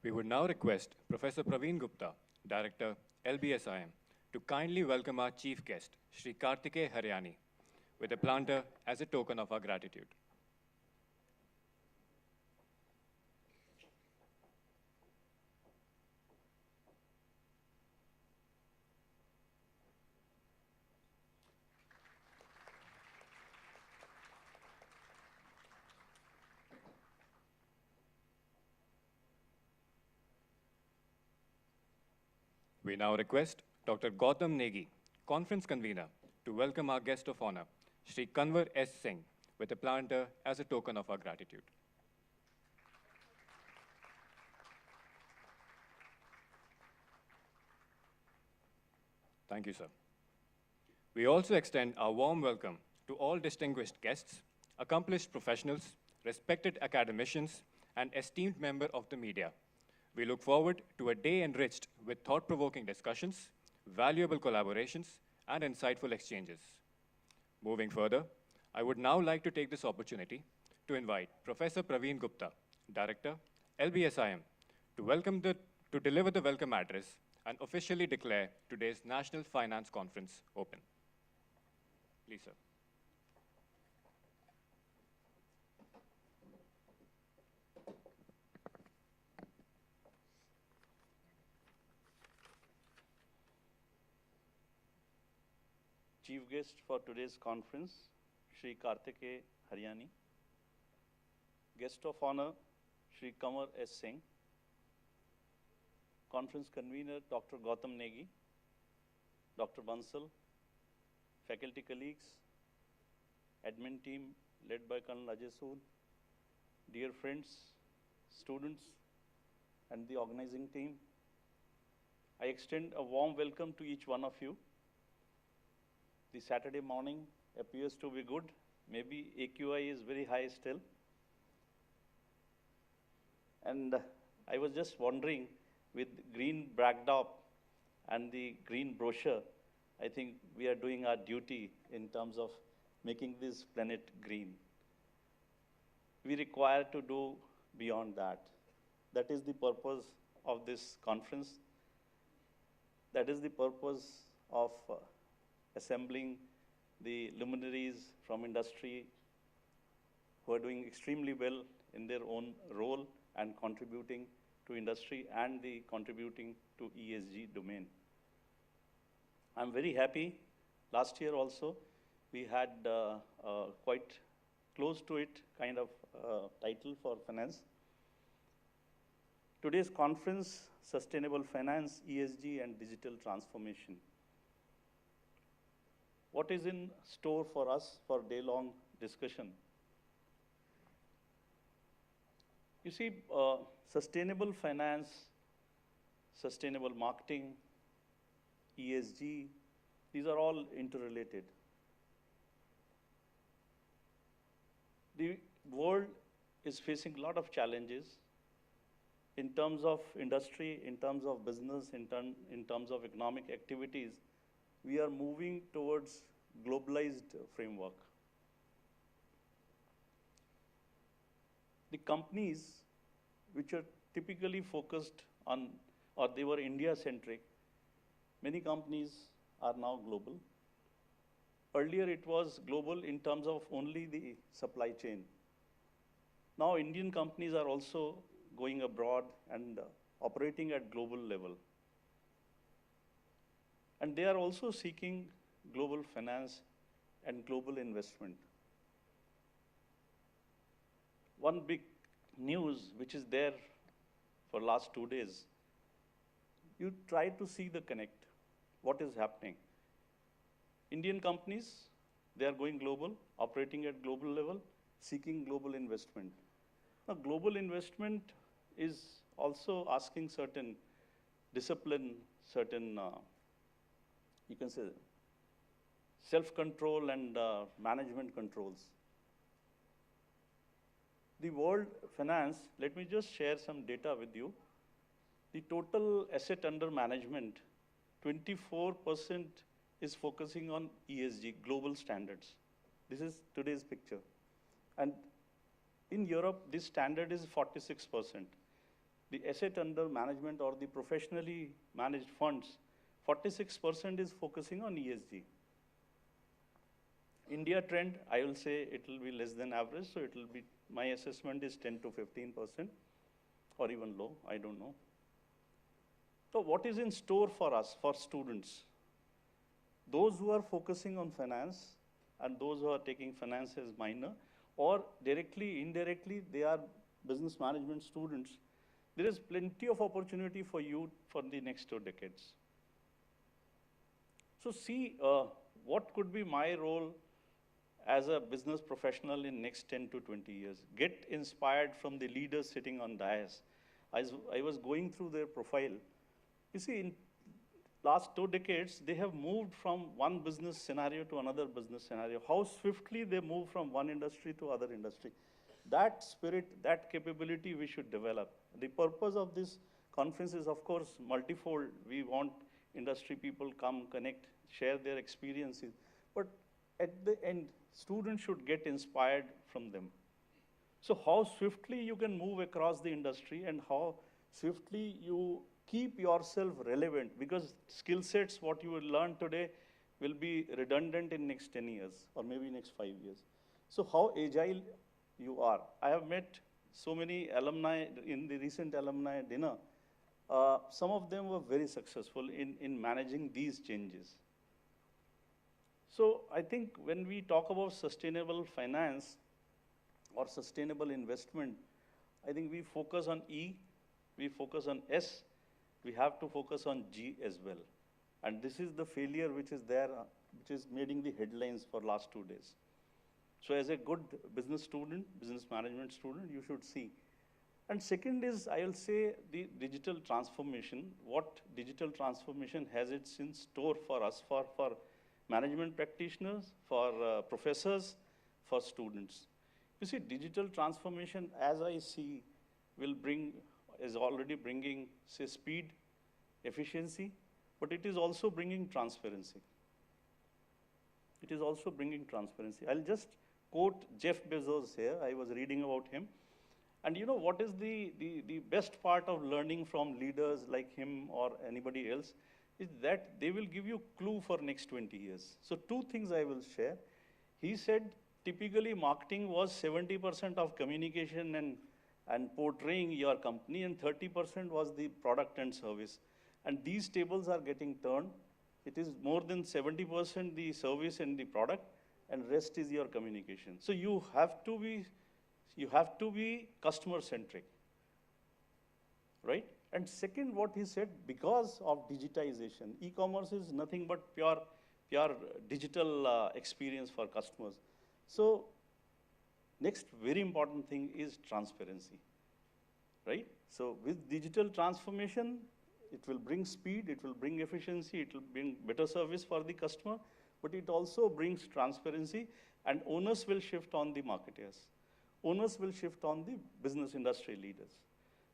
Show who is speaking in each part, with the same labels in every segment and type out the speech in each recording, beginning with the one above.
Speaker 1: We would now request Professor Praveen Gupta, Director, LBSIM, to kindly welcome our chief guest, Shri Kartikey Hariyani, with a planter as a token of our gratitude. We now request Dr. Gautam Negi, Conference Convener, to welcome our guest of honor, Shri Kanwar S. Singh, with a planter as a token of our gratitude. Thank you, sir. We also extend our warm welcome to all distinguished guests, accomplished professionals, respected academicians, and esteemed members of the media. We look forward to a day enriched with thought-provoking discussions, valuable collaborations, and insightful exchanges. Moving further, I would now like to take this opportunity to invite Professor Praveen Gupta, Director, LBSIM, to deliver the welcome address and officially declare today's National Finance Conference open. Please, sir.
Speaker 2: Chief guest for today's conference, Shri Kartikey Hariyani. Guest of honor, Shri Kanwar S. Singh. Conference convener, Dr. Gautam Negi, Dr. Bansal, faculty colleagues, admin team led by Colonel Ajay Sood, dear friends, students, and the organizing team. I extend a warm welcome to each one of you. The Saturday morning appears to be good. Maybe AQI is very high still. And I was just wondering, with green backdrop and the green brochure, I think we are doing our duty in terms of making this planet green. We require to do beyond that. That is the purpose of this conference. That is the purpose of assembling the luminaries from industry who are doing extremely well in their own role and contributing to industry and the contributing to ESG domain. I'm very happy. Last year also, we had quite close to it kind of title for finance. Today's conference, Sustainable Finance, ESG and Digital Transformation. What is in store for us for day-long discussion? You see, sustainable finance, sustainable marketing, ESG, these are all interrelated. The world is facing a lot of challenges in terms of industry, in terms of business, in terms of economic activities. We are moving towards globalized framework. The companies which are typically focused on, or they were India-centric, many companies are now global. Earlier it was global in terms of only the supply chain. Now Indian companies are also going abroad and operating at global level. And they are also seeking global finance and global investment. One big news which is there for last 2 days, you try to see the connect, what is happening. Indian companies, they are going global, operating at global level, seeking global investment. Now, global investment is also asking certain discipline, certain you can say, self-control and management controls. The world finance, let me just share some data with you. The total asset under management, 24% is focusing on ESG, global standards. This is today's picture. And in Europe, this standard is 46%. the asset under management or the professionally managed funds, 46% is focusing on ESG. India trend, I will say it will be less than average, so it will be, my assessment is 10 to 15%, or even low, I don't know. So what is in store for us, for students? Those who are focusing on finance and those who are taking finance as minor, or directly, indirectly, they are business management students, there is plenty of opportunity for you for the next 2 decades. So see, what could be my role as a business professional in next 10 to 20 years? Get inspired from the leaders sitting on dais. I was going through their profile. You see, in last 2 decades, they have moved from one business scenario to another business scenario. How swiftly they move from one industry to other industry. That spirit, that capability we should develop. The purpose of this conference is, of course, multifold. We want industry people come, connect, share their experiences. But at the end, students should get inspired from them. So how swiftly you can move across the industry and how swiftly you keep yourself relevant, because skill sets, what you will learn today, will be redundant in next 10 years or maybe next 5 years. So how agile you are. I have met so many alumni in the recent alumni dinner. Some of them were very successful in managing these changes. So I think when we talk about sustainable finance or sustainable investment, I think we focus on E, we focus on S, we have to focus on G as well. And this is the failure which is there, which is making the headlines for last 2 days. So as a good business student, business management student, you should see. And second is, I will say, the digital transformation. What digital transformation has it in store for us, for management practitioners, for professors, for students. You see, digital transformation, as I see, is already bringing, say, speed, efficiency, but it is also bringing transparency. It is also bringing transparency. I'll just quote Jeff Bezos here. I was reading about him. And you know what is the best part of learning from leaders like him or anybody else is that they will give you clue for next 20 years. So 2 things I will share. He said typically marketing was 70% of communication and portraying your company, and 30% was the product and service. And these tables are getting turned. It is more than 70% the service and the product, and rest is your communication. So you have to be customer-centric, right? And second, what he said, because of digitization, e-commerce is nothing but pure digital experience for customers. So next very important thing is transparency, right? So with digital transformation, it will bring speed, it will bring efficiency, it will bring better service for the customer, but it also brings transparency, and onus will shift on the marketers. Onus will shift on the business industry leaders.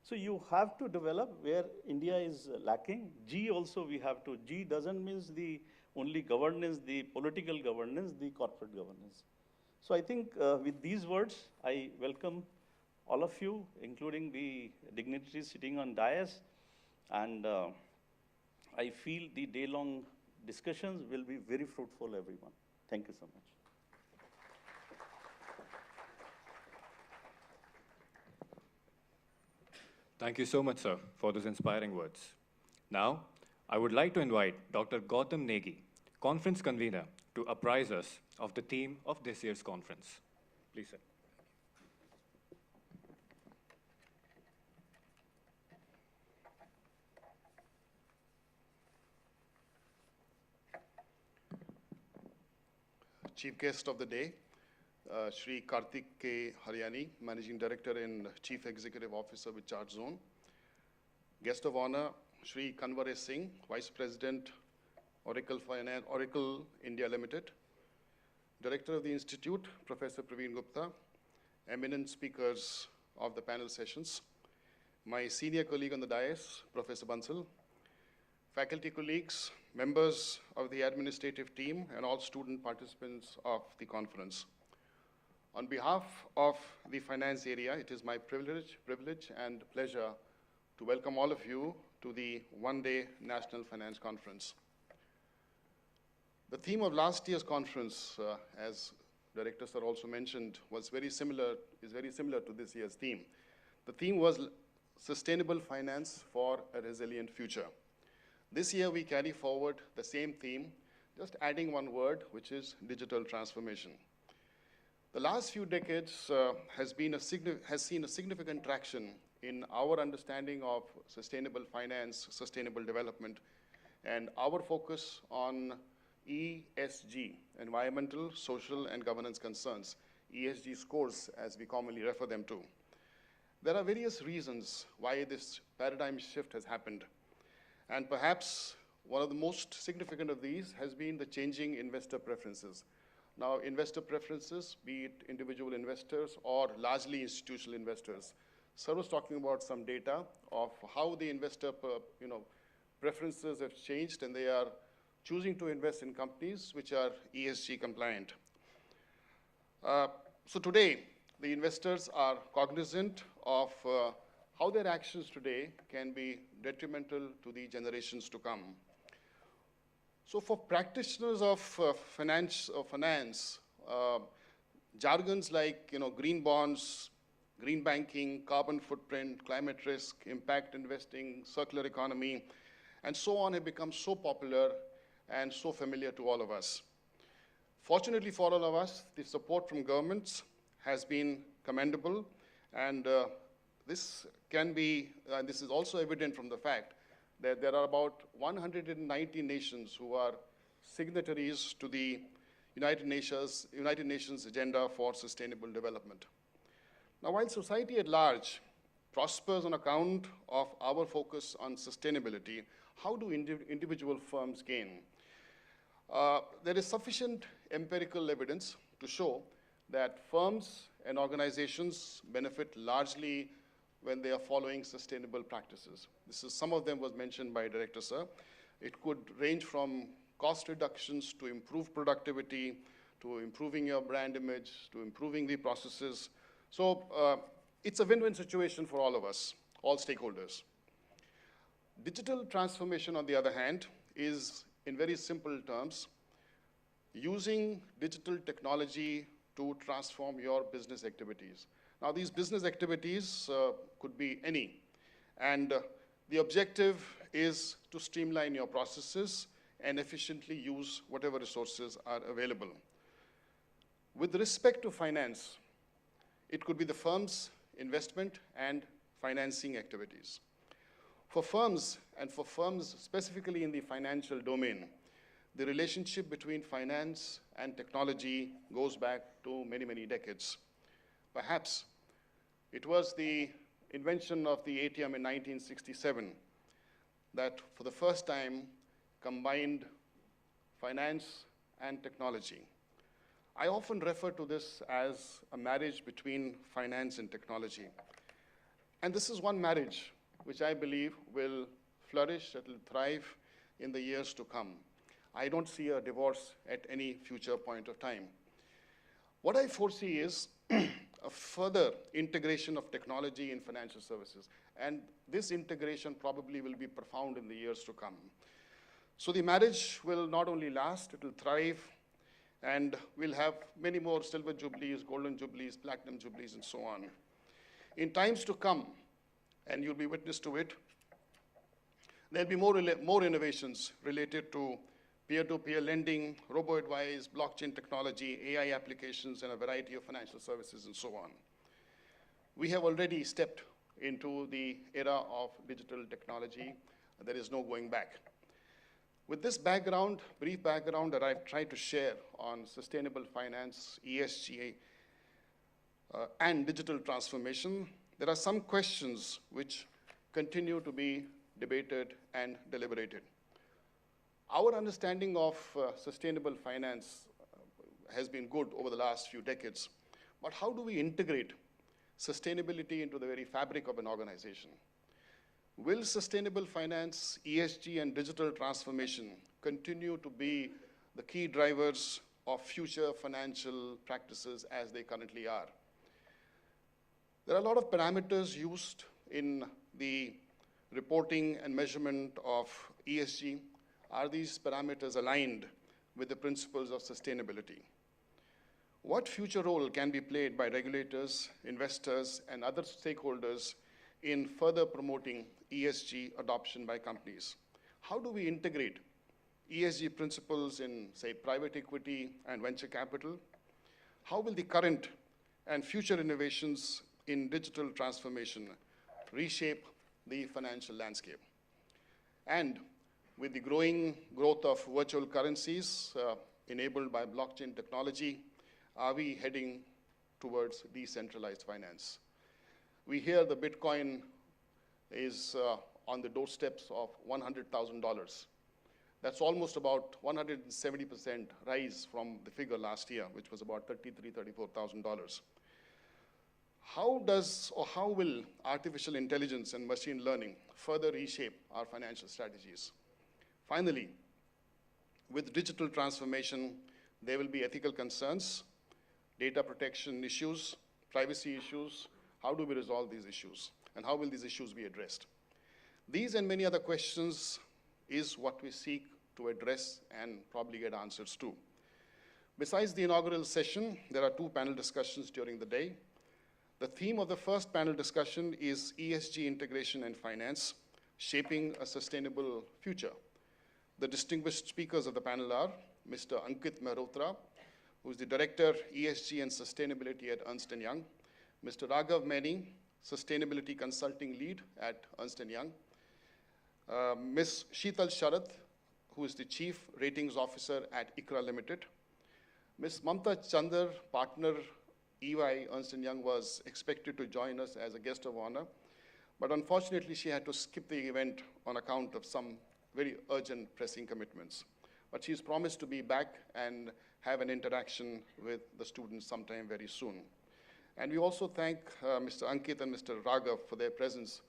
Speaker 2: So you have to develop where India is lacking. G also we have to. G doesn't mean the only governance, the political governance, the corporate governance. So I think with these words, I welcome all of you, including the dignitaries sitting on dais, and I feel the day-long discussions will be very fruitful, everyone. Thank you so much.
Speaker 1: Thank you so much, sir, for those inspiring words. Now, I would like to invite Dr. Gautam Negi, conference convener, to apprise us of the theme of this year's conference. Please, sir.
Speaker 3: Chief guest of the day, Shri Kartikey, Hariyani, Managing Director and Chief Executive Officer with Charge Zone. Guest of honor, Shri Kanwar Singh, Vice President, Oracle India Limited. Director of the Institute, Professor Praveen Gupta. Eminent speakers of the panel sessions. My senior colleague on the dais, Professor Bansal. Faculty colleagues, members of the administrative team, and all student participants of the conference. On behalf of the finance area, it is my privilege and pleasure to welcome all of you to the one-day National Finance Conference. The theme of last year's conference, as Director Sir also mentioned, is very similar to this year's theme. The theme was Sustainable Finance for a Resilient Future. This year we carry forward the same theme, just adding one word, which is digital transformation. The last few decades has seen a significant traction in our understanding of sustainable finance, sustainable development, and our focus on ESG, environmental, social, and governance concerns, ESG scores as we commonly refer them to. There are various reasons why this paradigm shift has happened, and perhaps one of the most significant of these has been the changing investor preferences. Now, investor preferences, be it individual investors or largely institutional investors. Sir was talking about some data of how the investor preferences have changed, and they are choosing to invest in companies which are ESG compliant. So today, the investors are cognizant of how their actions today can be detrimental to the generations to come. So for practitioners of finance, jargons like green bonds, green banking, carbon footprint, climate risk, impact investing, circular economy, and so on have become so popular and so familiar to all of us. Fortunately for all of us, the support from governments has been commendable, and this is also evident from the fact that there are about 190 nations who are signatories to the United Nations Agenda for Sustainable Development. Now, while society at large prospers on account of our focus on sustainability, how do individual firms gain? There is sufficient empirical evidence to show that firms and organizations benefit largely when they are following sustainable practices. Some of them was mentioned by Director Sir. It could range from cost reductions to improved productivity, to improving your brand image, to improving the processes. So it's a win-win situation for all of us, all stakeholders. Digital transformation, on the other hand, is, in very simple terms, using digital technology to transform your business activities. Now, these business activities could be any, and the objective is to streamline your processes and efficiently use whatever resources are available. With respect to finance, it could be the firm's investment and financing activities. For firms, and for firms specifically in the financial domain, the relationship between finance and technology goes back to many, many decades. Perhaps it was the invention of the ATM in 1967 that, for the first time, combined finance and technology. I often refer to this as a marriage between finance and technology. And this is one marriage which I believe will flourish, it will thrive in the years to come. I don't see a divorce at any future point of time. What I foresee is a further integration of technology in financial services. And this integration probably will be profound in the years to come. So the marriage will not only last, it will thrive, and we'll have many more silver jubilees, golden jubilees, platinum jubilees, and so on. In times to come, and you'll be witness to it, there'll be more innovations related to peer-to-peer lending, robo-advice, blockchain technology, AI applications, and a variety of financial services, and so on. We have already stepped into the era of digital technology. There is no going back. With this background, brief background that I've tried to share on sustainable finance, ESG, and digital transformation, there are some questions which continue to be debated and deliberated. Our understanding of sustainable finance has been good over the last few decades, but how do we integrate sustainability into the very fabric of an organization? Will sustainable finance, ESG, and digital transformation continue to be the key drivers of future financial practices as they currently are? There are a lot of parameters used in the reporting and measurement of ESG, are these parameters aligned with the principles of sustainability? What future role can be played by regulators, investors, and other stakeholders in further promoting ESG adoption by companies? How do we integrate ESG principles in, say, private equity and venture capital? How will the current and future innovations in digital transformation reshape the financial landscape? And with the growing growth of virtual currencies enabled by blockchain technology, are we heading towards decentralized finance? We hear the Bitcoin is on the doorsteps of $100,000. That's almost about 170% rise from the figure last year, which was about $33,000, $34,000. How will artificial intelligence and machine learning further reshape our financial strategies? Finally, with digital transformation, there will be ethical concerns, data protection issues, privacy issues. How do we resolve these issues? And how will these issues be addressed? These and many other questions is what we seek to address and probably get answers to. Besides the inaugural session, there are 2 panel discussions during the day. The theme of the first panel discussion is ESG integration and finance, shaping a sustainable future. The distinguished speakers of the panel are Mr. Ankit Mehrotra, who is the Director, ESG and Sustainability at Ernst & Young, Mr. Raghav Maini, Sustainability Consulting Lead at Ernst & Young, Ms. Sheetal Sharath, who is the Chief Ratings Officer at ICRA Limited, Ms. Mamta Chandar, Partner, EY Ernst & Young, was expected to join us as a guest of honor, but unfortunately she had to skip the event on account of some very urgent pressing commitments. But she's promised to be back and have an interaction with the students sometime very soon. And we also thank Mr. Ankit and Mr. Raghav for their presence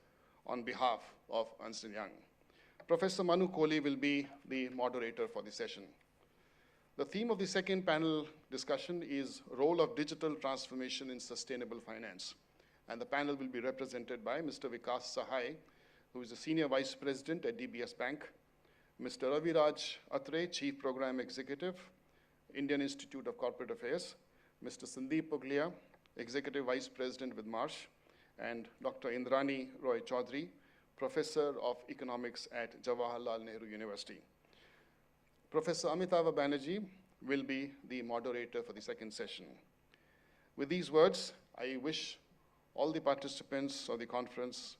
Speaker 3: on behalf of Ernst & Young. Professor Manu Kohli will be the moderator for the session. The theme of the second panel discussion is role of digital transformation in sustainable finance. And the panel will be represented by Mr. Vikas Sahai, who is the Senior Vice President at DBS Bank, Mr. Raviraj Atre, Chief Program Executive, Indian Institute of Corporate Affairs, Mr. Sandeep Puglia, Executive Vice President with Marsh, and Dr. Indrani Roy Chaudhary, Professor of Economics at Jawaharlal Nehru University. Professor Amitava Banerjee will be the moderator for the second session. With these words, I wish all the participants of the conference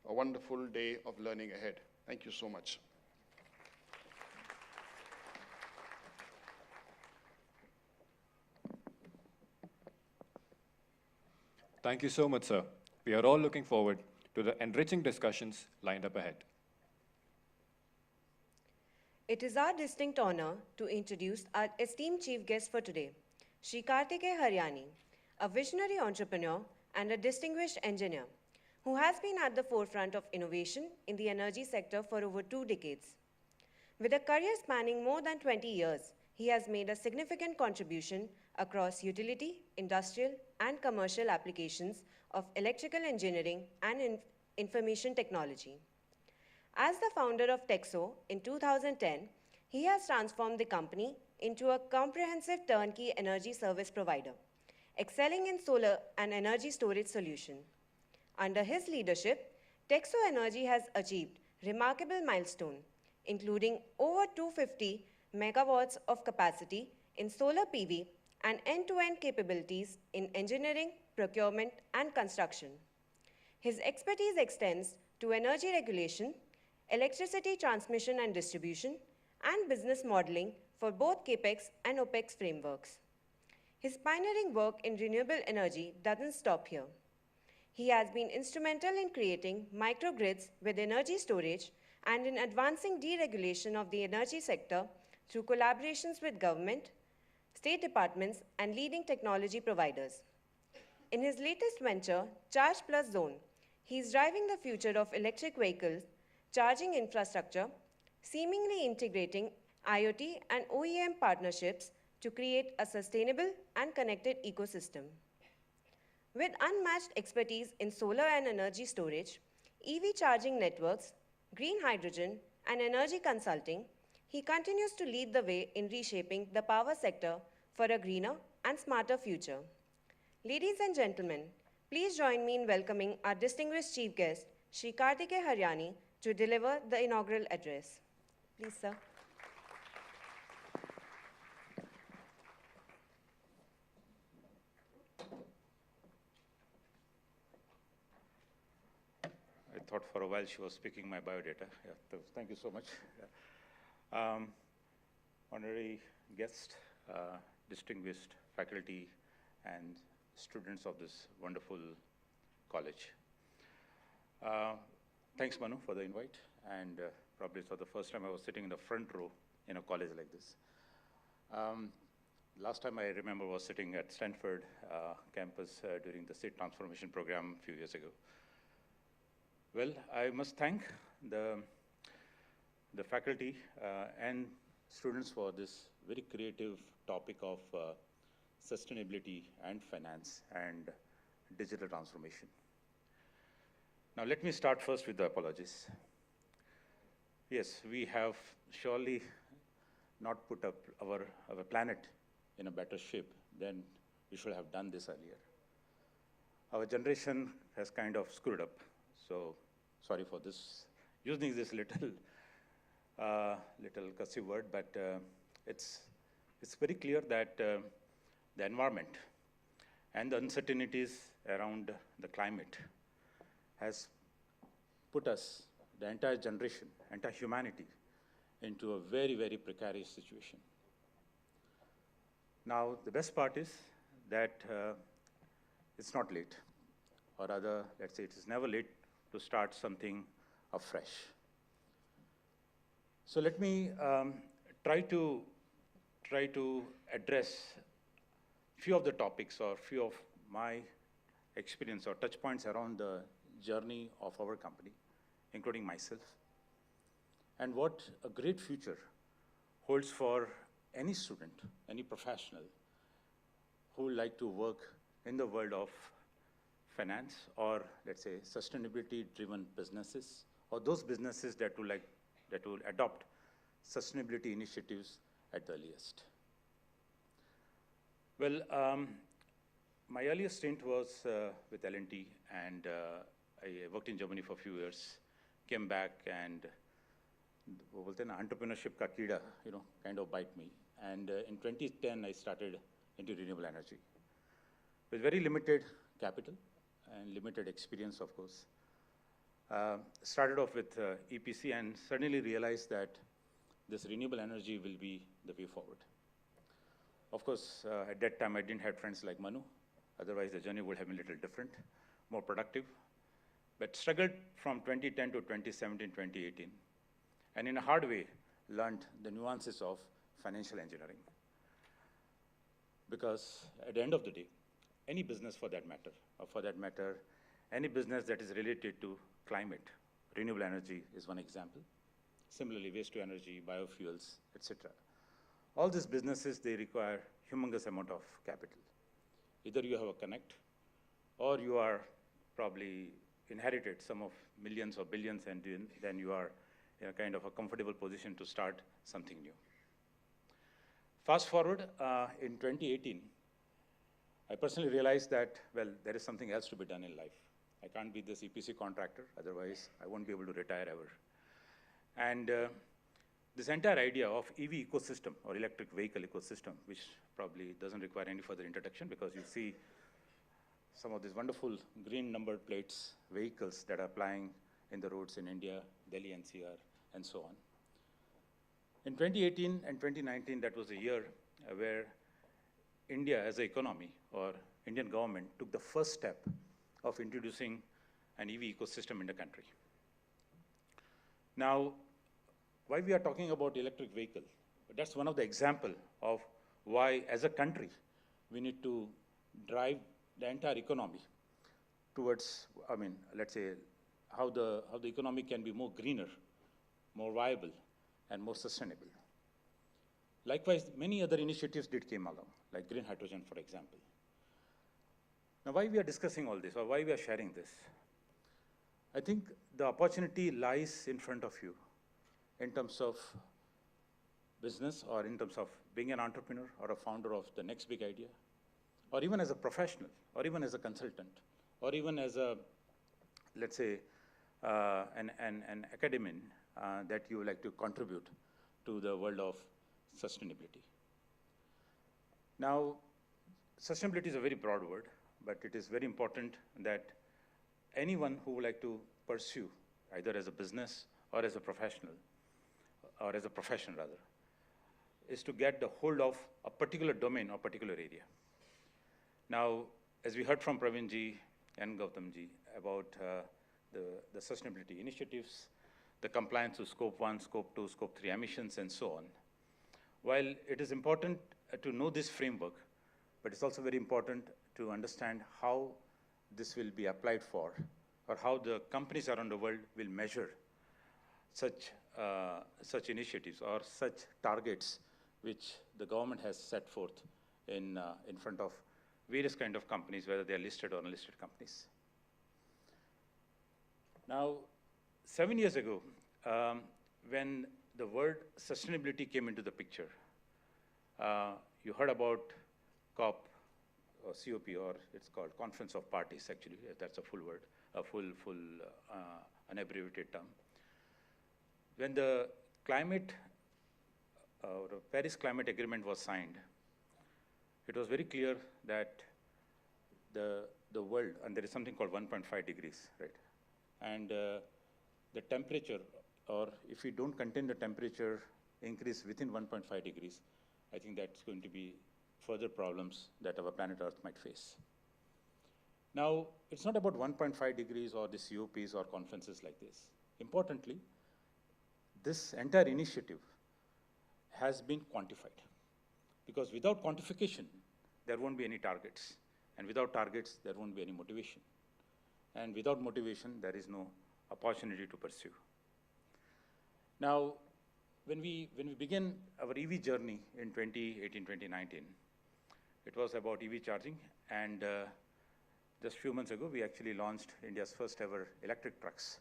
Speaker 3: a wonderful day of learning ahead. Thank you so much.
Speaker 1: Thank you so much, sir. We are all looking forward to the enriching discussions lined up ahead.
Speaker 4: It is our distinct honor to introduce our esteemed chief guest for today, Shri Kartikey Hariyani, a visionary entrepreneur and a distinguished engineer who has been at the forefront of innovation in the energy sector for over 2 decades. With a career spanning more than 20 years, he has made a significant contribution across utility, industrial, and commercial applications of electrical engineering and information technology. As the founder of Texo in 2010, he has transformed the company into a comprehensive turnkey energy service provider, excelling in solar and energy storage solution. Under his leadership, Texo Energy has achieved remarkable milestones, including over 250 megawatts of capacity in solar PV and end-to-end capabilities in engineering, procurement, and construction. His expertise extends to energy regulation, electricity transmission and distribution, and business modeling for both CAPEX and OPEX frameworks. His pioneering work in renewable energy doesn't stop here. He has been instrumental in creating microgrids with energy storage and in advancing deregulation of the energy sector through collaborations with government, state departments, and leading technology providers. In his latest venture, Charge Plus Zone, he is driving the future of electric vehicles, charging infrastructure, seemingly integrating IoT and OEM partnerships to create a sustainable and connected ecosystem. With unmatched expertise in solar and energy storage, EV charging networks, green hydrogen, and energy consulting, he continues to lead the way in reshaping the power sector for a greener and smarter future. Ladies and gentlemen, please join me in welcoming our distinguished chief guest, Shri Kartikey Hariyani, to deliver the inaugural address. Please, sir.
Speaker 5: I thought for a while she was speaking my biodata. Yeah, thank you so much. Honorary guest, distinguished faculty and students of this wonderful college. Thanks, Manu, for the invite. And probably for the first time I was sitting in the front row in a college like this. Last time I remember was sitting at Stanford campus during the state transformation program a few years ago. Well, I must thank the faculty and students for this very creative topic of sustainability and finance and digital transformation. Now, let me start first with the apologies. Yes, we have surely not put up our planet in a better shape than we should have done this earlier. Our generation has kind of screwed up. So sorry for this, using this little cursive word, but it's very clear that the environment and the uncertainties around the climate has put us, the entire generation, entire humanity, into a very, very precarious situation. Now, the best part is that it's not late, or rather, let's say it is never late to start something afresh. So let me try to address few of the topics or few of my experience or touch points around the journey of our company, including myself, and what a great future holds for any student, any professional who would like to work in the world of finance or, let's say, sustainability-driven businesses, or those businesses that will adopt sustainability initiatives at the earliest. Well, my earliest stint was with L&T, and I worked in Germany for a few years, came back, and entrepreneurship ka keeda, kind of bite me. And in 2010, I started into renewable energy with very limited capital and limited experience, of course. Started off with EPC and suddenly realized that this renewable energy will be the way forward. Of course, at that time, I didn't have friends like Manu. Otherwise, the journey would have been a little different, more productive. But struggled from 2010 to 2017, 2018. And in a hard way, learned the nuances of financial engineering. Because at the end of the day, any business for that matter, or for that matter, any business that is related to climate, renewable energy is one example. Similarly, waste to energy, biofuels, etc. All these businesses, they require humongous amount of capital. Either you have a connect, or you are probably inherited some of millions or billions, and then you are in a kind of a comfortable position to start something new. Fast forward, in 2018, I personally realized that, well, there is something else to be done in life. I can't be this EPC contractor, otherwise I won't be able to retire ever. And this entire idea of EV ecosystem or electric vehicle ecosystem, which probably doesn't require any further introduction because you see some of these wonderful green numbered plates, vehicles that are plying in the roads in India, Delhi NCR, and so on. In 2018 and 2019, that was a year where India as an economy or Indian government took the first step of introducing an EV ecosystem in the country. Now, why we are talking about electric vehicle? That's one of the examples of why, as a country, we need to drive the entire economy towards, let's say, how the economy can be more greener, more viable, and more sustainable. Likewise, many other initiatives did came along, like green hydrogen, for example. Now, why we are discussing all this, or why we are sharing this? I think the opportunity lies in front of you in terms of business or in terms of being an entrepreneur or a founder of the next big idea, or even as a professional, or even as a consultant, or even as a, let's say, an academician that you would like to contribute to the world of sustainability. Now, sustainability is a very broad word, but it is very important that anyone who would like to pursue, either as a business or as a professional, or as a profession rather, is to get the hold of a particular domain or particular area. Now, as we heard from Praveen ji and Gautam ji about the sustainability initiatives, the compliance to Scope 1, Scope 2, Scope 3 emissions, and so on, while it is important to know this framework, but it's also very important to understand how this will be applied for, or how the companies around the world will measure such initiatives or such targets which the government has set forth in front of various kind of companies, whether they are listed or unlisted companies. Now, 7 years ago, when the word sustainability came into the picture, you heard about COP, or COP, or it's called Conference of Parties, actually. That's a full word, an abbreviated term. When the Paris Climate Agreement was signed, it was very clear that the world, and there is something called 1.5 degrees, right? And the temperature, or if we don't contain the temperature increase within 1.5 degrees, I think that's going to be further problems that our planet Earth might face. Now, it's not about 1.5 degrees or the COPs or conferences like this. Importantly, this entire initiative has been quantified. Because without quantification, there won't be any targets. And without targets, there won't be any motivation. And without motivation, there is no opportunity to pursue. Now, when we began our EV journey in 2018, 2019, it was about EV charging, and just a few months ago, we actually launched India's first ever electric trucks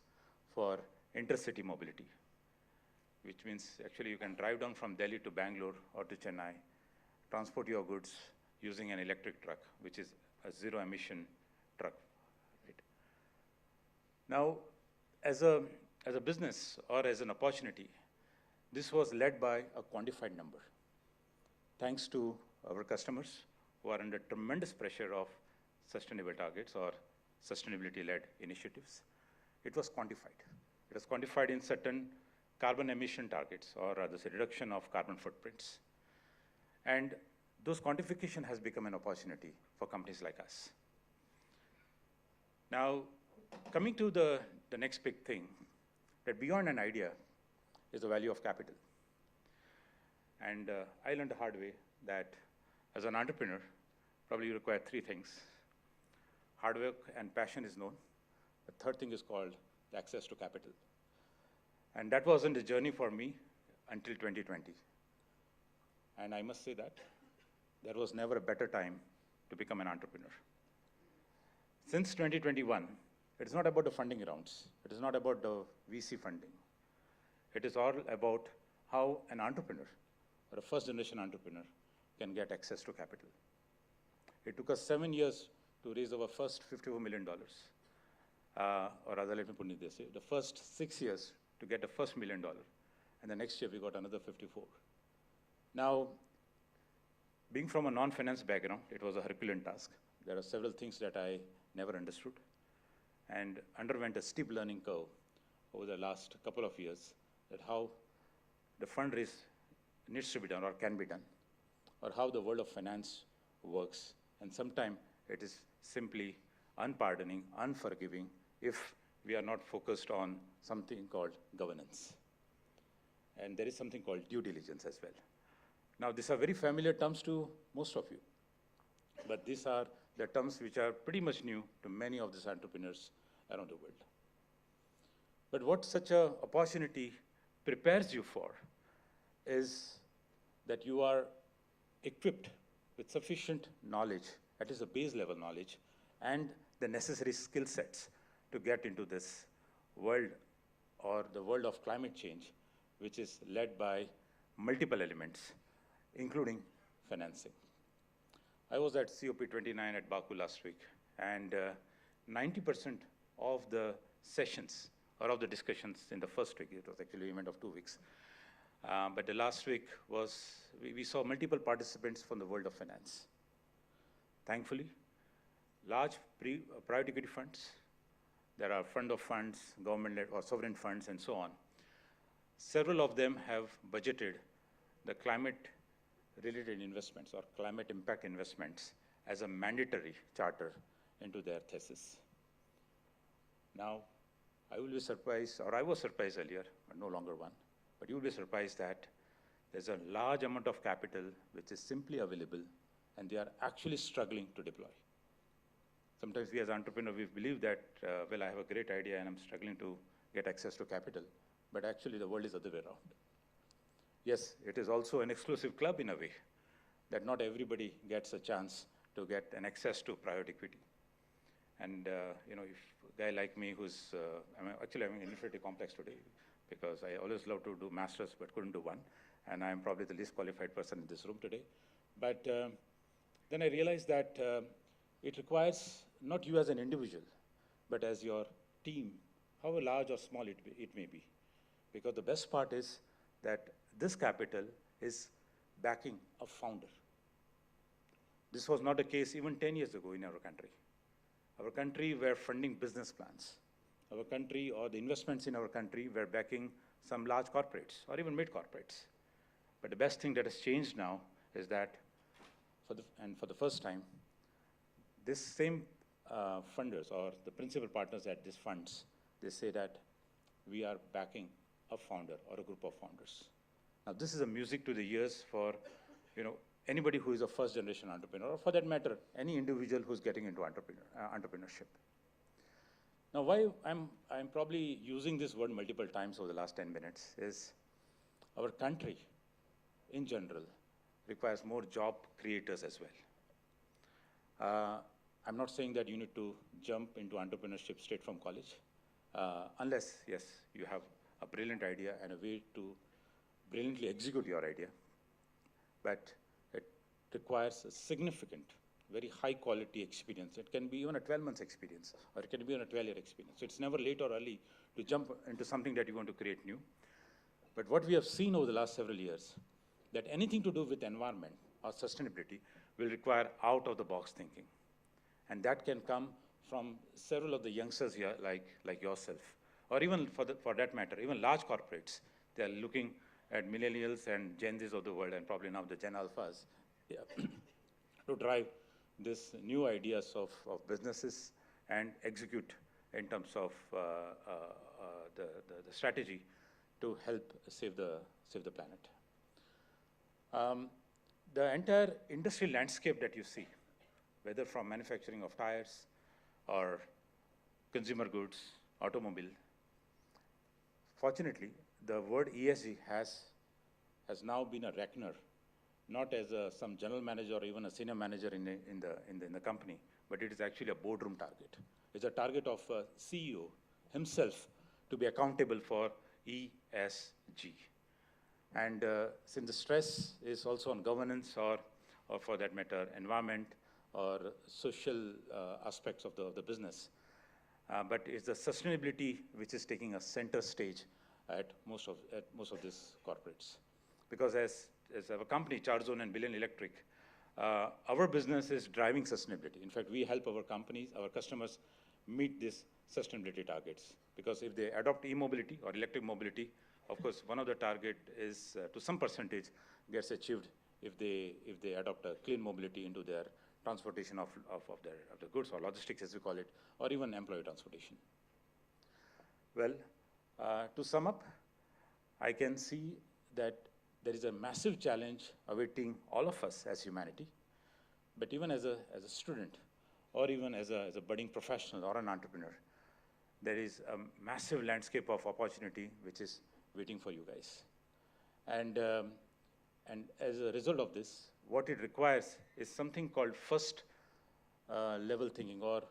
Speaker 5: for intercity mobility, which means actually you can drive down from Delhi to Bangalore or to Chennai, transport your goods using an electric truck, which is a zero emission truck. Right? Now, as a business or as an opportunity, this was led by a quantified number. Thanks to our customers who are under tremendous pressure of sustainable targets or sustainability-led initiatives, it was quantified. It was quantified in certain carbon emission targets, or rather say reduction of carbon footprints. And those quantification has become an opportunity for companies like us. Now, coming to the next big thing, that beyond an idea is the value of capital. And I learned the hard way that as an entrepreneur, probably you require three things. Hard work and passion is known. The third thing is called the access to capital. And that wasn't a journey for me until 2020. And I must say that there was never a better time to become an entrepreneur. Since 2021, it is not about the funding rounds. It is not about the VC funding. It is all about how an entrepreneur, or a first generation entrepreneur, can get access to capital. It took us 7 years to raise our first $54 million. Or rather, let me put it this way, the first 6 years to get the first $1 million. And the next year, we got another 54. Now, being from a non-finance background, it was a Herculean task. There are several things that I never understood and underwent a steep learning curve over the last couple of years, that how the fundraise needs to be done or can be done, or how the world of finance works. And sometimes it is simply unpardoning, unforgiving, if we are not focused on something called governance. And there is something called due diligence as well. Now, these are very familiar terms to most of you, but these are the terms which are pretty much new to many of these entrepreneurs around the world. But what such an opportunity prepares you for is that you are equipped with sufficient knowledge, at least a base level knowledge, and the necessary skill sets to get into this world or the world of climate change, which is led by multiple elements, including financing. I was at COP29 at Baku last week, and 90% of the sessions or of the discussions in the first week, it was actually an event of 2 weeks, but the last week was, we saw multiple participants from the world of finance. Thankfully, large private equity funds, there are fund of funds, government-led or sovereign funds, and so on. Several of them have budgeted the climate-related investments or climate impact investments as a mandatory charter into their thesis. Now, I will be surprised, or I was surprised earlier, but no longer one, but you will be surprised that there's a large amount of capital which is simply available, and they are actually struggling to deploy. Sometimes we as entrepreneurs, we believe that, well, I have a great idea and I'm struggling to get access to capital, but actually the world is the other way around. Yes, it is also an exclusive club in a way, that not everybody gets a chance to get an access to private equity. And you know, if a guy like me who's, actually I'm in infinity complex today, because I always love to do masters but couldn't do one, and I'm probably the least qualified person in this room today. But then I realized that it requires not you as an individual, but as your team, however large or small it may be. Because the best part is that this capital is backing a founder. This was not the case even 10 years ago in our country. Our country were funding business plans. Our country, or the investments in our country, were backing some large corporates or even mid corporates. But the best thing that has changed now is that, for the first time, this same funders or the principal partners at these funds, they say that we are backing a founder or a group of founders. Now, this is a music to the ears for, you know, anybody who is a first-generation entrepreneur, or for that matter, any individual who's getting into entrepreneurship. Now, why I'm probably using this word multiple times over the last 10 minutes is our country, in general, requires more job creators as well. I'm not saying that you need to jump into entrepreneurship straight from college, unless, yes, you have a brilliant idea and a way to brilliantly execute your idea. But it requires a significant, very high quality experience. It can be even a 12 months experience, or it can be even a 12-year experience. So it's never late or early to jump into something that you want to create new. But what we have seen over the last several years, that anything to do with environment or sustainability will require out-of-the-box thinking. And that can come from several of the youngsters here, like yourself, or even for that matter, even large corporates. They are looking at millennials and Gen Zs of the world, and probably now the Gen Alphas, to drive this new ideas of businesses and execute in terms of the strategy to help save the planet. The entire industry landscape that you see, whether from manufacturing of tires or consumer goods, automobile, fortunately, the word ESG has now been a reckoner, not as some general manager or even a senior manager in the company, but it is actually a boardroom target. It's a target of a CEO himself to be accountable for ESG. And since the stress is also on governance or for that matter, environment or social aspects of the business, but it's the sustainability which is taking a center stage at most of these corporates. Because as our company, Charzone and Billion Electric, our business is driving sustainability. In fact, we help our companies, our customers meet these sustainability targets. Because if they adopt e-mobility or electric mobility, of course, one of the target is to some percentage gets achieved if they adopt a clean mobility into their transportation of the goods, or logistics as we call it, or even employee transportation. Well, to sum up, I can see that there is a massive challenge awaiting all of us as humanity, but even as a student, or even as a budding professional or an entrepreneur, there is a massive landscape of opportunity which is waiting for you guys. And as a result of this, what it requires is something called first level thinking, or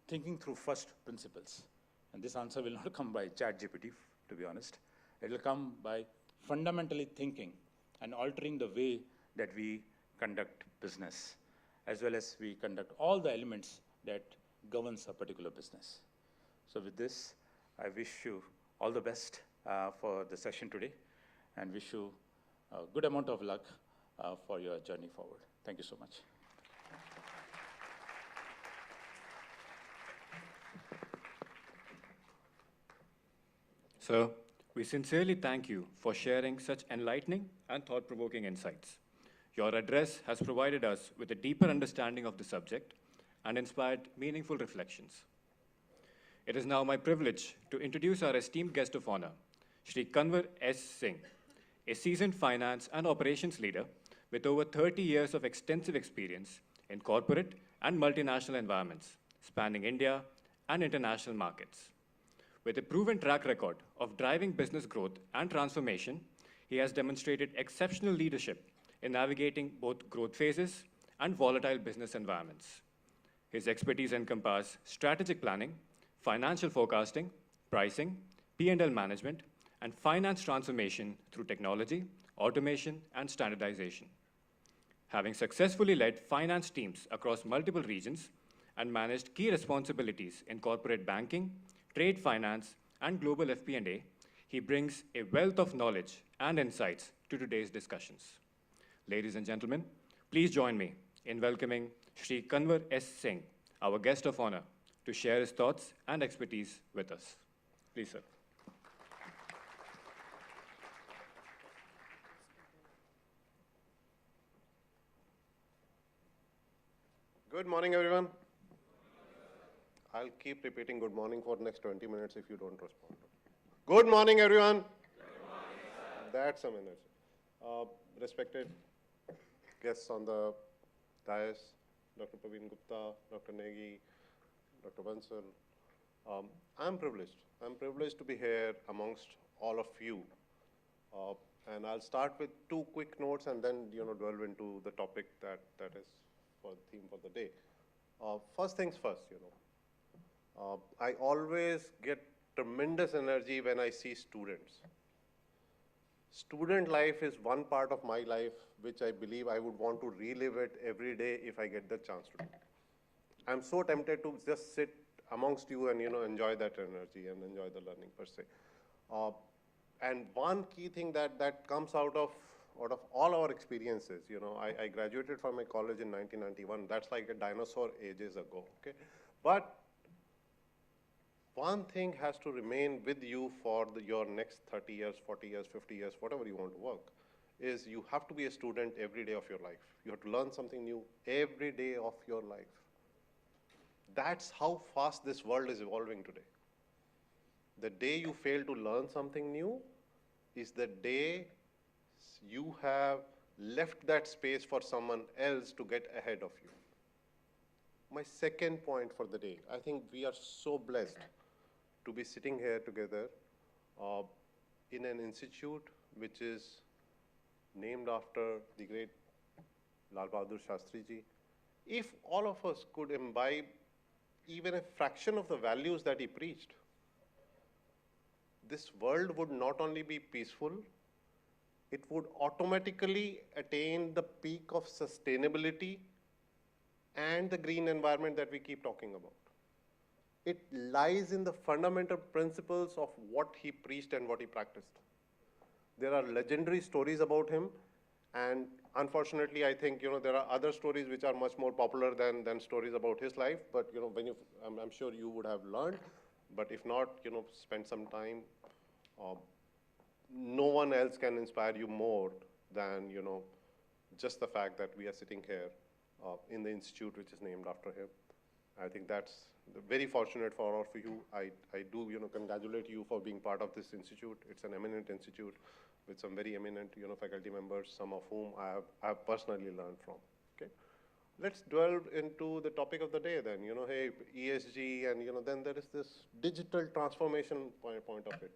Speaker 5: thinking through first principles. And this answer will not come by ChatGPT, to be honest. It will come by fundamentally thinking and altering the way that we conduct business, as well as we conduct all the elements that governs a particular business. So with this, I wish you all the best for the session today, and wish you a good amount of luck for your journey forward. Thank you so much.
Speaker 1: Sir, we sincerely thank you for sharing such enlightening and thought-provoking insights. Your address has provided us with a deeper understanding of the subject and inspired meaningful reflections. It is now my privilege to introduce our esteemed guest of honor, Shri Kanwar S. Singh, a seasoned finance and operations leader with over 30 years of extensive experience in corporate and multinational environments, spanning India and international markets. With a proven track record of driving business growth and transformation, he has demonstrated exceptional leadership in navigating both growth phases and volatile business environments. His expertise encompasses strategic planning, financial forecasting, pricing, P&L management, and finance transformation through technology, automation, and standardization. Having successfully led finance teams across multiple regions and managed key responsibilities in corporate banking, trade finance, and global FP&A, he brings a wealth of knowledge and insights to today's discussions. Ladies and gentlemen, please join me in welcoming Shri Kanwar S. Singh, our guest of honor, to share his thoughts and expertise with us. Please, sir.
Speaker 6: Good morning, everyone. I'll keep repeating good morning for the next 20 minutes if you don't respond. Good morning, everyone. Good morning, sir. That's some energy. Respected guests on the dais, Dr. Praveen Gupta, Dr. Negi, Dr. Bansal. I'm privileged. I'm privileged to be here amongst all of you. And I'll start with two quick notes and then delve into the topic that is for the theme for the day. First things first, I always get tremendous energy when I see students. Student life is one part of my life which I believe I would want to relive it every day if I get the chance to do. I'm so tempted to just sit amongst you and enjoy that energy and enjoy the learning per se. And one key thing that comes out of all our experiences, I graduated from my college in 1991. That's like a dinosaur ages ago, okay? But one thing has to remain with you for your next 30 years, 40 years, 50 years, whatever you want to work, is you have to be a student every day of your life. You have to learn something new every day of your life. That's how fast this world is evolving today. The day you fail to learn something new is the day you have left that space for someone else to get ahead of you. My second point for the day, I think we are so blessed to be sitting here together in an institute which is named after the great Lal Bahadur Shastri ji. If all of us could imbibe even a fraction of the values that he preached, this world would not only be peaceful, it would automatically attain the peak of sustainability and the green environment that we keep talking about. It lies in the fundamental principles of what he preached and what he practiced. There are legendary stories about him, and unfortunately, I think there are other stories which are much more popular than stories about his life. But when I'm sure you would have learned. But if not, spend some time. No one else can inspire you more than just the fact that we are sitting here in the institute which is named after him. I think that's very fortunate for all of you. I do congratulate you for being part of this institute. It's an eminent institute with some very eminent faculty members, some of whom I have personally learned from. Okay, let's delve into the topic of the day then. Hey, ESG, and then there is this digital transformation point of it.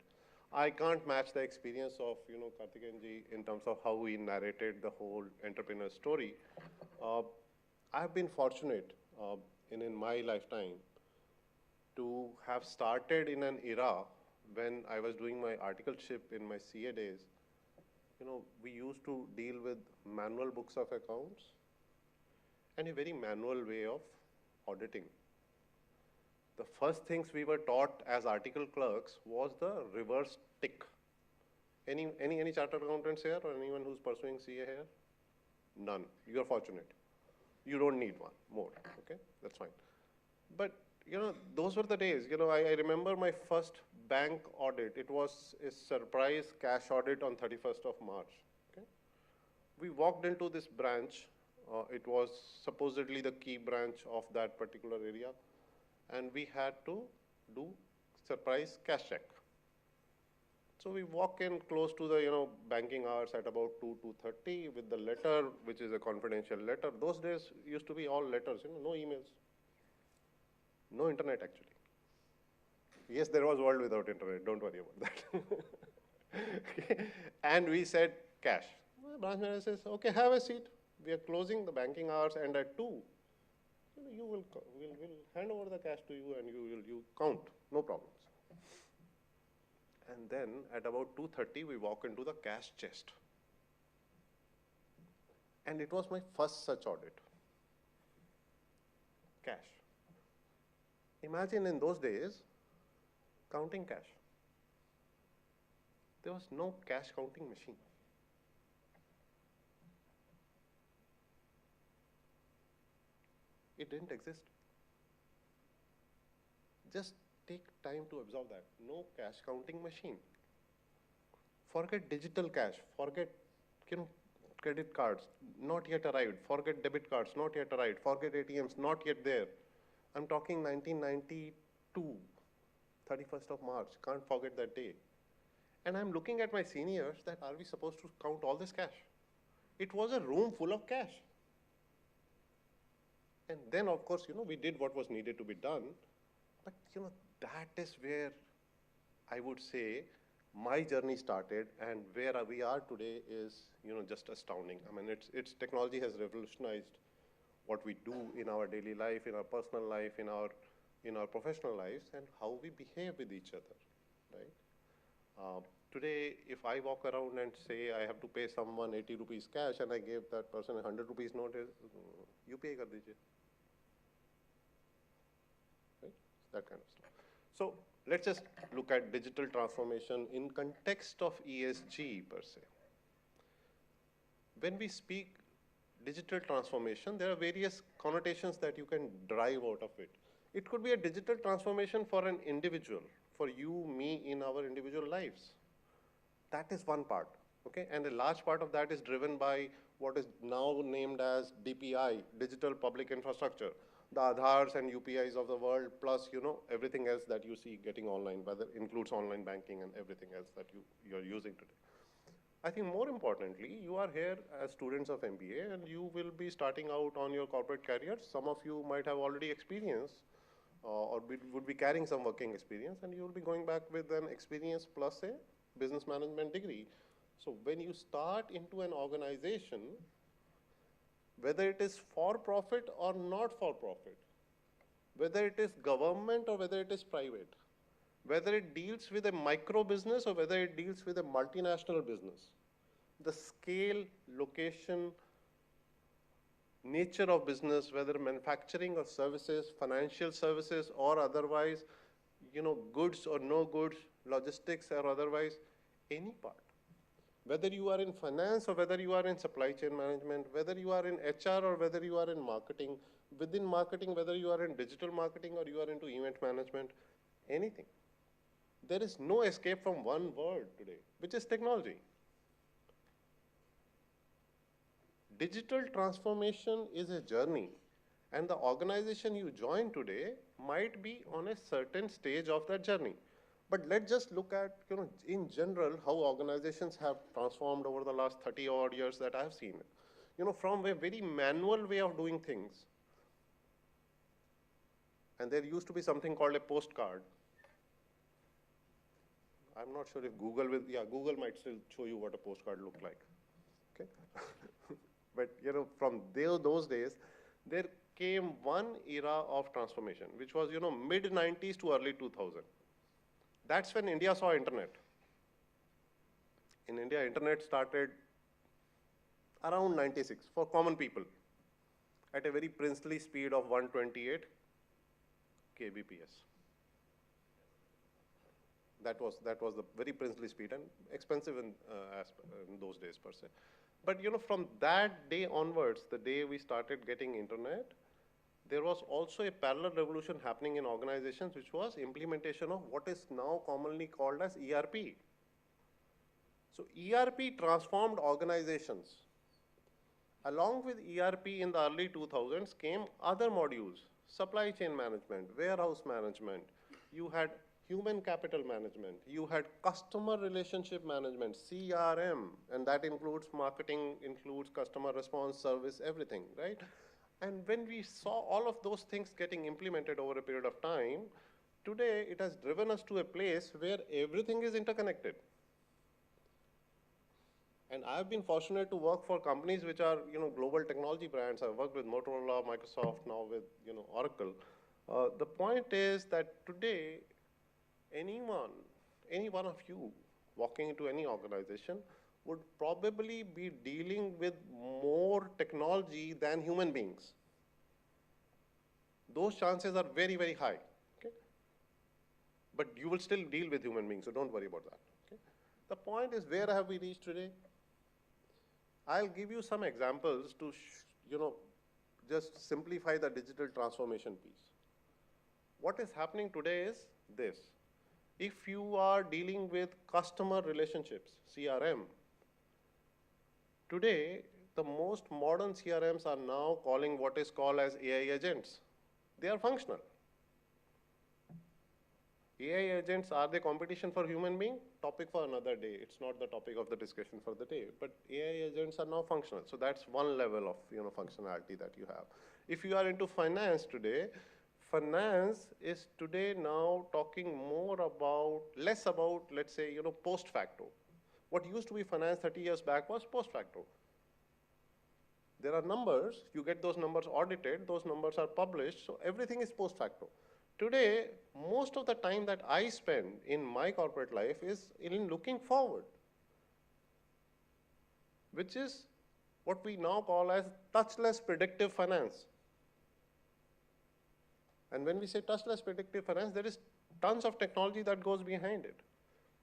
Speaker 6: I can't match the experience of Kartikey ji in terms of how he narrated the whole entrepreneur story. I have been fortunate in my lifetime to have started in an era when I was doing my articleship in my CA days. We used to deal with manual books of accounts and a very manual way of auditing. The first things we were taught as article clerks was the reverse tick. Any chartered accountants here or anyone who's pursuing CA here? None. You're fortunate. You don't need one more, okay? That's fine. But, those were the days. I remember my first bank audit. It was a surprise cash audit on 31st of March, okay? We walked into this branch. It was supposedly the key branch of that particular area. And we had to do surprise cash check. So we walk in close to the banking hours at about 2:30 with the letter, which is a confidential letter. Those days used to be all letters, no emails, no internet actually. Yes, there was world without internet. Don't worry about that. Okay. And we said cash. The branch manager says, okay, have a seat. We are closing the banking hours, and at 2, we'll hand over the cash to you, and you count, no problems. And then at about 2:30, we walk into the cash chest. And it was my first such audit. Cash. Imagine in those days, counting cash. There was no cash counting machine. It didn't exist. Just take time to absorb that. No cash counting machine. Forget digital cash. Forget, credit cards, not yet arrived. Forget debit cards, not yet arrived. Forget ATMs, not yet there. I'm talking 1992, 31st of March. Can't forget that day. And I'm looking at my seniors that are we supposed to count all this cash? It was a room full of cash. And then, of course, we did what was needed to be done. But, that is where I would say my journey started, and where we are today is, just astounding. I mean, it's technology has revolutionized what we do in our daily life, in our personal life, in our professional lives, and how we behave with each other, right? Today, if I walk around and say I have to pay someone 80 rupees cash, and I gave that person a 100 rupees note, you pay kar dijiye. Right? That kind of stuff. So let's just look at digital transformation in context of ESG per se. When we speak digital transformation, there are various connotations that you can drive out of it. It could be a digital transformation for an individual, for you, me, in our individual lives. That is one part, okay? And a large part of that is driven by what is now named as DPI, Digital Public Infrastructure. The Aadhars and UPIs of the world, plus everything else that you see getting online, whether it includes online banking and everything else that you're using today. I think more importantly, you are here as students of MBA, and you will be starting out on your corporate careers. Some of you might have already experienced or would be carrying some working experience, and you will be going back with an experience plus a business management degree. So when you start into an organization, whether it is for profit or not for profit, whether it is government or whether it is private, whether it deals with a micro business or whether it deals with a multinational business, the scale, location, nature of business, whether manufacturing or services, financial services or otherwise, goods or no goods, logistics or otherwise, any part. Whether you are in finance or whether you are in supply chain management, whether you are in HR or whether you are in marketing, within marketing, whether you are in digital marketing or you are into event management, anything. There is no escape from one word today, which is technology. Digital transformation is a journey, and the organization you join today might be on a certain stage of that journey. But let's just look at, in general, how organizations have transformed over the last 30 odd years that I've seen. From a very manual way of doing things. And there used to be something called a postcard. I'm not sure if Google will, Google might still show you what a postcard looked like. Okay. But, from those days, there came one era of transformation, which was, mid-90s to early 2000. That's when India saw internet. In India, internet started around 96 for common people at a very princely speed of 128 kbps. That was the very princely speed and expensive in those days per se. But from that day onwards, the day we started getting internet, there was also a parallel revolution happening in organizations, which was implementation of what is now commonly called as ERP. So ERP transformed organizations. Along with ERP in the early 2000s came other modules, supply chain management, warehouse management. You had human capital management. You had customer relationship management, CRM, and that includes marketing, includes customer response, service, everything, right? And when we saw all of those things getting implemented over a period of time, today it has driven us to a place where everything is interconnected. And I've been fortunate to work for companies which are, global technology brands. I've worked with Motorola, Microsoft, now with, Oracle. The point is that today, any one of you walking into any organization would probably be dealing with more technology than human beings. Those chances are very, very high. Okay? But you will still deal with human beings, so don't worry about that. Okay? The point is, where have we reached today? I'll give you some examples to, just simplify the digital transformation piece. What is happening today is this. If you are dealing with customer relationships, CRM, today the most modern CRMs are now calling what is called as AI agents. They are functional. AI agents, are they competition for human being? Topic for another day. It's not the topic of the discussion for the day. But AI agents are now functional. So that's one level of functionality that you have. If you are into finance today, finance is today now talking less about, let's say, post facto. What used to be finance 30 years back was post facto. There are numbers, you get those numbers audited, those numbers are published, so everything is post facto. Today, most of the time that I spend in my corporate life is in looking forward, which is what we now call as touchless predictive finance. And when we say touchless predictive finance, there is tons of technology that goes behind it.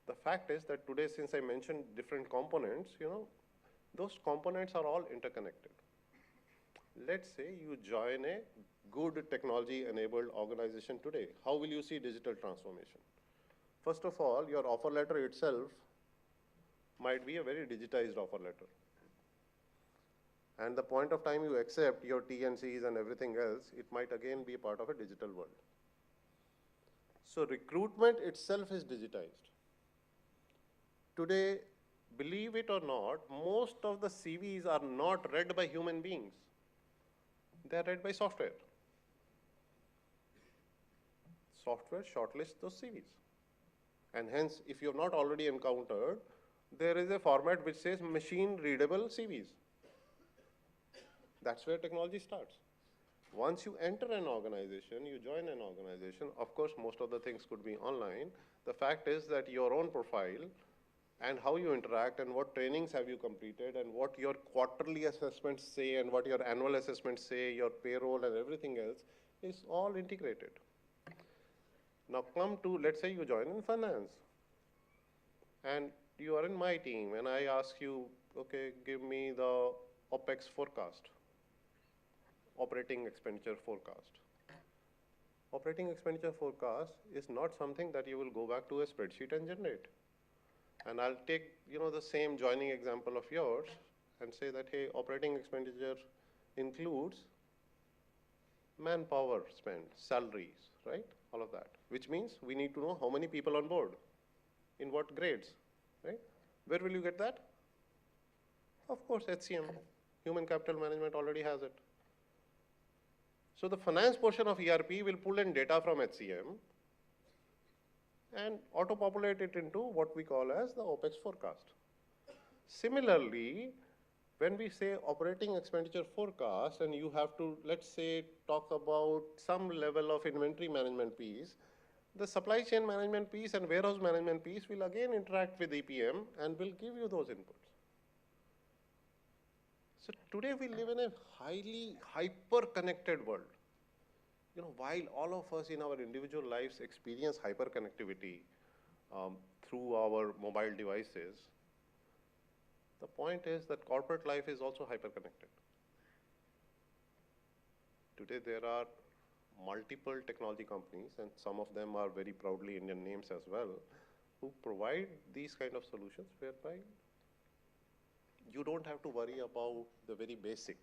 Speaker 6: The fact is that today, since I mentioned different components, those components are all interconnected. Let's say you join a good technology-enabled organization today. How will you see digital transformation? First of all, your offer letter itself might be a very digitized offer letter. And the point of time you accept your T&Cs and everything else, it might again be part of a digital world. So recruitment itself is digitized. Today, believe it or not, most of the CVs are not read by human beings. They are read by software. Software shortlists those CVs. And hence, if you have not already encountered, there is a format which says machine-readable CVs. That's where technology starts. Once you enter an organization, you join an organization, of course, most of the things could be online. The fact is that your own profile and how you interact and what trainings have you completed and what your quarterly assessments say and what your annual assessments say, your payroll and everything else is all integrated. Now come to, let's say you join in finance and you are in my team and I ask you, okay, give me the OPEX forecast, operating expenditure forecast. Operating expenditure forecast is not something that you will go back to a spreadsheet and generate. And I'll take, the same joining example of yours and say that, hey, operating expenditure includes manpower spend, salaries, right? All of that, which means we need to know how many people on board, in what grades, right? Where will you get that? Of course, HCM, human capital management already has it. So the finance portion of ERP will pull in data from HCM and auto-populate it into what we call as the OPEX forecast. Similarly, when we say operating expenditure forecast and you have to, let's say, talk about some level of inventory management piece, the supply chain management piece and warehouse management piece will again interact with EPM and will give you those inputs. So today we live in a highly hyper-connected world. You know, while all of us in our individual lives experience hyper-connectivity through our mobile devices, the point is that corporate life is also hyper-connected. Today there are multiple technology companies, and some of them are very proudly Indian names as well, who provide these kind of solutions whereby you don't have to worry about the very basic,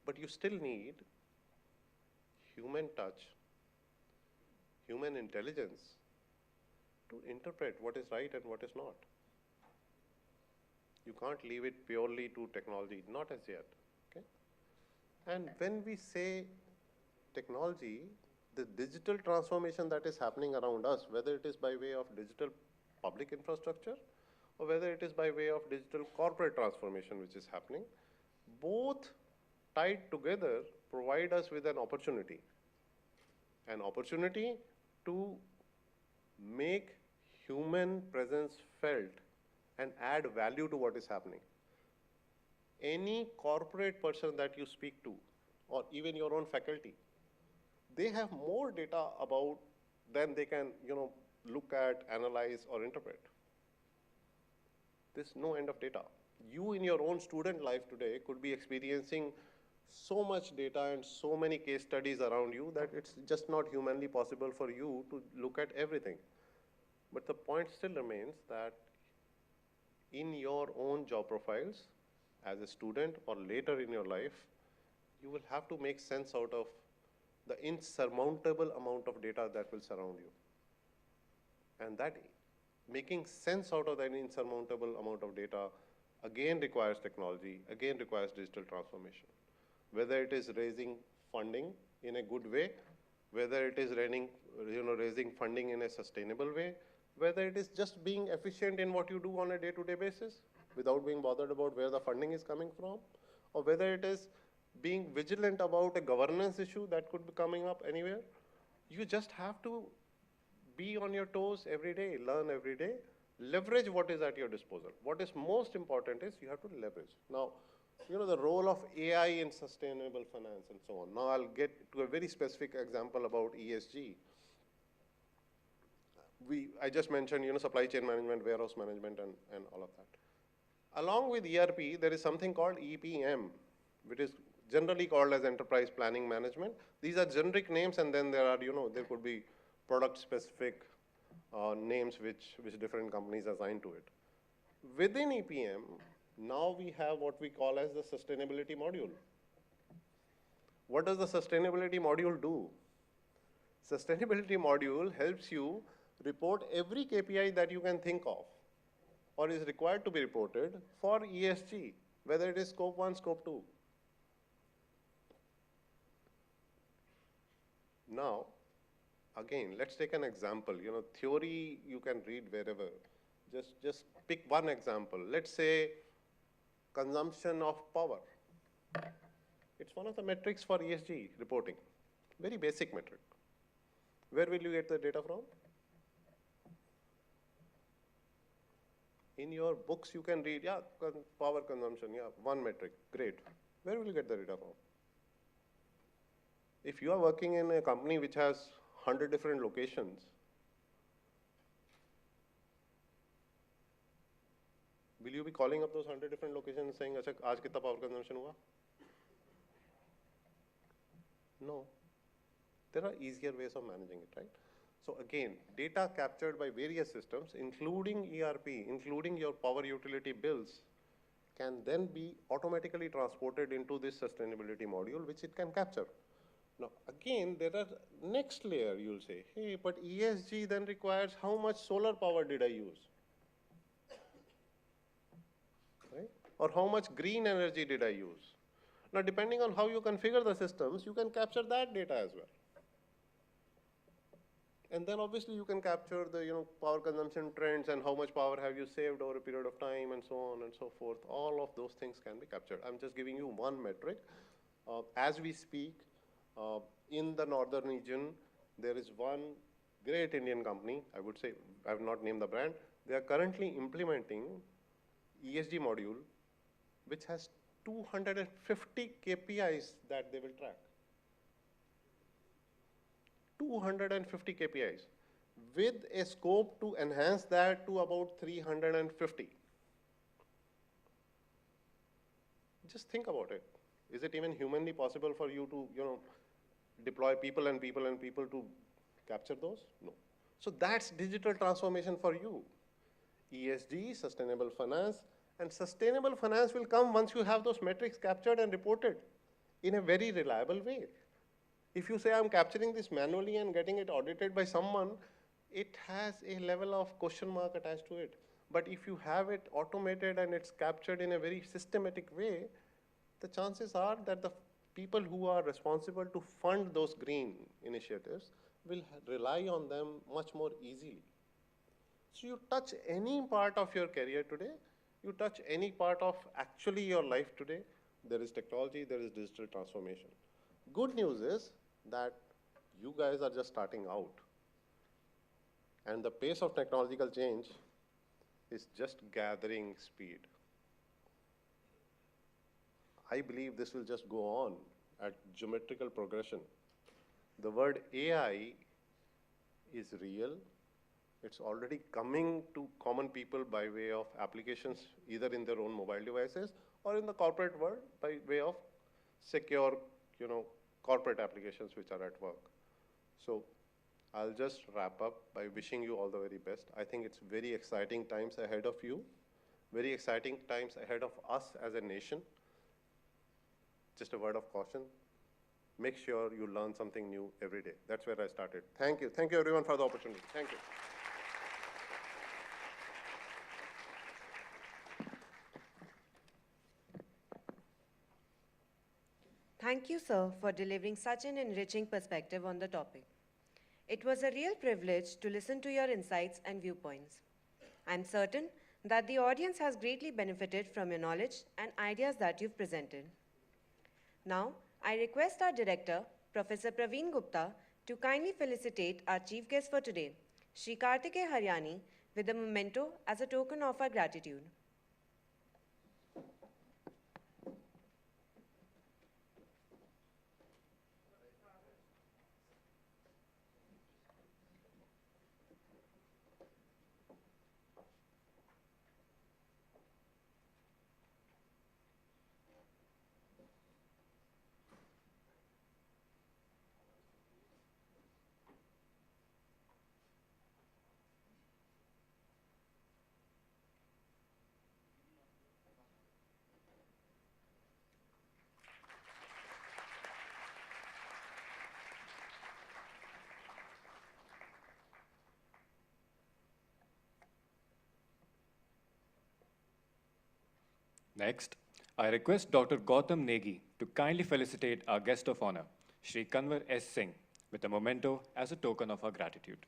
Speaker 6: but you still need human touch, human intelligence to interpret what is right and what is not. You can't leave it purely to technology, not as yet, okay? And when we say technology, the digital transformation that is happening around us, whether it is by way of digital public infrastructure or whether it is by way of digital corporate transformation which is happening, both tied together provide us with an opportunity to make human presence felt and add value to what is happening. Any corporate person that you speak to, or even your own faculty, they have more data about than they can, look at, analyze, or interpret. There's no end of data. You in your own student life today could be experiencing so much data and so many case studies around you that it's just not humanly possible for you to look at everything. But the point still remains that in your own job profiles, as a student or later in your life, you will have to make sense out of the insurmountable amount of data that will surround you. And that making sense out of that insurmountable amount of data again requires technology, again requires digital transformation. Whether it is raising funding in a good way, whether it is raising funding in a sustainable way, whether it is just being efficient in what you do on a day-to-day basis without being bothered about where the funding is coming from, or whether it is being vigilant about a governance issue that could be coming up anywhere. You just have to be on your toes every day, learn every day, leverage what is at your disposal. What is most important is you have to leverage. Now, the role of AI in sustainable finance and so on. Now I'll get to a very specific example about ESG. I just mentioned, supply chain management, warehouse management, and all of that. Along with ERP, there is something called EPM, which is generally called as enterprise planning management. These are generic names, and then there are, there could be product-specific names which different companies assign to it. Within EPM, now we have what we call as the sustainability module. What does the sustainability module do? Sustainability module helps you report every KPI that you can think of or is required to be reported for ESG, whether it is scope 1, scope 2. Now, again, let's take an example. Theory you can read wherever. Just pick one example. Let's say consumption of power. It's one of the metrics for ESG reporting. Very basic metric. Where will you get the data from? In your books you can read, power consumption, one metric, great. Where will you get the data from? If you are working in a company which has 100 different locations, will you be calling up those 100 different locations and saying, "Acha, aaj kitna power consumption hua?" No. There are easier ways of managing it, right? So again, data captured by various systems, including ERP, including your power utility bills, can then be automatically transported into this sustainability module, which it can capture. Now, again, there are next layer, you'll say, hey, but ESG then requires how much solar power did I use? Right? Or how much green energy did I use? Now, depending on how you configure the systems, you can capture that data as well. And then obviously you can capture the power consumption trends and how much power have you saved over a period of time and so on and so forth. All of those things can be captured. I'm just giving you one metric. As we speak, in the northern region, there is one great Indian company, I would say, I have not named the brand. They are currently implementing ESG module, which has 250 KPIs that they will track. 250 KPIs with a scope to enhance that to about 350. Just think about it. Is it even humanly possible for you to, deploy people and people and people to capture those? No. So that's digital transformation for you. ESG, sustainable finance, and sustainable finance will come once you have those metrics captured and reported in a very reliable way. If you say I'm capturing this manually and getting it audited by someone, it has a level of question mark attached to it. But if you have it automated and it's captured in a very systematic way, the chances are that the people who are responsible to fund those green initiatives will rely on them much more easily. So you touch any part of your career today, you touch any part of actually your life today, there is technology, there is digital transformation. Good news is that you guys are just starting out. And the pace of technological change is just gathering speed. I believe this will just go on at geometrical progression. The word AI is real. It's already coming to common people by way of applications, either in their own mobile devices or in the corporate world by way of secure, corporate applications which are at work. So I'll just wrap up by wishing you all the very best. I think it's very exciting times ahead of you, very exciting times ahead of us as a nation. Just a word of caution. Make sure you learn something new every day. That's where I started. Thank you. Thank you everyone for the opportunity. Thank you.
Speaker 4: Thank you, sir, for delivering such an enriching perspective on the topic. It was a real privilege to listen to your insights and viewpoints. I'm certain that the audience has greatly benefited from your knowledge and ideas that you've presented. Now, I request our director, Professor Praveen Gupta, to kindly felicitate our chief guest for today, Shri Kartikey Hariyani, with a memento as a token of our gratitude.
Speaker 1: Next, I request Dr. Gautam Negi to kindly felicitate our guest of honor, Shri Kanwar S. Singh, with a memento as a token of our gratitude.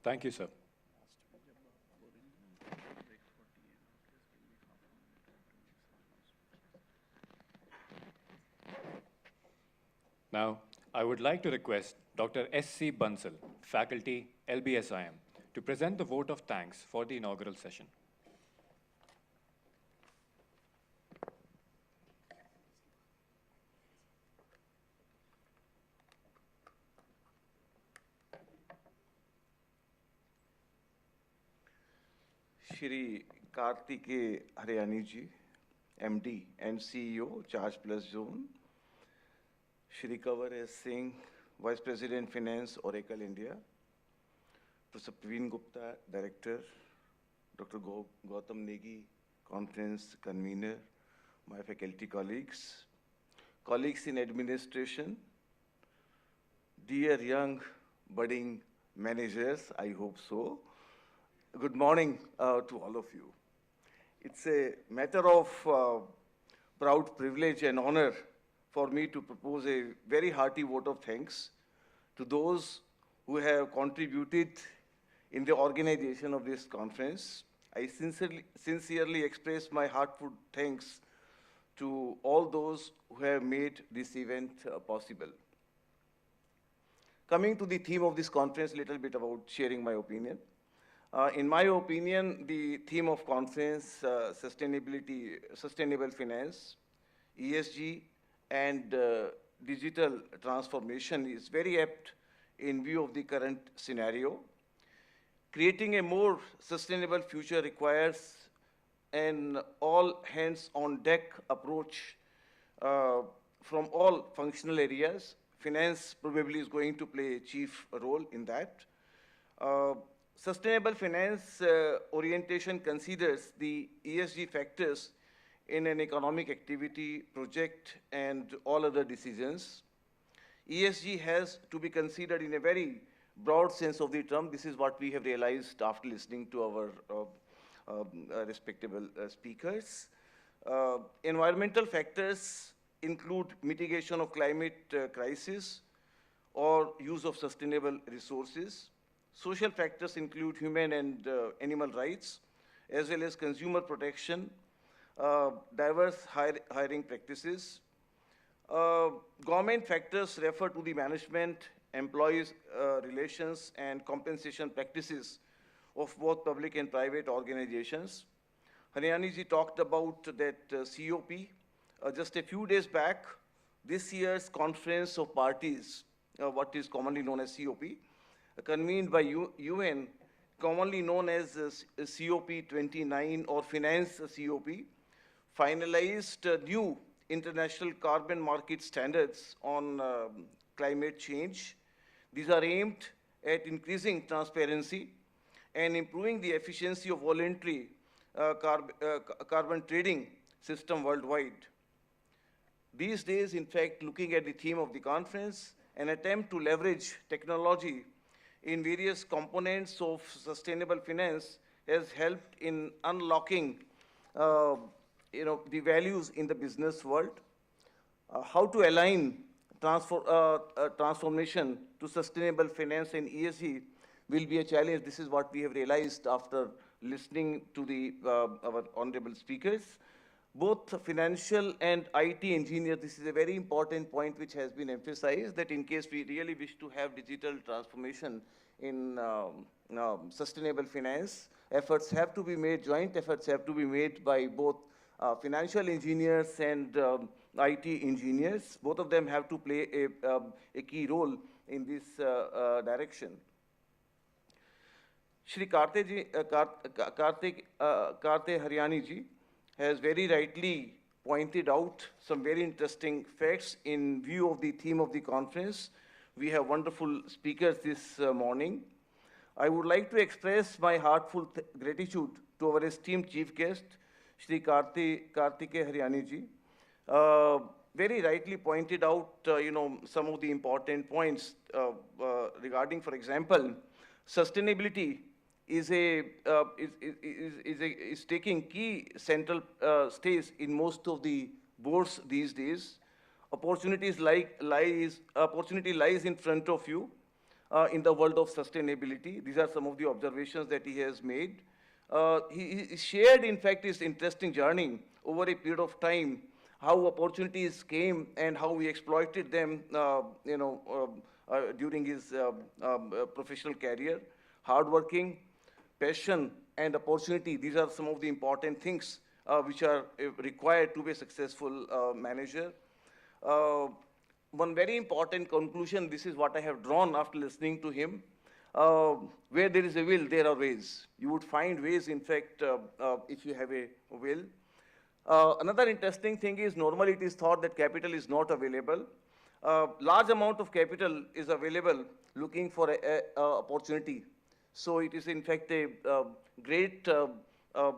Speaker 1: Thank you, sir. Now, I would like to request Dr. S.C. Bansal, Faculty, LBSIM, to present the vote of thanks for the inaugural session.
Speaker 7: Shri Kartikey Hariyani ji, MD and CEO, Charge Plus Zone. Shri Kanwar S. Singh, Vice President Finance, Oracle India. Professor Praveen Gupta, Director. Dr. Gautam Negi, conference convener, my faculty colleagues, colleagues in administration, dear young budding managers, I hope so. Good morning to all of you. It's a matter of proud privilege and honor for me to propose a very hearty vote of thanks to those who have contributed in the organization of this conference. I sincerely express my heartfelt thanks to all those who have made this event possible. Coming to the theme of this conference, a little bit about sharing my opinion. In my opinion, the theme of conference, sustainable finance, ESG, and digital transformation is very apt in view of the current scenario. Creating a more sustainable future requires an all-hands-on-deck approach from all functional areas. Finance probably is going to play a chief role in that. Sustainable finance orientation considers the ESG factors in an economic activity, project, and all other decisions. ESG has to be considered in a very broad sense of the term. This is what we have realized after listening to our respectable speakers. Environmental factors include mitigation of climate crisis or use of sustainable resources. Social factors include human and animal rights, as well as consumer protection, diverse hiring practices. Government factors refer to the management, employees' relations, and compensation practices of both public and private organizations. Hariyani ji talked about that COP. Just a few days back, this year's Conference of Parties, what is commonly known as COP, convened by UN, commonly known as COP29 or Finance COP, finalized new international carbon market standards on climate change. These are aimed at increasing transparency and improving the efficiency of voluntary carbon trading system worldwide. These days, in fact, looking at the theme of the conference, an attempt to leverage technology in various components of sustainable finance has helped in unlocking the values in the business world. How to align transformation to sustainable finance and ESG will be a challenge. This is what we have realized after listening to our honorable speakers. Both financial and IT engineers, this is a very important point which has been emphasized, that in case we really wish to have digital transformation in sustainable finance, efforts have to be made, joint efforts have to be made by both financial engineers and IT engineers. Both of them have to play a key role in this direction. Shri Kartikey Hariyani ji has very rightly pointed out some very interesting facts in view of the theme of the conference. We have wonderful speakers this morning. I would like to express my heartfelt gratitude to our esteemed chief guest, Shri Kartikey Hariyani ji. Very rightly pointed out, some of the important points regarding, for example, sustainability is taking key central stage in most of the boards these days. Opportunity lies in front of you in the world of sustainability. These are some of the observations that he has made. He shared, in fact, his interesting journey over a period of time, how opportunities came and how he exploited them, during his professional career. Hardworking, passion, and opportunity, these are some of the important things which are required to be a successful manager. One very important conclusion, this is what I have drawn after listening to him. Where there is a will, there are ways. You would find ways, in fact, if you have a will. Another interesting thing is, normally it is thought that capital is not available. Large amount of capital is available looking for a opportunity. So it is in fact a great uh, uh,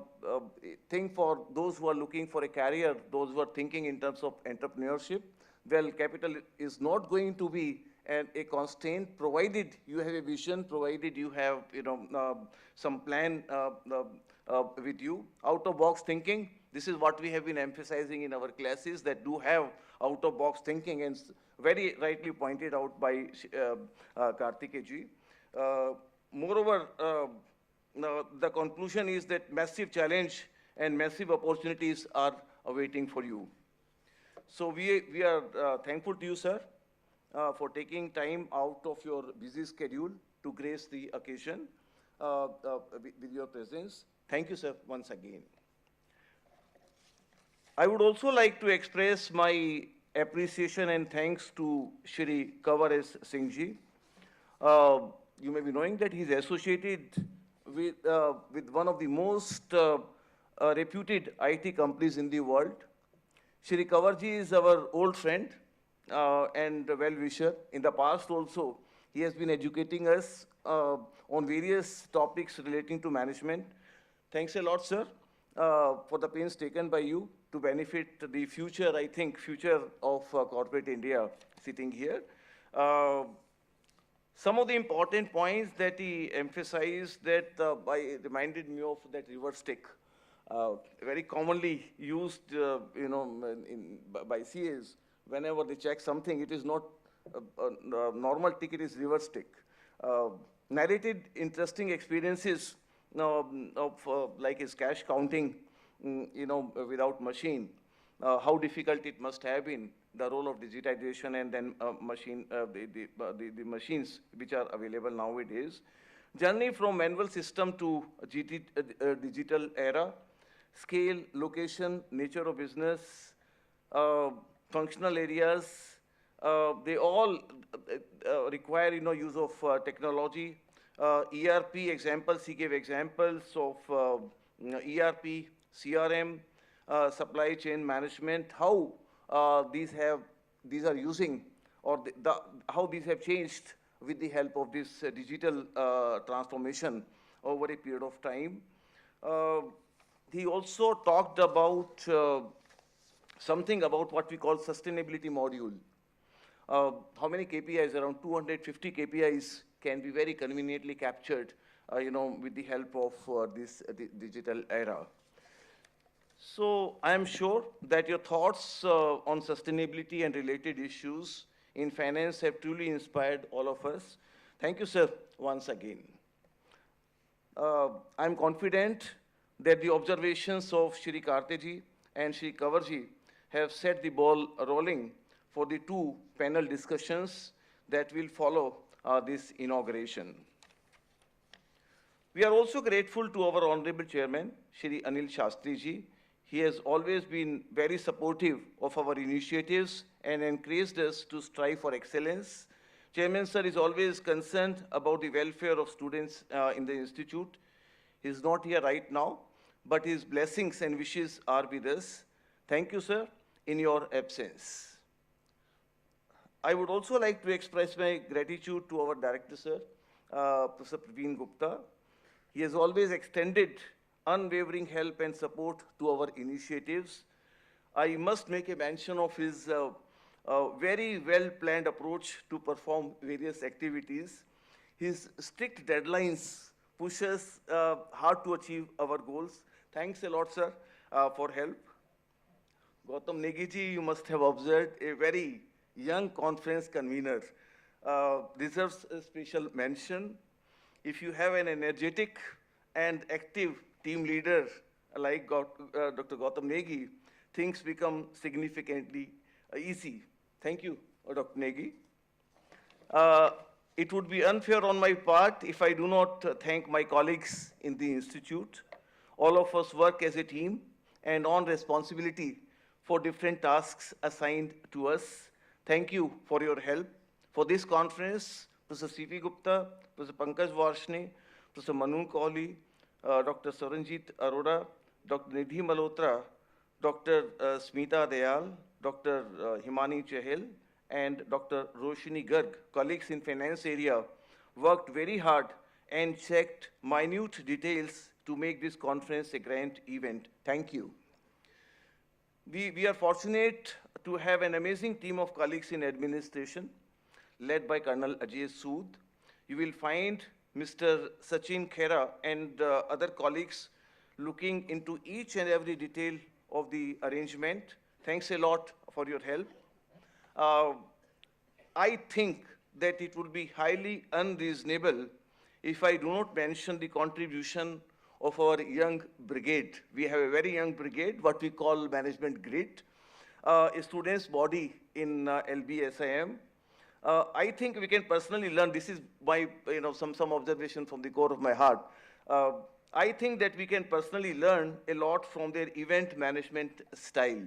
Speaker 7: thing for those who are looking for a career, those who are thinking in terms of entrepreneurship. Well, capital is not going to be a constraint, provided you have a vision, provided you have some plan with you. Out-of-box thinking, this is what we have been emphasizing in our classes, that do have out-of-box thinking, and very rightly pointed out by Kartikey ji. Moreover, the conclusion is that massive challenge and massive opportunities are awaiting for you. So we are thankful to you, sir, for taking time out of your busy schedule to grace the occasion with your presence. Thank you, sir, once again. I would also like to express my appreciation and thanks to Shri Kanwar Singh ji. You may be knowing that he's associated with one of the most reputed IT companies in the world. Shri Kanwar ji is our old friend and well-wisher. In the past also, he has been educating us on various topics relating to management. Thanks a lot, sir, for the pains taken by you to benefit the future, I think, future of corporate India sitting here. Some of the important points that he emphasized that reminded me of that reverse tick, very commonly used, by CAs. Whenever they check something, it is not a normal tick; it is reverse tick. Narrated interesting experiences of like his cash counting, without machine, how difficult it must have been, the role of digitization, and then the machines which are available nowadays. Journey from manual system to digital era, scale, location, nature of business, functional areas, they all require use of technology. ERP examples, he gave examples of ERP, CRM, supply chain management, how these are using, or how these have changed with the help of this digital transformation over a period of time. He also talked about something about what we call sustainability module. How many KPIs? Around 250 KPIs can be very conveniently captured, with the help of this digital era. So I am sure that your thoughts on sustainability and related issues in finance have truly inspired all of us. Thank you, sir, once again. I'm confident that the observations of Shri Kartikey and Shri Kanwar ji have set the ball rolling for the two panel discussions that will follow this inauguration. We are also grateful to our Honorable Chairman, Shri Anil Shastri ji. He has always been very supportive of our initiatives and encouraged us to strive for excellence. Chairman sir is always concerned about the welfare of students in the institute. He is not here right now, but his blessings and wishes are with us. Thank you, sir, in your absence. I would also like to express my gratitude to our director, sir, Professor Praveen Gupta. He has always extended unwavering help and support to our initiatives. I must make a mention of his very well-planned approach to perform various activities. His strict deadlines push us hard to achieve our goals. Thanks a lot, sir, for help. Gautam Negi ji, you must have observed, a very young conference convener, deserves a special mention. If you have an energetic and active team leader like Dr. Gautam Negi, things become significantly easy. Thank you, Dr. Negi. It would be unfair on my part if I do not thank my colleagues in the institute. All of us work as a team and on responsibility for different tasks assigned to us. Thank you for your help. For this conference, Professor C.P. Gupta, Professor Pankaj Varshne, Professor Manu Kohli, Dr. Saranjit Arora, Dr. Nidhi Malhotra, Dr. Smita Dayal, Dr. Himani Chahel, and Dr. Roshini Garg, colleagues in finance area, worked very hard and checked minute details to make this conference a grand event. Thank you. We are fortunate to have an amazing team of colleagues in administration, led by Colonel Ajay Sood. You will find Mr. Sachin Khera and other colleagues looking into each and every detail of the arrangement. Thanks a lot for your help. I think that it would be highly unreasonable if I do not mention the contribution of our young brigade. We have a very young brigade, what we call management grid, a students' body in LBSIM. I think we can personally learn, this is my, some observation from the core of my heart. I think that we can personally learn a lot from their event management style.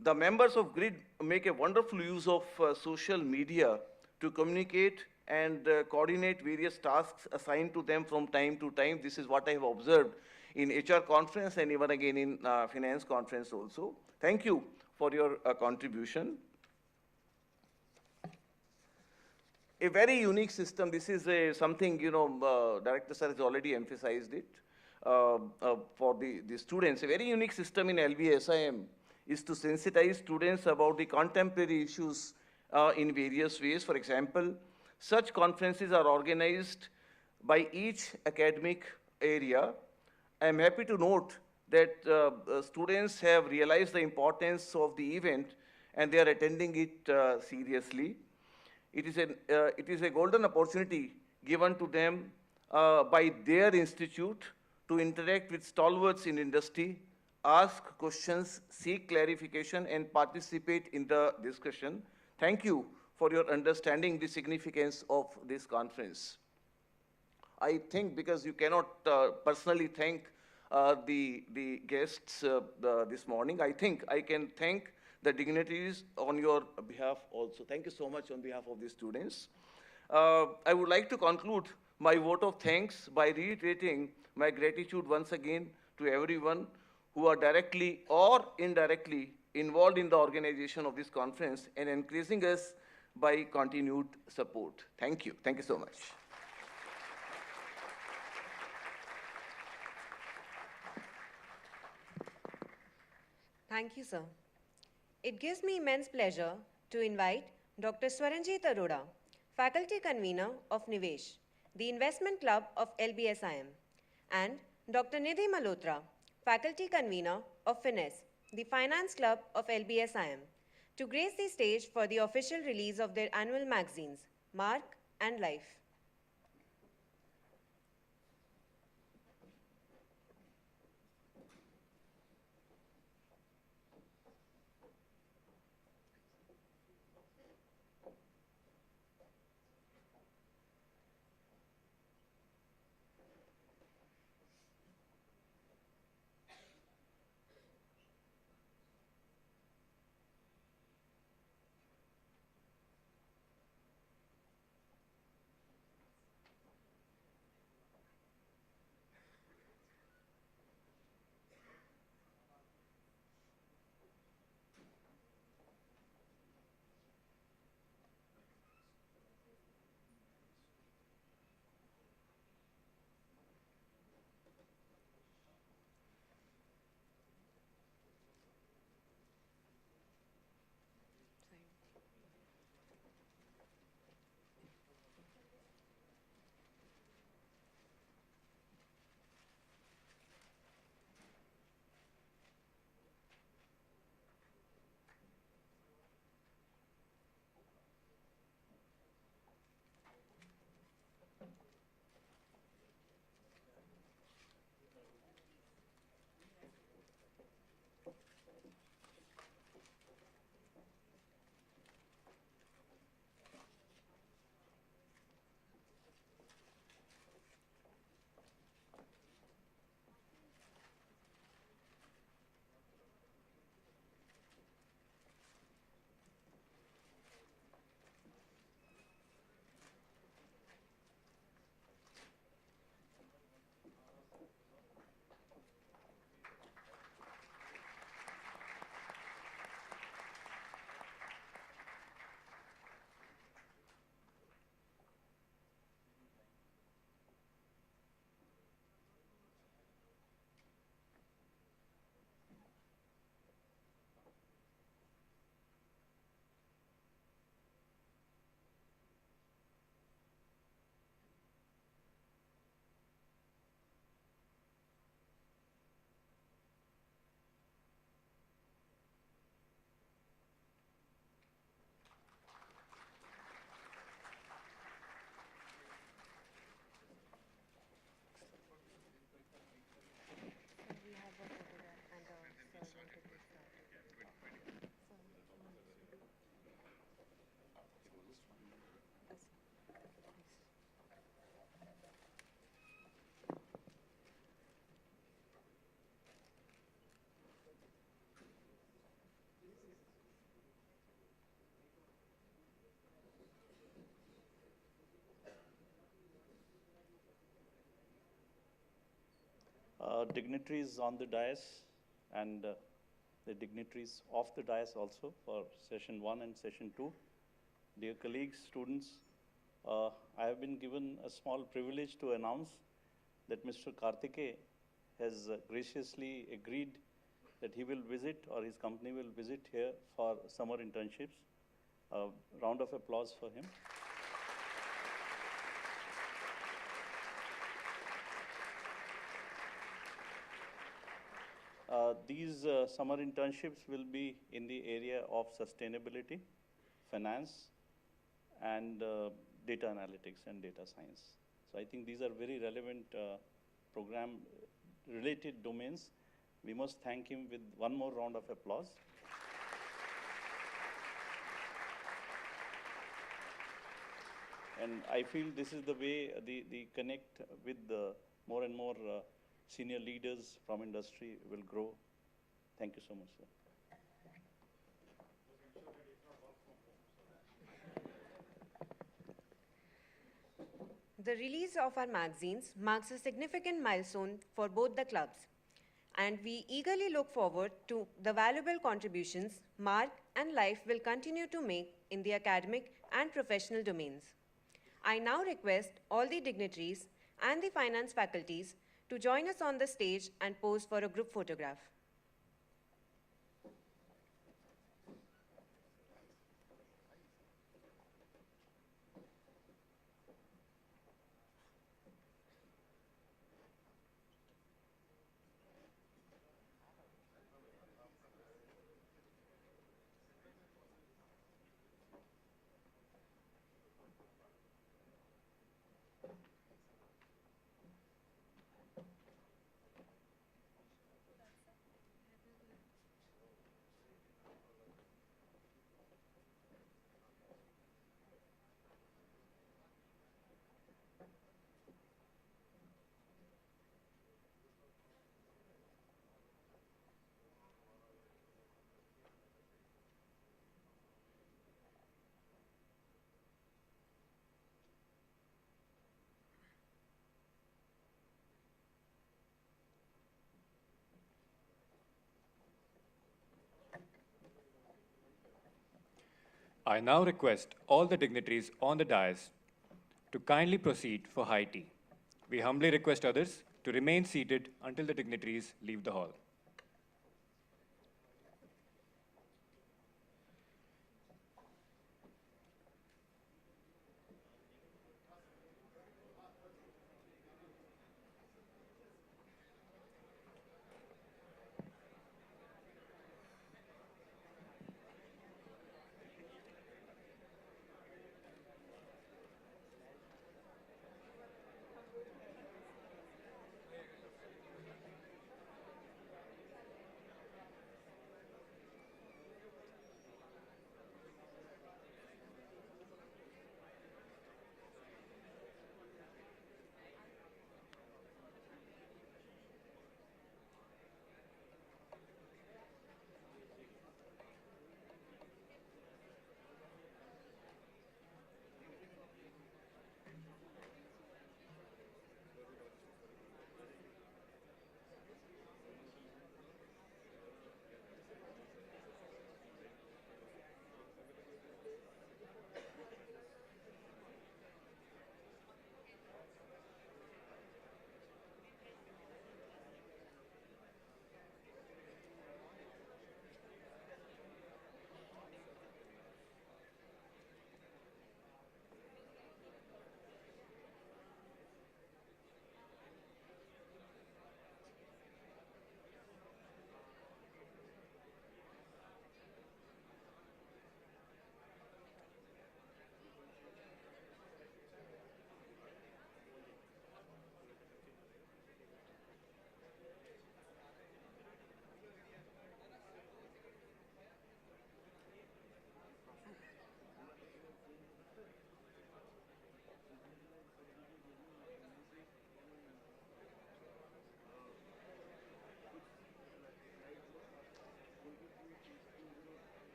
Speaker 7: The members of GRID make a wonderful use of social media to communicate and coordinate various tasks assigned to them from time to time. This is what I have observed in HR conference and even again in finance conference also. Thank you for your contribution. A very unique system. This is something, Director Sir has already emphasized it for the students. A very unique system in LBSIM is to sensitize students about the contemporary issues in various ways. For example, such conferences are organized by each academic area. I am happy to note that students have realized the importance of the event and they are attending it seriously. It is a golden opportunity given to them by their institute to interact with stalwarts in industry, ask questions, seek clarification, and participate in the discussion. Thank you for your understanding the significance of this conference. I think because you cannot personally thank the guests this morning, I think I can thank the dignitaries on your behalf also. Thank you so much on behalf of the students. I would like to conclude my vote of thanks by reiterating my gratitude once again to everyone who are directly or indirectly involved in the organization of this conference and encouraging us by continued support. Thank you. Thank you so much.
Speaker 4: Thank you, sir. It gives me immense pleasure to invite Dr. Swaranjit Arora, Faculty Convener of Nivesh, the Investment Club of LBSIM, and Dr. Nidhi Malhotra, Faculty Convener of Finesse, the Finance Club of LBSIM, to grace the stage for the official release of their annual magazines, Mark and Life.
Speaker 2: dignitaries on the dais and the dignitaries off the dais also for session 1 and session 2. Dear colleagues, students, I have been given a small privilege to announce that Mr. Kartikey has graciously agreed that he will visit, or his company will visit here for summer internships. A round of applause for him. These summer internships will be in the area of sustainability, finance, and data analytics and data science. So I think these are very relevant program-related domains. We must thank him with one more round of applause. And I feel this is the way the connect with the more and more senior leaders from industry will grow. Thank you so much, sir.
Speaker 4: The release of our magazines marks a significant milestone for both the clubs, and we eagerly look forward to the valuable contributions Mark and Life will continue to make in the academic and professional domains. I now request all the dignitaries and the finance faculties to join us on the stage and pose for a group photograph.
Speaker 1: I now request all the dignitaries on the dais to kindly proceed for high tea. We humbly request others to remain seated until the dignitaries leave the hall.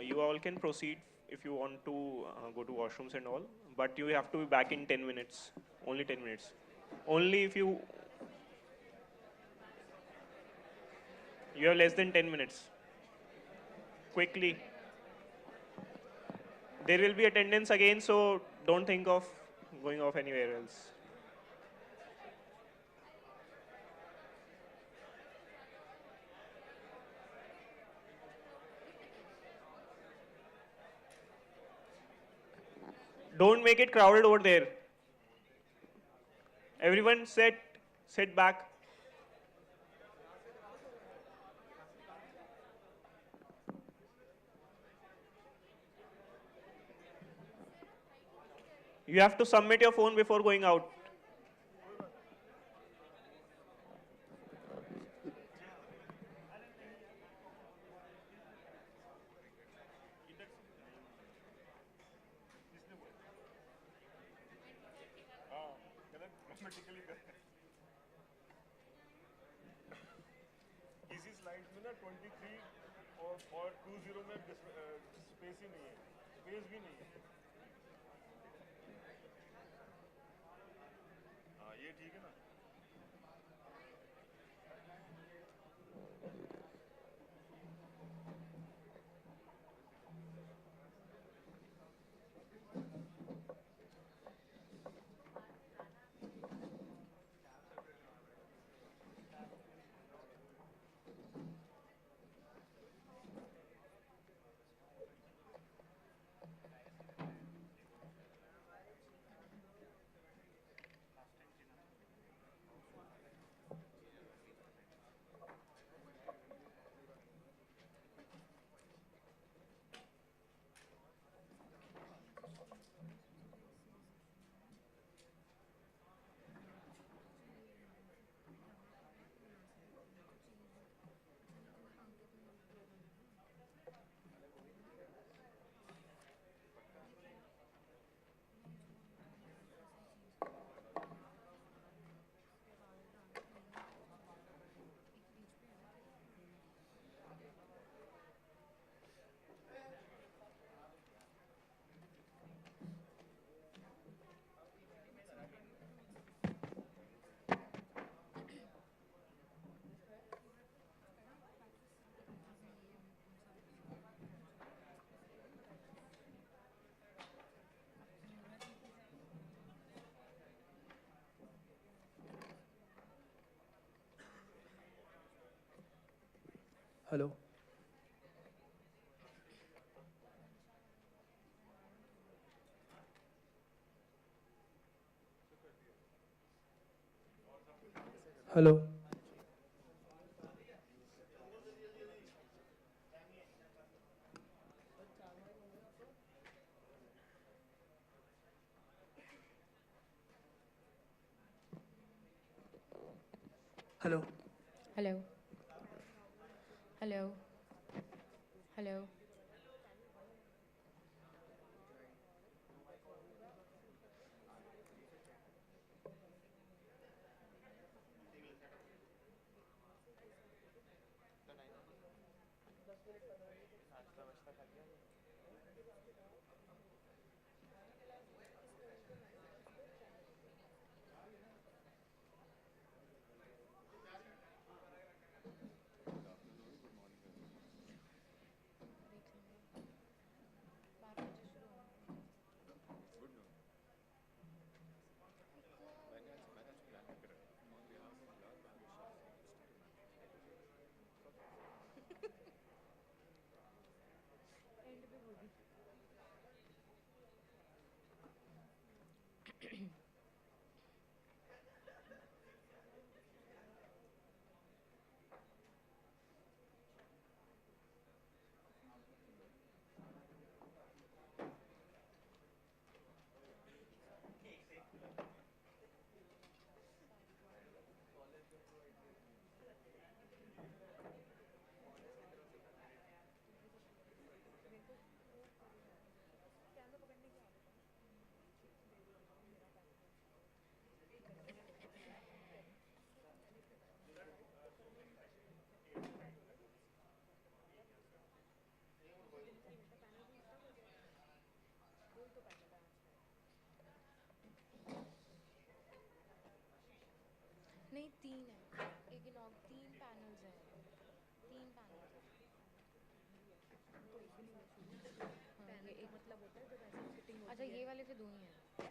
Speaker 8: You all can proceed if you want to go to washrooms and all, but you have to be back in 10 minutes. Only 10 minutes. Only if you have less than 10 minutes. Quickly. There will be attendance again, so don't think of going off anywhere else. Don't make it crowded over there. Everyone sit back. You have to submit your phone before going out.
Speaker 9: इसी slide में ना 23 और 20 में space ही नहीं है, space भी नहीं है। हाँ ये ठीक है ना।
Speaker 10: Hello. Hello. Hello.
Speaker 11: Hello. Hello. Hello. ये एक मतलब होता है जब ऐसे सिटिंग होती है। अच्छा ये वाले से दो ही हैं।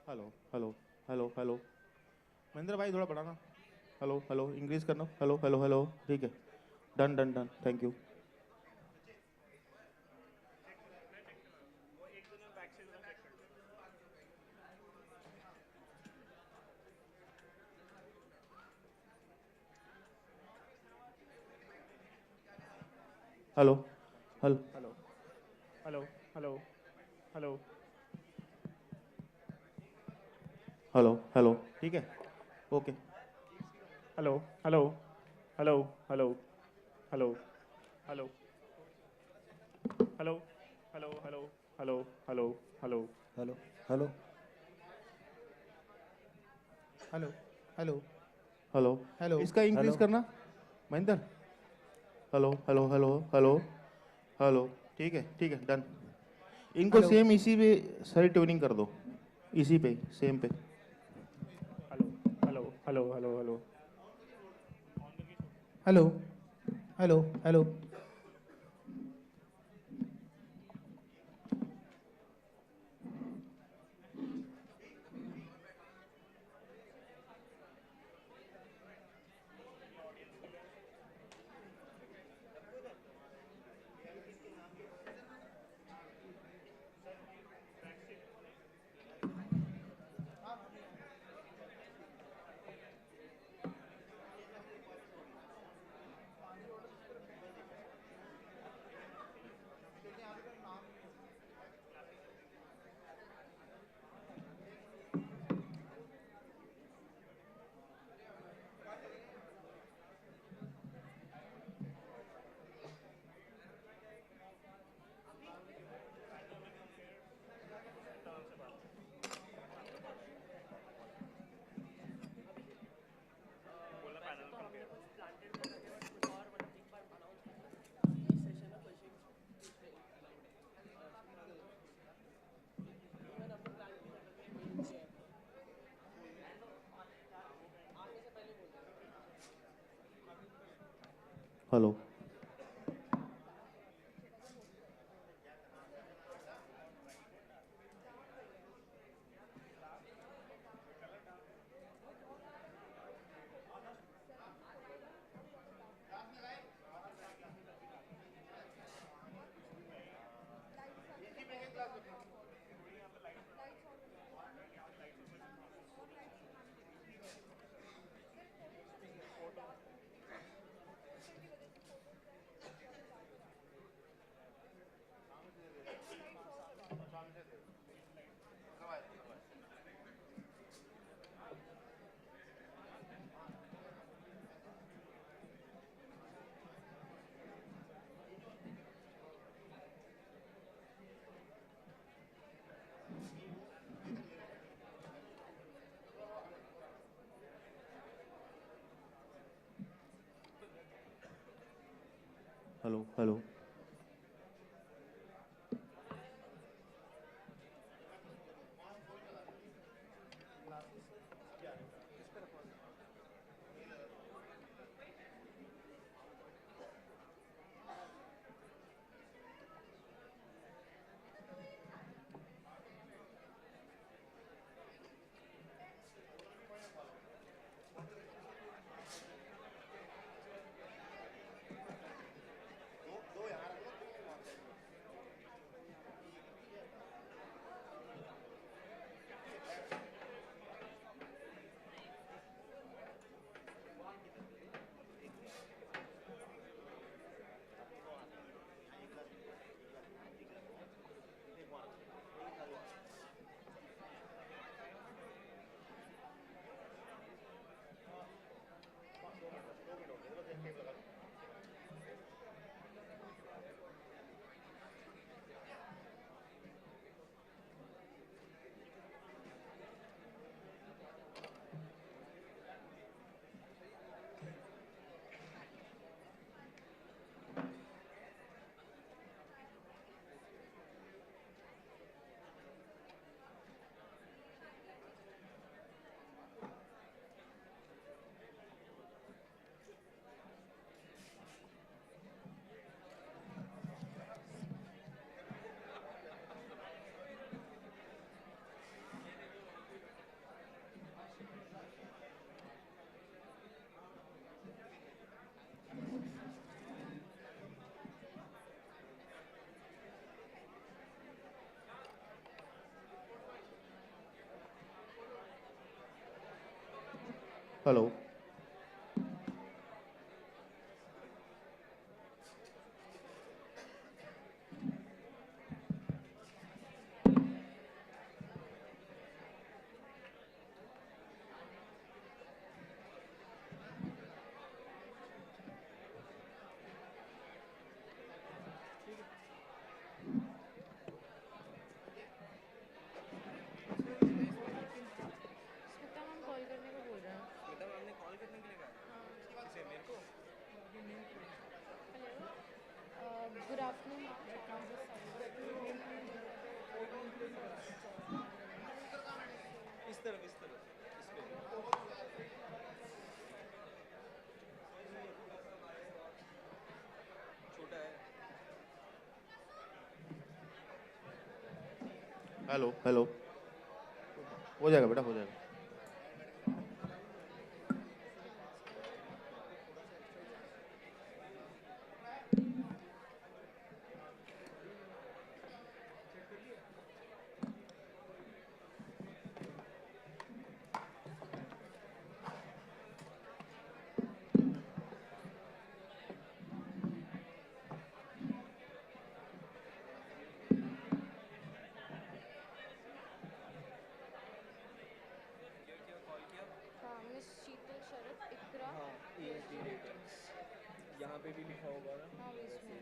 Speaker 12: Hello hello hello hello Mahendra भाई थोड़ा बढ़ाना हेलो हेलो इंक्रीज करना हेलो हेलो हेलो ठीक है done done done thank you hello hello
Speaker 8: hello hello hello hello
Speaker 12: hello hello ठीक है okay
Speaker 8: hello hello hello hello hello hello hello hello hello hello hello hello
Speaker 12: hello hello hello hello hello
Speaker 10: hello
Speaker 12: इसका increase
Speaker 10: hello
Speaker 12: करना Mahendra hello hello hello hello hello ठीक है done इनको
Speaker 10: hello
Speaker 12: same इसी पे सही ट्यूनिंग कर दो इसी पे सेम पे
Speaker 8: hello hello hello hello hello
Speaker 10: hello hello hello
Speaker 12: hello hello hello hello
Speaker 11: Good afternoon.
Speaker 13: इस तरफ इस पे छोटा है
Speaker 12: हेलो हेलो हो जाएगा बेटा हो जाएगा
Speaker 11: हाँ मिस शीतल शरद इकरा
Speaker 13: हाँ ESG रेटिंग्स यहाँ पे भी लिखा होगा ना
Speaker 11: हाँ इसमें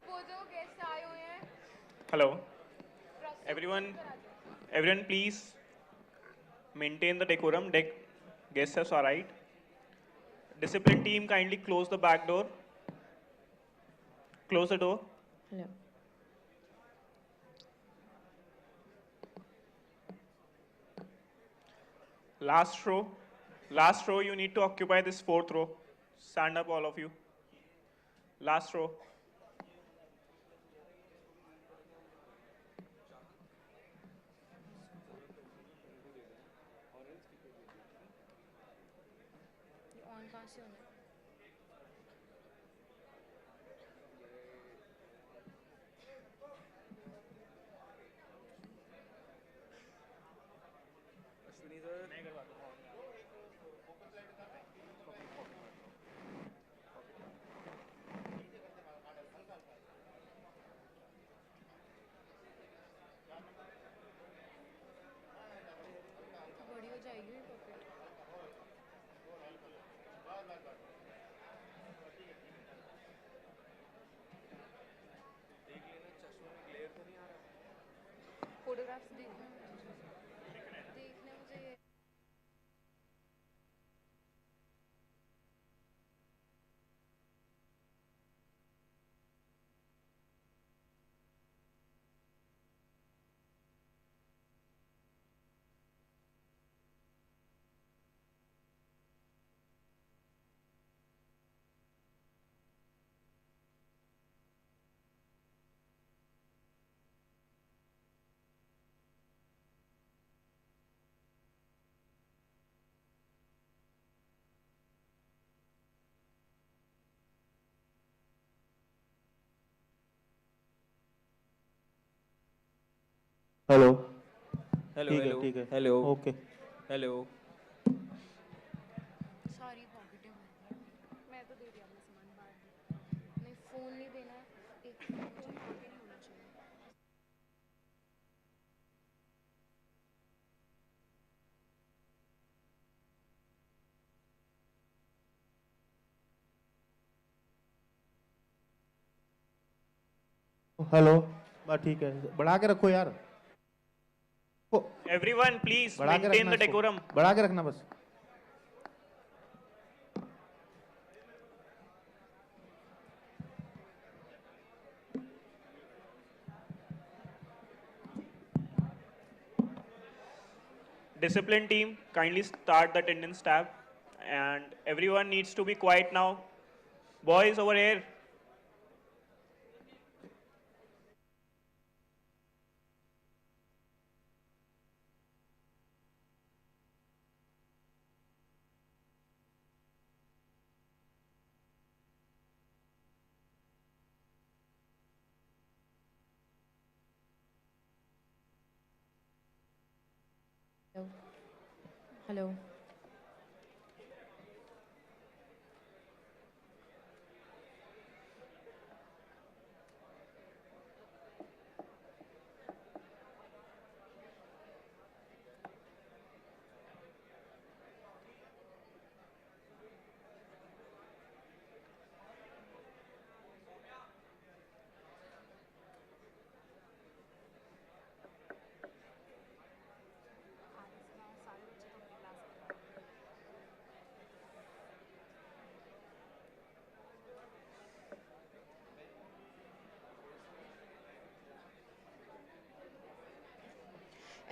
Speaker 11: वो जो गेस्ट आए हुए हैं
Speaker 8: Hello. Everyone, please maintain the decorum. Guests have arrived. Discipline team, kindly close the back door. Close the door.
Speaker 11: Hello.
Speaker 8: Last row. Last row, you need to occupy this fourth row. Stand up, all of you. Last row.
Speaker 11: ये on कहाँ से होना है
Speaker 13: Ashwini sir नहीं करवा
Speaker 11: बड़ी हो जाएगी ये पॉकेट
Speaker 13: देख लेना चश्मे में ग्लेयर तो नहीं आ रहा
Speaker 11: फोटोग्राफ्स देखने मुझे ये
Speaker 12: हेलो
Speaker 13: हेलो
Speaker 12: ठीक है
Speaker 13: हेलो
Speaker 12: ओके
Speaker 13: हेलो
Speaker 11: सारी पॉकेटें भर दी मैं तो दे दिया अपना सामान बाहर नहीं फ़ोन नहीं देना है एक मुझे आगे नहीं होना चाहिए
Speaker 12: हेलो बस ठीक है बढ़ा के रखो यार
Speaker 8: Everyone, please
Speaker 12: बढ़ा के
Speaker 8: maintain
Speaker 12: रखना
Speaker 8: the
Speaker 12: इसको।
Speaker 8: decorum.
Speaker 12: बढ़ा के रखना बस
Speaker 8: Discipline team, kindly start the attendance tab. And everyone needs to be quiet now. Boys over here.
Speaker 11: Hello. Hello.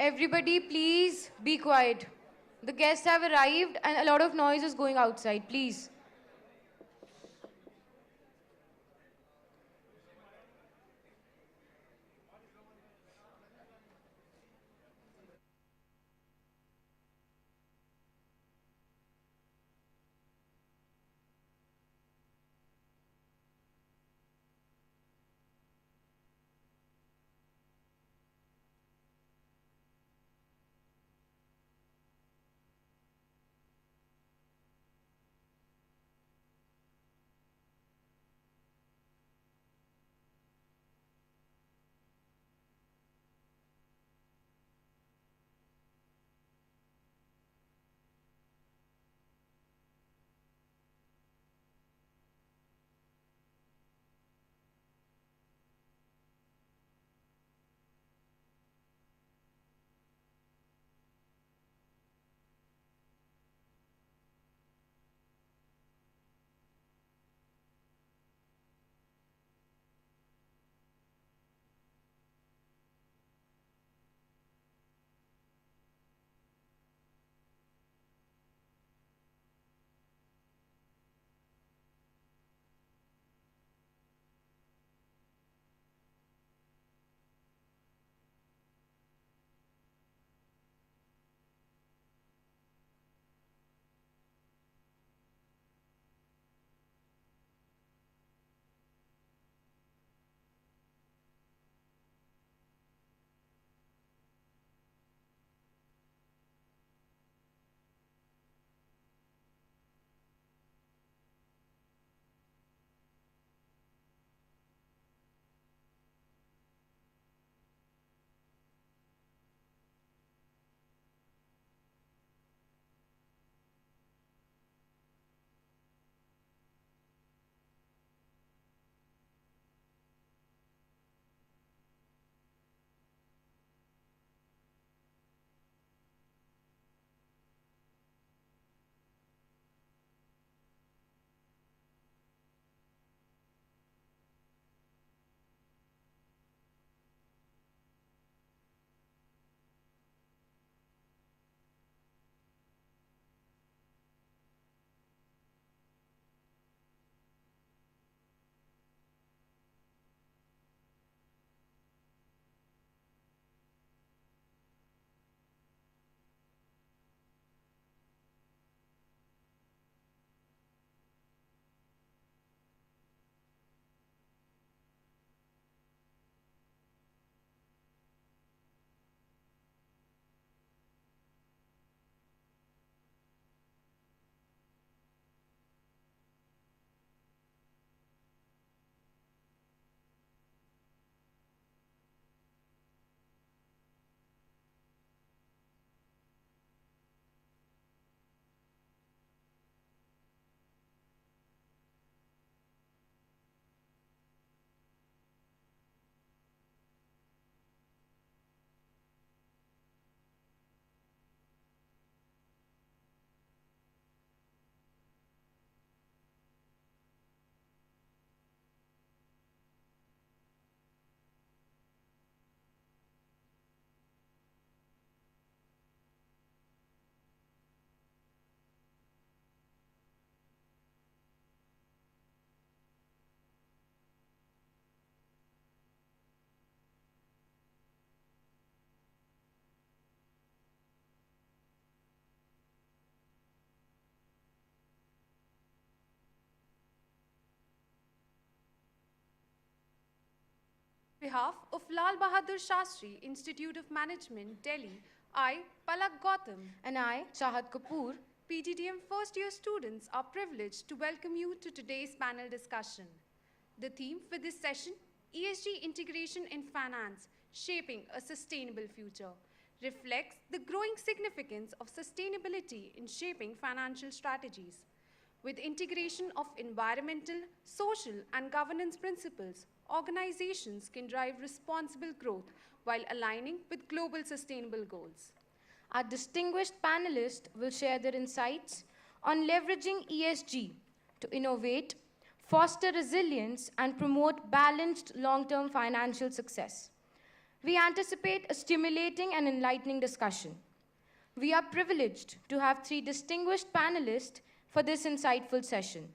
Speaker 11: Everybody, please be quiet. The guests have arrived and a lot of noise is going outside. Please. behalf of Lal Bahadur Shastri Institute of Management, Delhi, I, Palak Gautam,
Speaker 14: and I, Chahat Kapoor,
Speaker 11: PGDM first year students are privileged to welcome you to today's panel discussion. The theme for this session, ESG Integration in Finance, Shaping a Sustainable Future, reflects the growing significance of sustainability in shaping financial strategies. With integration of environmental, social, and governance principles, organizations can drive responsible growth while aligning with global sustainable goals.
Speaker 14: Our distinguished panelists will share their insights on leveraging ESG to innovate, foster resilience, and promote balanced long-term financial success. We anticipate a stimulating and enlightening discussion. We are privileged to have three distinguished panelists for this insightful session.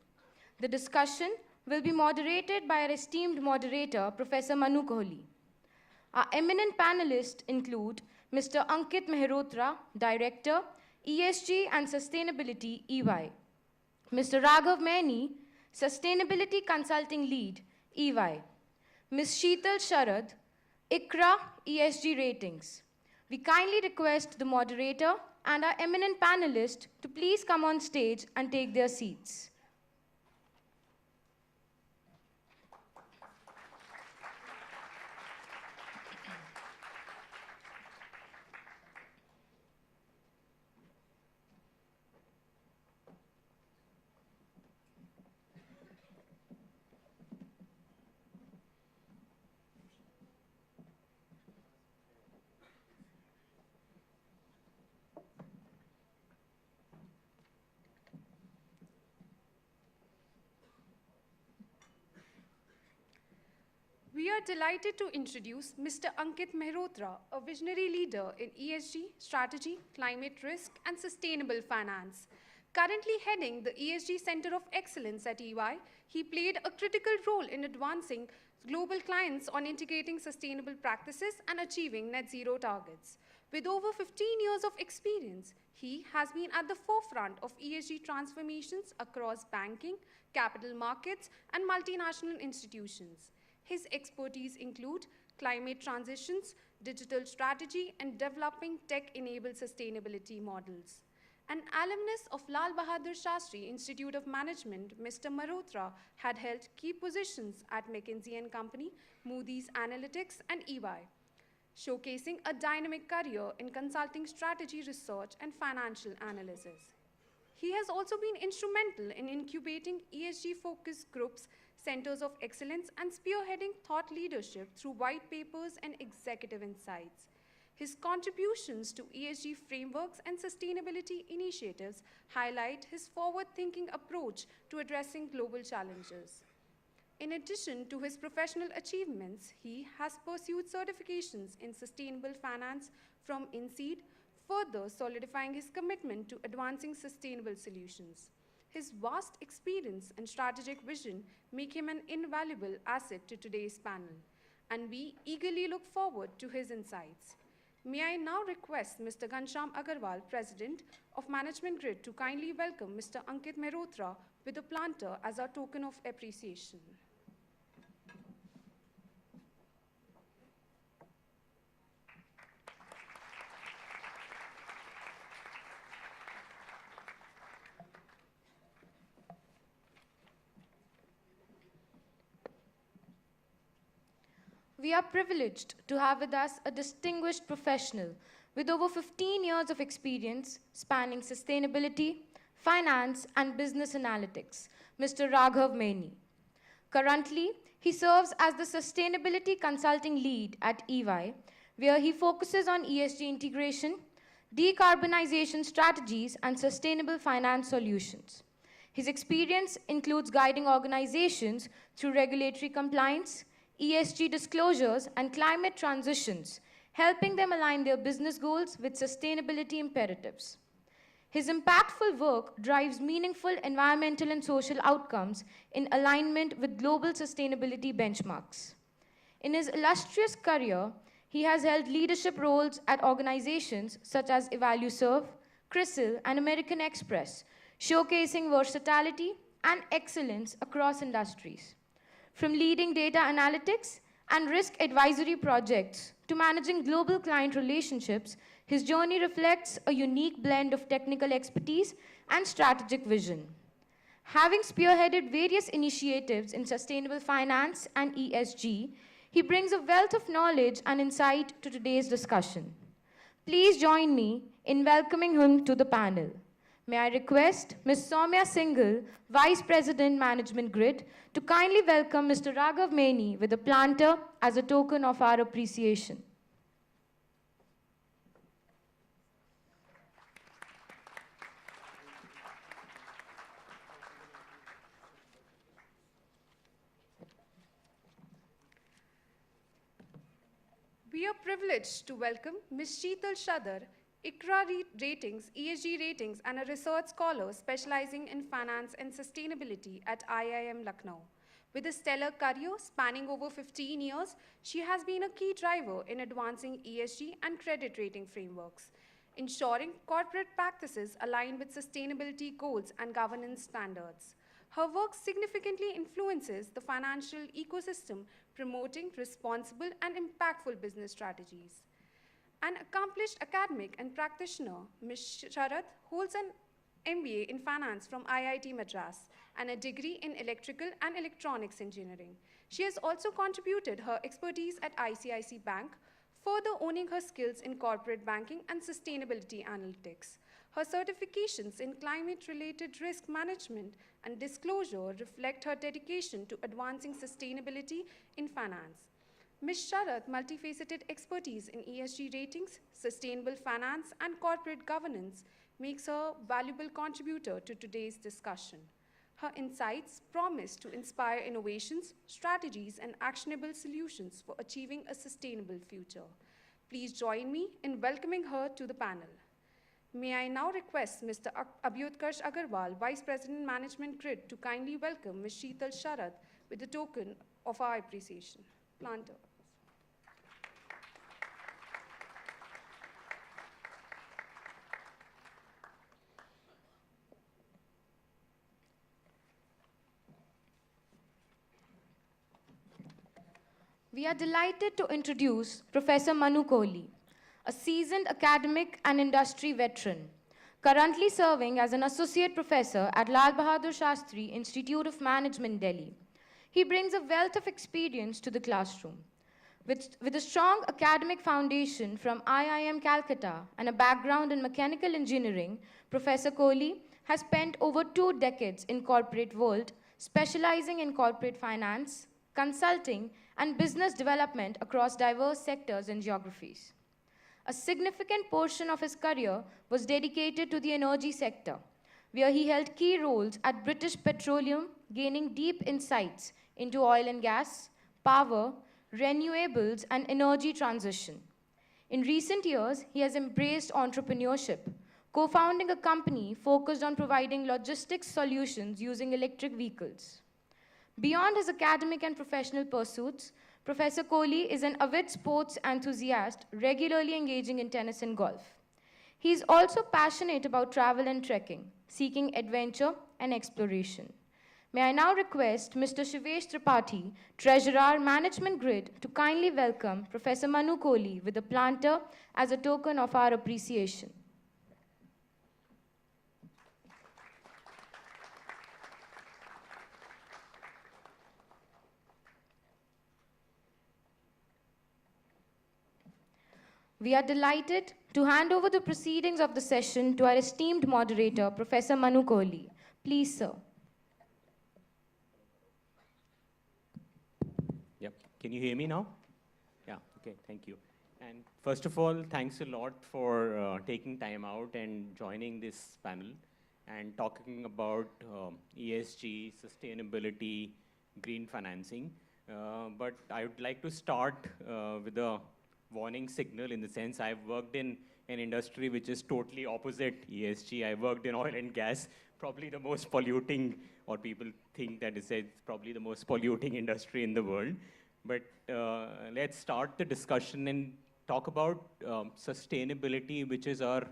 Speaker 14: The discussion will be moderated by our esteemed moderator, Professor Manu Kohli. Our eminent panelists include Mr. Ankit Mehrotra, Director, ESG and Sustainability, EY. Mr. Raghav Maini, Sustainability Consulting Lead, EY. Ms. Sheetal Sharad, ICRA ESG Ratings. We kindly request the moderator and our eminent panelists to please come on stage and take their seats.
Speaker 11: We are delighted to introduce Mr. Ankit Mehrotra, a visionary leader in ESG, strategy, climate risk, and sustainable finance. Currently heading the ESG Center of Excellence at EY, he played a critical role in advancing global clients on integrating sustainable practices and achieving net zero targets. With over 15 years of experience, he has been at the forefront of ESG transformations across banking, capital markets, and multinational institutions. His expertise include climate transitions, digital strategy, and developing tech-enabled sustainability models. An alumnus of Lal Bahadur Shastri Institute of Management, Mr. Mehrotra had held key positions at McKinsey & Company, Moody's Analytics, and EY, showcasing a dynamic career in consulting strategy research and financial analysis. He has also been instrumental in incubating ESG-focused groups, centers of excellence, and spearheading thought leadership through white papers and executive insights. His contributions to ESG frameworks and sustainability initiatives highlight his forward-thinking approach to addressing global challenges. In addition to his professional achievements, he has pursued certifications in sustainable finance from INSEAD, further solidifying his commitment to advancing sustainable solutions. His vast experience and strategic vision make him an invaluable asset to today's panel, and we eagerly look forward to his insights. May I now request Mr. Ghanshyam Agarwal, President of Management Grid, to kindly welcome Mr. Ankit Mehrotra with a planter as our token of appreciation.
Speaker 14: We are privileged to have with us a distinguished professional with over 15 years of experience spanning sustainability, finance, and business analytics, Mr. Raghav Maini. Currently, he serves as the Sustainability Consulting Lead at EY, where he focuses on ESG integration, decarbonization strategies, and sustainable finance solutions. His experience includes guiding organizations through regulatory compliance, ESG disclosures, and climate transitions, helping them align their business goals with sustainability imperatives. His impactful work drives meaningful environmental and social outcomes in alignment with global sustainability benchmarks. In his illustrious career, he has held leadership roles at organizations such as EvalueServe, CRISIL, and American Express, showcasing versatility and excellence across industries. From leading data analytics and risk advisory projects to managing global client relationships, his journey reflects a unique blend of technical expertise and strategic vision. Having spearheaded various initiatives in sustainable finance and ESG, he brings a wealth of knowledge and insight to today's discussion. Please join me in welcoming him to the panel. May I request Ms. Soumya Singhal, Vice President Management Grid, to kindly welcome Mr. Raghav Maini with a planter as a token of our appreciation.
Speaker 11: We are privileged to welcome Ms. Sheetal Shadar, ICRA Ratings, ESG Ratings, and a research scholar specializing in finance and sustainability at IIM Lucknow. With a stellar career spanning over 15 years, she has been a key driver in advancing ESG and credit rating frameworks, ensuring corporate practices align with sustainability goals and governance standards. Her work significantly influences the financial ecosystem, promoting responsible and impactful business strategies. An accomplished academic and practitioner, Ms. Sharath holds an MBA in finance from IIT Madras and a degree in electrical and electronics engineering. She has also contributed her expertise at ICICI Bank, further owning her skills in corporate banking and sustainability analytics. Her certifications in climate-related risk management and disclosure reflect her dedication to advancing sustainability in finance. Ms. Sharath's multifaceted expertise in ESG ratings, sustainable finance, and corporate governance makes her a valuable contributor to today's discussion. Her insights promise to inspire innovations, strategies, and actionable solutions for achieving a sustainable future. Please join me in welcoming her to the panel. May I now request Mr. Abhyutkarsh Agarwal, Vice President Management Grid, to kindly welcome Ms. Sheetal Sharath with a token of our appreciation. Planter.
Speaker 14: We are delighted to introduce Professor Manu Kohli, a seasoned academic and industry veteran, currently serving as an associate professor at Lal Bahadur Shastri Institute of Management, Delhi. He brings a wealth of experience to the classroom. With a strong academic foundation from IIM Calcutta and a background in mechanical engineering, Professor Kohli has spent over 2 decades in corporate world, specializing in corporate finance, consulting, and business development across diverse sectors and geographies. A significant portion of his career was dedicated to the energy sector, where he held key roles at British Petroleum, gaining deep insights into oil and gas, power, renewables, and energy transition. In recent years, he has embraced entrepreneurship, co-founding a company focused on providing logistics solutions using electric vehicles. Beyond his academic and professional pursuits, Professor Kohli is an avid sports enthusiast, regularly engaging in tennis and golf. He is also passionate about travel and trekking, seeking adventure and exploration. May I now request Mr. Shivesh Tripathi, Treasurer, Management Grid, to kindly welcome Professor Manu Kohli with a planter as a token of our appreciation. We are delighted to hand over the proceedings of the session to our esteemed moderator, Professor Manu Kohli. Please, sir.
Speaker 15: Yep. Can you hear me now? Yeah, okay, thank you. And first of all, thanks a lot for taking time out and joining this panel and talking about ESG, sustainability, green financing. But I would like to start with a warning signal in the sense I've worked in an industry which is totally opposite ESG. I worked in oil and gas, probably the most polluting, or people think that it's probably the most polluting industry in the world. But let's start the discussion and talk about sustainability, which is our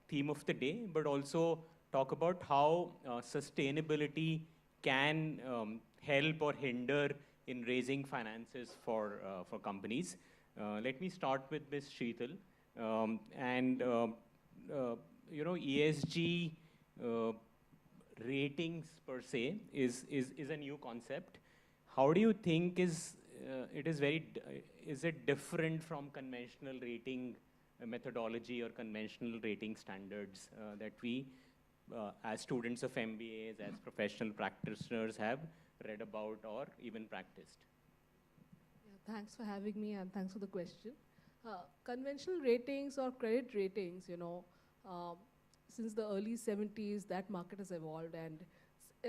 Speaker 15: theme of the day, but also talk about how sustainability can help or hinder in raising finances for companies. Let me start with Ms. Sheetal. ESG ratings per se is a new concept. How do you think is it different from conventional rating methodology or conventional rating standards that we, as students of MBAs, as professional practitioners, have read about or even practiced?
Speaker 16: Yeah, thanks for having me and thanks for the question. Conventional ratings or credit ratings, since the early 70s, that market has evolved, and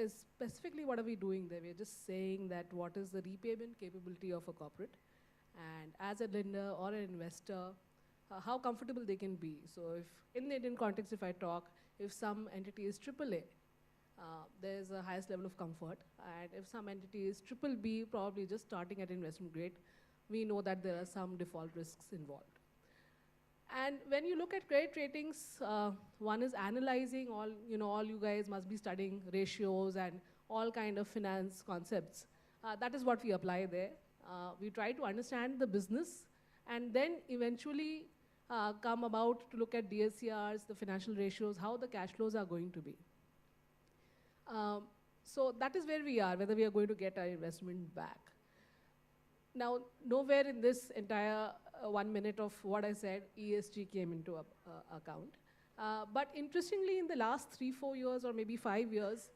Speaker 16: specifically what are we doing there? We're just saying that what is the repayment capability of a corporate, and as a lender or an investor, how comfortable they can be. So if, in the Indian context, if I talk, if some entity is AAA, there's a highest level of comfort, and if some entity is BBB, probably just starting at investment grade, we know that there are some default risks involved. And when you look at credit ratings, one is analyzing all you guys must be studying ratios and all kind of finance concepts. That is what we apply there. We try to understand the business and then eventually come about to look at DSCRs, the financial ratios, how the cash flows are going to be. So that is where we are, whether we are going to get our investment back. Now, nowhere in this entire 1 minute of what I said, ESG came into account. But interestingly, in the last 3-4 years or maybe 5 years,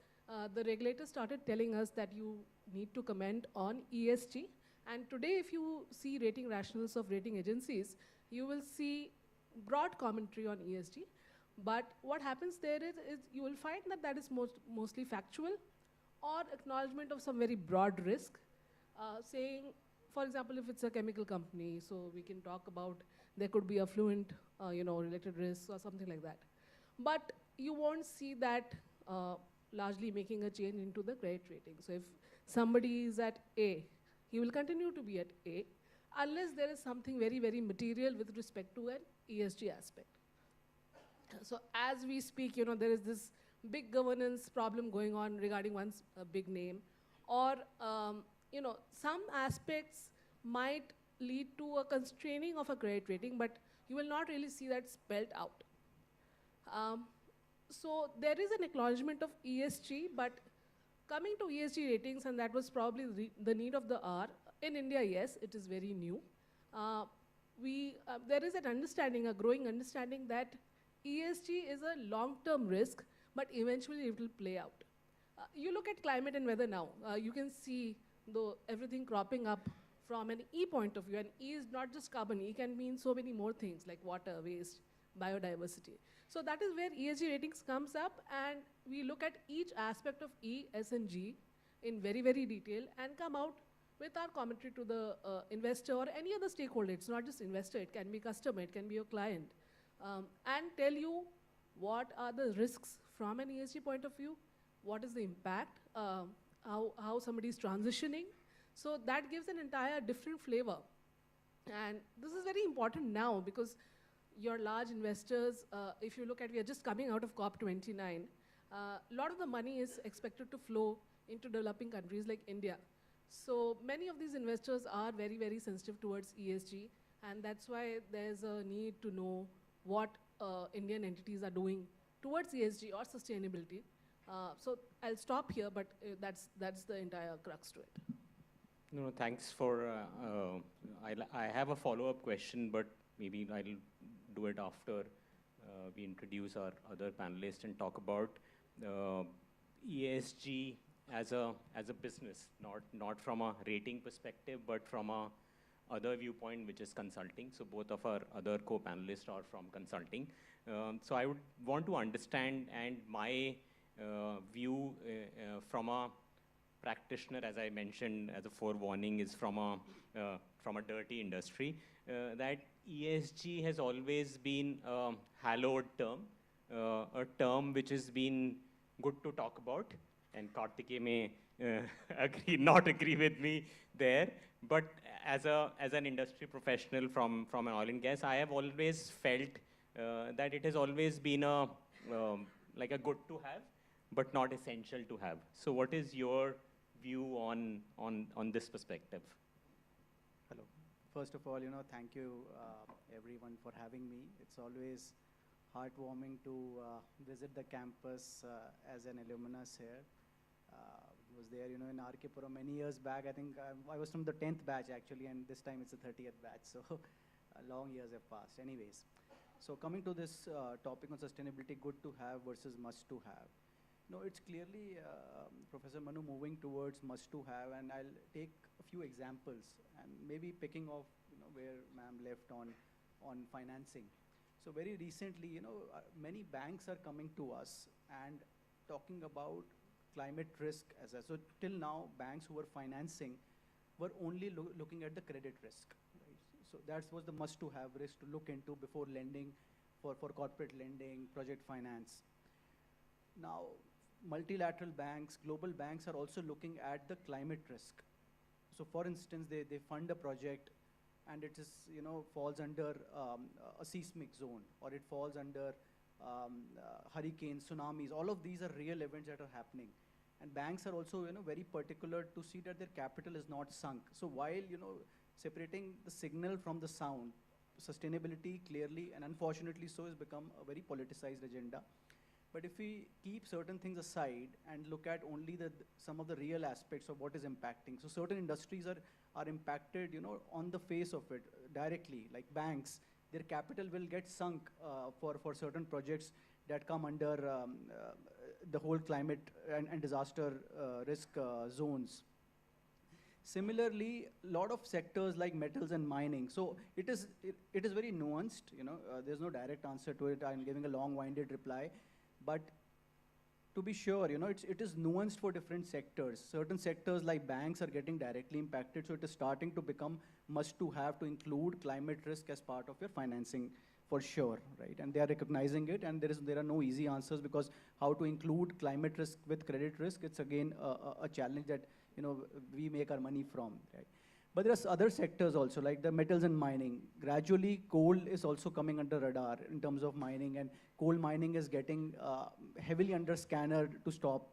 Speaker 16: the regulators started telling us that you need to comment on ESG. And today, if you see rating rationals of rating agencies, you will see broad commentary on ESG. But what happens there is you will find that that is mostly factual or acknowledgement of some very broad risk, saying, for example, if it's a chemical company, so we can talk about there could be affluent, related risks or something like that. But you won't see that largely making a change into the credit rating. So if somebody is at A, he will continue to be at A, unless there is something very, very material with respect to an ESG aspect. So as we speak, there is this big governance problem going on regarding one's big name, or some aspects might lead to a constraining of a credit rating, but you will not really see that spelled out. So there is an acknowledgement of ESG, but coming to ESG ratings, and that was probably the need of the hour, in India, yes, it is very new. There is an understanding, a growing understanding that ESG is a long-term risk, but eventually it will play out. You look at climate and weather now, you can see everything cropping up from an E point of view, and E is not just carbon, E can mean so many more things like water, waste, biodiversity. So that is where ESG ratings comes up, and we look at each aspect of E, S, and G in very, very detail and come out with our commentary to the investor or any other stakeholder. It's not just investor, it can be customer, it can be your client, and tell you what are the risks from an ESG point of view, what is the impact, how somebody is transitioning. So that gives an entire different flavor. And this is very important now because your large investors, if you look at, we are just coming out of COP29, a lot of the money is expected to flow into developing countries like India. So many of these investors are very, very sensitive towards ESG, and that's why there's a need to know what Indian entities are doing towards ESG or sustainability. So I'll stop here, but that's the entire crux to it.
Speaker 15: No, thanks for, I have a follow-up question, but maybe I'll do it after we introduce our other panelists and talk about ESG as a business, not from a rating perspective, but from a other viewpoint, which is consulting. So both of our other co-panelists are from consulting. So I would want to understand, and my view from a practitioner, as I mentioned, as a forewarning, is from a dirty industry, that ESG has always been a hallowed term, a term which has been good to talk about, and Kartikey may not agree with me there, but as an industry professional from an oil and gas, I have always felt that it has always been like a good to have, but not essential to have. So what is your view on this perspective?
Speaker 17: Hello. First of all, thank you everyone for having me. It's always heartwarming to visit the campus as an alumnus here. Was there, in Arkipuram many years back. I think I was from the 10th batch actually, and this time it's the 30th batch. So long years have passed. Anyways, so coming to this topic on sustainability, good to have versus must to have. It's clearly, Professor Manu, moving towards must to have, and I'll take a few examples and maybe picking off where ma'am left on financing. So very recently, many banks are coming to us and talking about climate risk as a, so till now, banks who were financing were only looking at the credit risk. Right? So that was the must to have risk to look into before lending for corporate lending, project finance. Now, multilateral banks, global banks are also looking at the climate risk. So for instance, they fund a project and it is, falls under a seismic zone, or it falls under hurricanes, tsunamis. All of these are real events that are happening. And banks are also, very particular to see that their capital is not sunk. So while, separating the signal from the sound, sustainability clearly and unfortunately so has become a very politicized agenda. But if we keep certain things aside and look at only some of the real aspects of what is impacting, so certain industries are impacted, on the face of it directly, like banks, their capital will get sunk for certain projects that come under the whole climate and disaster risk zones. Similarly, a lot of sectors like metals and mining. So it is very nuanced. There's no direct answer to it. I'm giving a long-winded reply, but to be sure, it is nuanced for different sectors. Certain sectors like banks are getting directly impacted, so it is starting to become must to have to include climate risk as part of your financing for sure, right? And they are recognizing it, and there are no easy answers, because how to include climate risk with credit risk, it's again a challenge that we make our money from, right? But there are other sectors also, like the metals and mining. Gradually, coal is also coming under radar in terms of mining, and coal mining is getting heavily under scanner to stop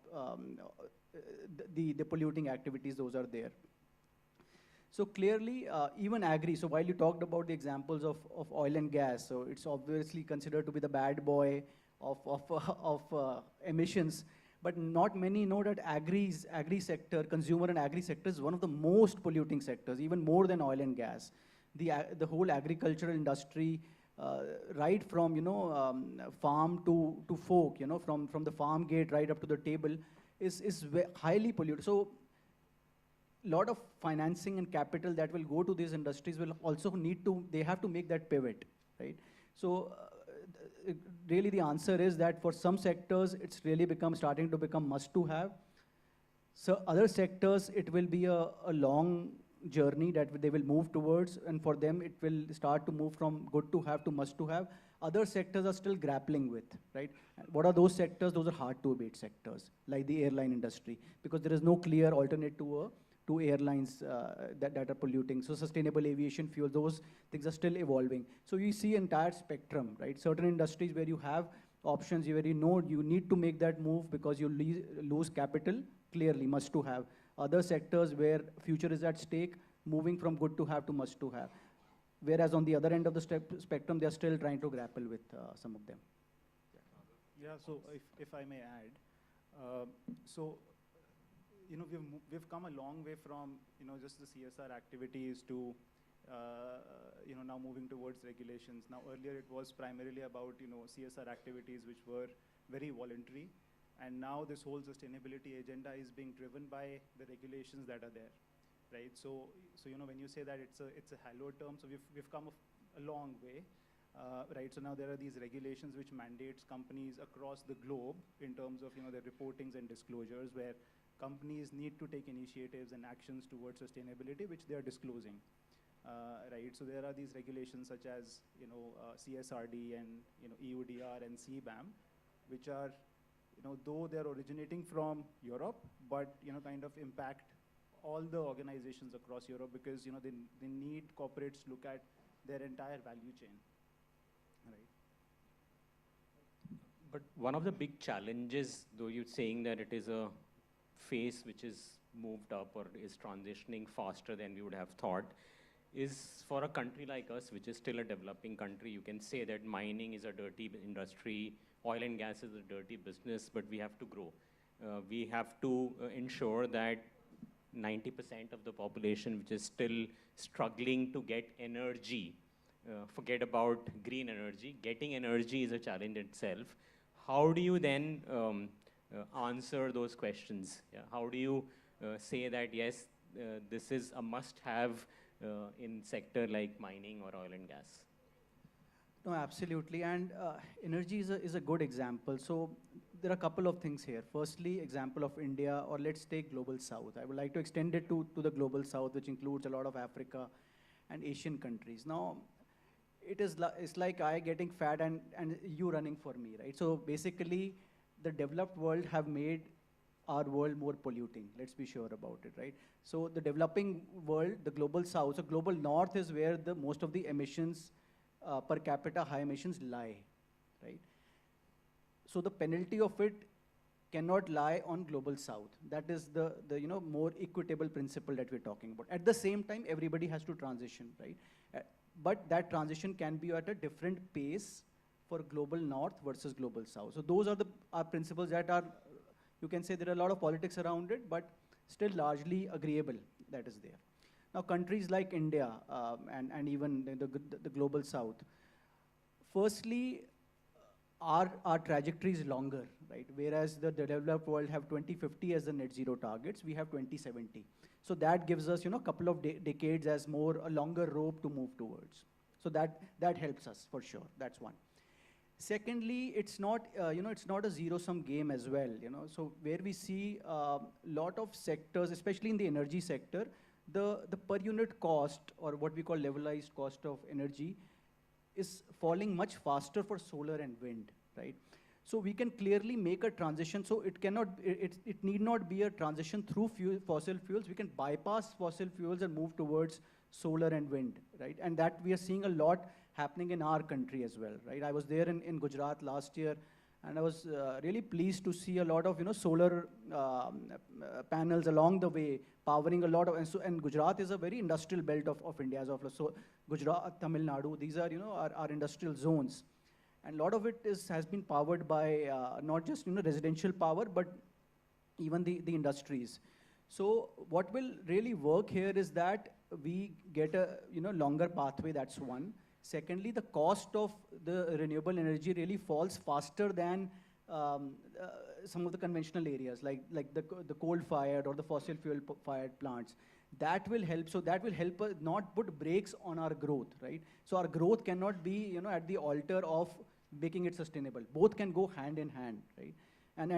Speaker 17: the polluting activities, those are there. So clearly, even agri, so while you talked about the examples of oil and gas, so it's obviously considered to be the bad boy of emissions, but not many know that agri sector, consumer and agri sector is one of the most polluting sectors, even more than oil and gas. The whole agricultural industry, right from farm to fork, from the farm gate right up to the table, is highly polluted. So lot of financing and capital that will go to these industries will also they have to make that pivot, right? So really the answer is that for some sectors, it's really starting to become must to have. So other sectors, it will be a long journey that they will move towards, and for them, it will start to move from good to have to must to have. Other sectors are still grappling with, right? What are those sectors? Those are hard to abate sectors, like the airline industry, because there is no clear alternate to airlines that are polluting. So sustainable aviation fuel, those things are still evolving. So you see entire spectrum, right? Certain industries where you have options, where you need to make that move because you lose capital, clearly must to have. Other sectors where future is at stake, moving from good to have to must to have. Whereas on the other end of the spectrum, they're still trying to grapple with some of them.
Speaker 10: Yeah, so if I may add, we've come a long way from, just the CSR activities to, now moving towards regulations. Now, earlier it was primarily about, CSR activities which were very voluntary. And now this whole sustainability agenda is being driven by the regulations that are there, right? So when you say that it's a hallowed term, so we've come a long way, right? So now there are these regulations which mandates companies across the globe in terms of, their reportings and disclosures, where companies need to take initiatives and actions towards sustainability, which they are disclosing, right? So there are these regulations such as, CSRD and, EUDR and CBAM, which are, though they're originating from Europe, but, kind of impact all the organizations across Europe, because, they need corporates to look at their entire value chain, right?
Speaker 15: But one of the big challenges, though you're saying that it is a phase which is moved up or is transitioning faster than we would have thought is for a country like us, which is still a developing country. You can say that mining is a dirty industry, oil and gas is a dirty business, but we have to grow. We have to ensure that 90% of the population which is still struggling to get energy, forget about green energy, getting energy is a challenge itself. How do you then answer those questions? Yeah? How do you say that, yes, this is a must-have in sector like mining or oil and gas?
Speaker 17: No, absolutely. And energy is a good example. So there are a couple of things here. Firstly, example of India, or let's take Global South. I would like to extend it to the Global South, which includes a lot of Africa and Asian countries. Now, it's like I getting fat and you running for me, right? So basically, the developed world have made our world more polluting. Let's be sure about it, right? So the developing world, the Global South, so Global North is where the most of the emissions per capita high emissions lie, right? So the penalty of it cannot lie on Global South. That is the more equitable principle that we're talking about. At the same time, everybody has to transition, right? But that transition can be at a different pace for Global North versus Global South. So those are our principles that are, you can say there are a lot of politics around it, but still largely agreeable that is there. Now, countries like India and even the Global South, firstly, our trajectory is longer, right? Whereas the developed world have 2050 as the net zero targets, we have 2070. So that gives us, a couple of decades as a longer rope to move towards. So that helps us for sure. That's one. Secondly, it's not, it's not a zero-sum game as well, So where we see a lot of sectors, especially in the energy sector, the per unit cost, or what we call levelized cost of energy, is falling much faster for solar and wind, right? So we can clearly make a transition. So it need not be a transition through fossil fuels. We can bypass fossil fuels and move towards solar and wind, right? And that we are seeing a lot happening in our country as well, right? I was there in Gujarat last year, and I was really pleased to see a lot of solar panels along the way, powering a lot of, and Gujarat is a very industrial belt of India as of, so Gujarat, Tamil Nadu, these are our industrial zones. And a lot of it has been powered by not just residential power, but even the industries. So what will really work here is that we get a longer pathway. That's one. Secondly, the cost of the renewable energy really falls faster than some of the conventional areas, like the coal-fired or the fossil fuel-fired plants. That will help. So that will help us not put brakes on our growth, right? So our growth cannot be at the altar of making it sustainable. Both can go hand in hand, right? And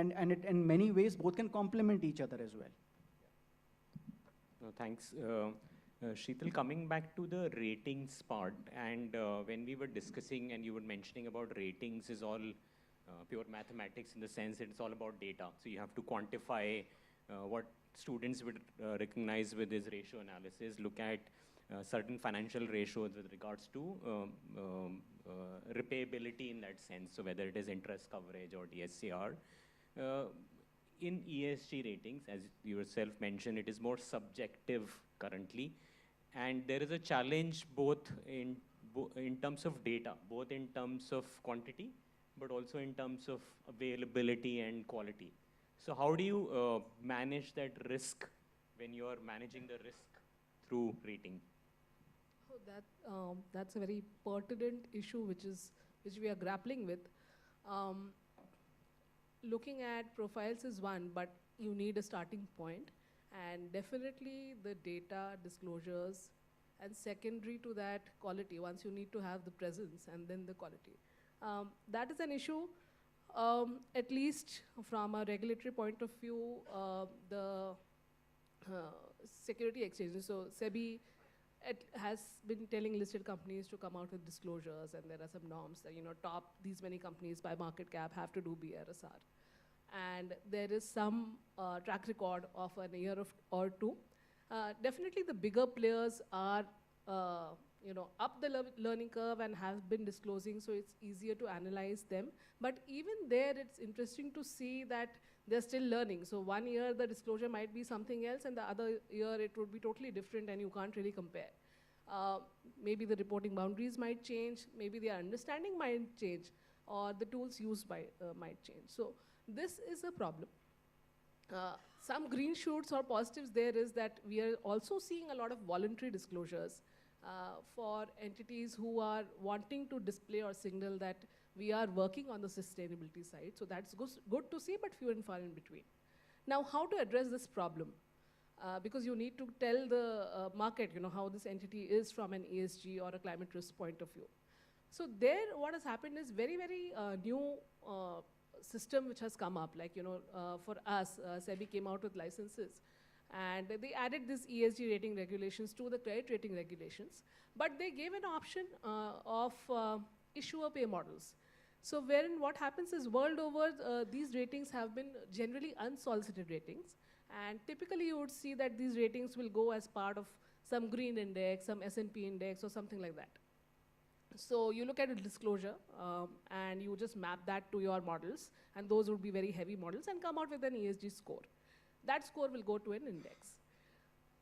Speaker 17: in many ways, both can complement each other as well.
Speaker 15: Thanks. Sheetal, coming back to the ratings part, and when we were discussing and you were mentioning about ratings is all pure mathematics in the sense that it's all about data. So you have to quantify what students would recognize with this ratio analysis, look at certain financial ratios with regards to repayability in that sense, so whether it is interest coverage or DSCR. In ESG ratings, as you yourself mentioned, it is more subjective currently, and there is a challenge both in terms of data, both in terms of quantity, but also in terms of availability and quality. So how do you manage that risk when you are managing the risk through rating?
Speaker 16: Oh, that's a very pertinent issue which we are grappling with. Looking at profiles is one, but you need a starting point. And definitely the data, disclosures, and secondary to that, quality. Once you need to have the presence and then the quality. That is an issue, at least from a regulatory point of view, the security exchanges. So SEBI has been telling listed companies to come out with disclosures, and there are some norms that, top these many companies by market cap have to do BRSR. And there is some track record of an year or two. Definitely the bigger players are, up the learning curve and have been disclosing, so it's easier to analyze them. But even there, it's interesting to see that they're still learning. So 1 year the disclosure might be something else, and the other year it would be totally different, and you can't really compare. Maybe the reporting boundaries might change, maybe their understanding might change, or the tools used might change. So this is a problem. Some green shoots or positives there is that we are also seeing a lot of voluntary disclosures for entities who are wanting to display or signal that we are working on the sustainability side. So that's good to see, but few and far in between. Now, how to address this problem? Because you need to tell the market, how this entity is from an ESG or a climate risk point of view. So there, what has happened is very, very new system which has come up. Like, for us, SEBI came out with licenses, and they added this ESG rating regulations to the credit rating regulations, but they gave an option of issuer pay models. So wherein what happens is world over, these ratings have been generally unsolicited ratings, and typically you would see that these ratings will go as part of some green index, some S&P index, or something like that. So you look at a disclosure, and you just map that to your models, and those would be very heavy models, and come out with an ESG score. That score will go to an index.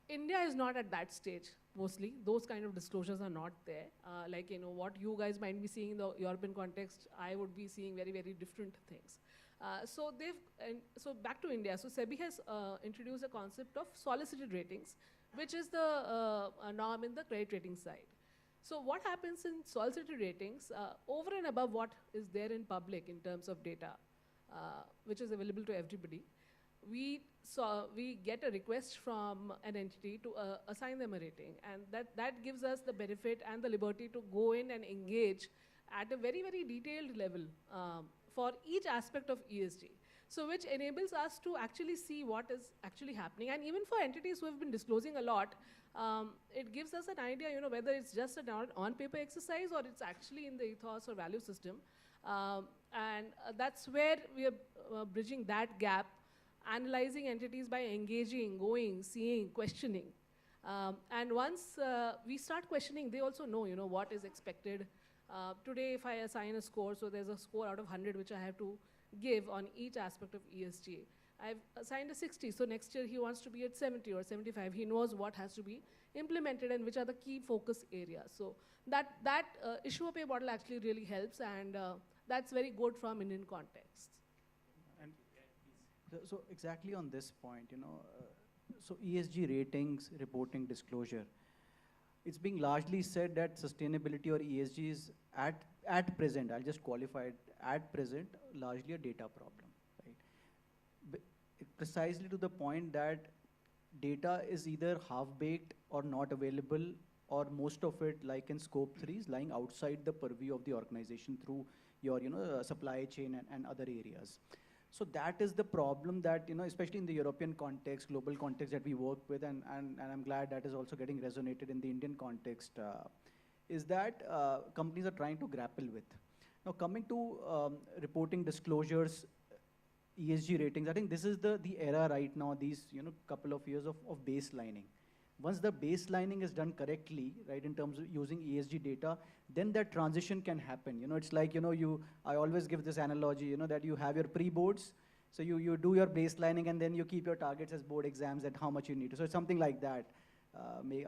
Speaker 16: India is not at that stage, mostly. Those kind of disclosures are not there. Like, what you guys might be seeing in the European context, I would be seeing very, very different things. So back to India. So SEBI has introduced a concept of solicited ratings, which is the norm in the credit rating side. So what happens in solicited ratings, over and above what is there in public in terms of data, which is available to everybody, we get a request from an entity to assign them a rating, and that gives us the benefit and the liberty to go in and engage at a very, very detailed level for each aspect of ESG. So which enables us to actually see what is actually happening. And even for entities who have been disclosing a lot, it gives us an idea, whether it's just an on-paper exercise or it's actually in the ethos or value system. And that's where we are bridging that gap, analyzing entities by engaging, going, seeing, questioning. And once we start questioning, they also know, what is expected. Today, if I assign a score, so there's a score out of 100 which I have to give on each aspect of ESG. I've assigned a 60, so next year he wants to be at 70 or 75. He knows what has to be implemented and which are the key focus areas. So that issuer pay model actually really helps, and that's very good from Indian context.
Speaker 17: And so exactly on this point, so ESG ratings, reporting, disclosure, it's being largely said that sustainability or ESG is at present, I'll just qualify it, at present, largely a data problem, right? Precisely to the point that data is either half-baked or not available, or most of it, like in scope 3, is lying outside the purview of the organization through your supply chain and other areas. So that is the problem that, especially in the European context, global context that we work with, and I'm glad that is also getting resonated in the Indian context, is that companies are trying to grapple with. Now, coming to reporting disclosures, ESG ratings, I think this is the era right now, these couple of years of baselining. Once the baselining is done correctly, right, in terms of using ESG data, then that transition can happen. It's like, I always give this analogy, that you have your pre-boards, so you do your baselining, and then you keep your targets as board exams at how much you need to. So it's something like that.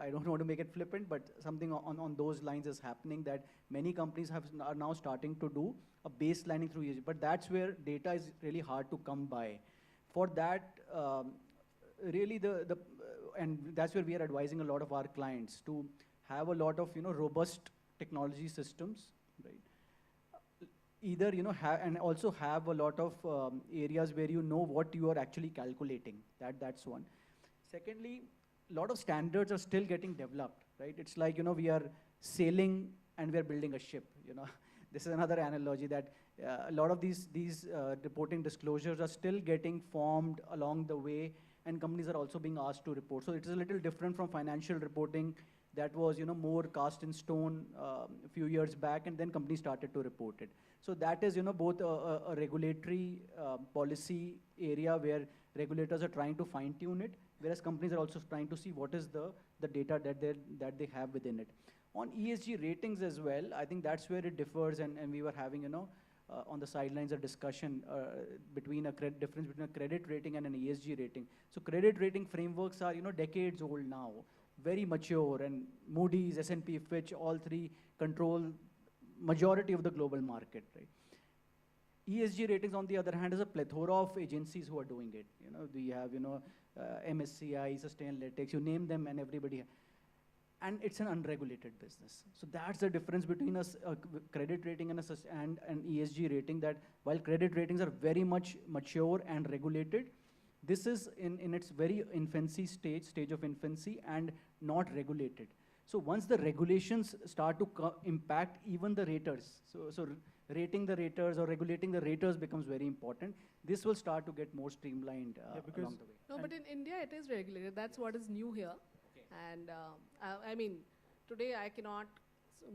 Speaker 17: I don't want to make it flippant, but something on those lines is happening, that many companies are now starting to do a baselining through ESG. But that's where data is really hard to come by. For that, really and that's where we are advising a lot of our clients to have a lot of robust technology systems, right? Either and also have a lot of areas where what you are actually calculating. That's one. Secondly, a lot of standards are still getting developed, right? It's like we are sailing and we are building a ship. This is another analogy, that a lot of these reporting disclosures are still getting formed along the way, and companies are also being asked to report. So it is a little different from financial reporting that was more cast in stone a few years back, and then companies started to report it. So that is both a regulatory policy area where regulators are trying to fine tune it, whereas companies are also trying to see what is the data that they have within it. On ESG ratings as well, I think that's where it differs, and we were having on the sidelines a discussion between difference between a credit rating and an ESG rating. So credit rating frameworks are, decades old now, very mature, and Moody's, S&P, Fitch, all three control majority of the global market, right? ESG ratings, on the other hand, is a plethora of agencies who are doing it. We have, MSCI, Sustainalytics, you name them, and everybody. And it's an unregulated business. So that's the difference between a credit rating and an ESG rating, that while credit ratings are very much mature and regulated, this is in its very infancy stage of infancy, and not regulated. So once the regulations start to impact even the raters, so rating the raters or regulating the raters becomes very important. This will start to get more streamlined along the way.
Speaker 16: No, but in India it is regulated. That's what is new here. And I mean, today I cannot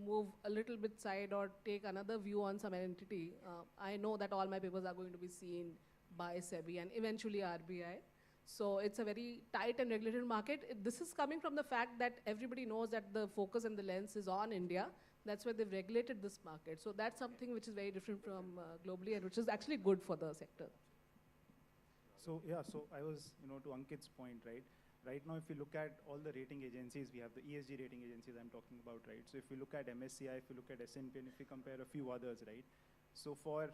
Speaker 16: move a little bit side or take another view on some entity. I know that all my papers are going to be seen by SEBI and eventually RBI. So it's a very tight and regulated market. This is coming from the fact that everybody knows that the focus and the lens is on India. That's why they've regulated this market. So that's something which is very different from globally, and which is actually good for the sector.
Speaker 10: So yeah, so I was, to Ankit's point, right? Right now, if you look at all the rating agencies, we have the ESG rating agencies I'm talking about, right? So if you look at MSCI, if you look at S&P, and if you compare a few others, right? So for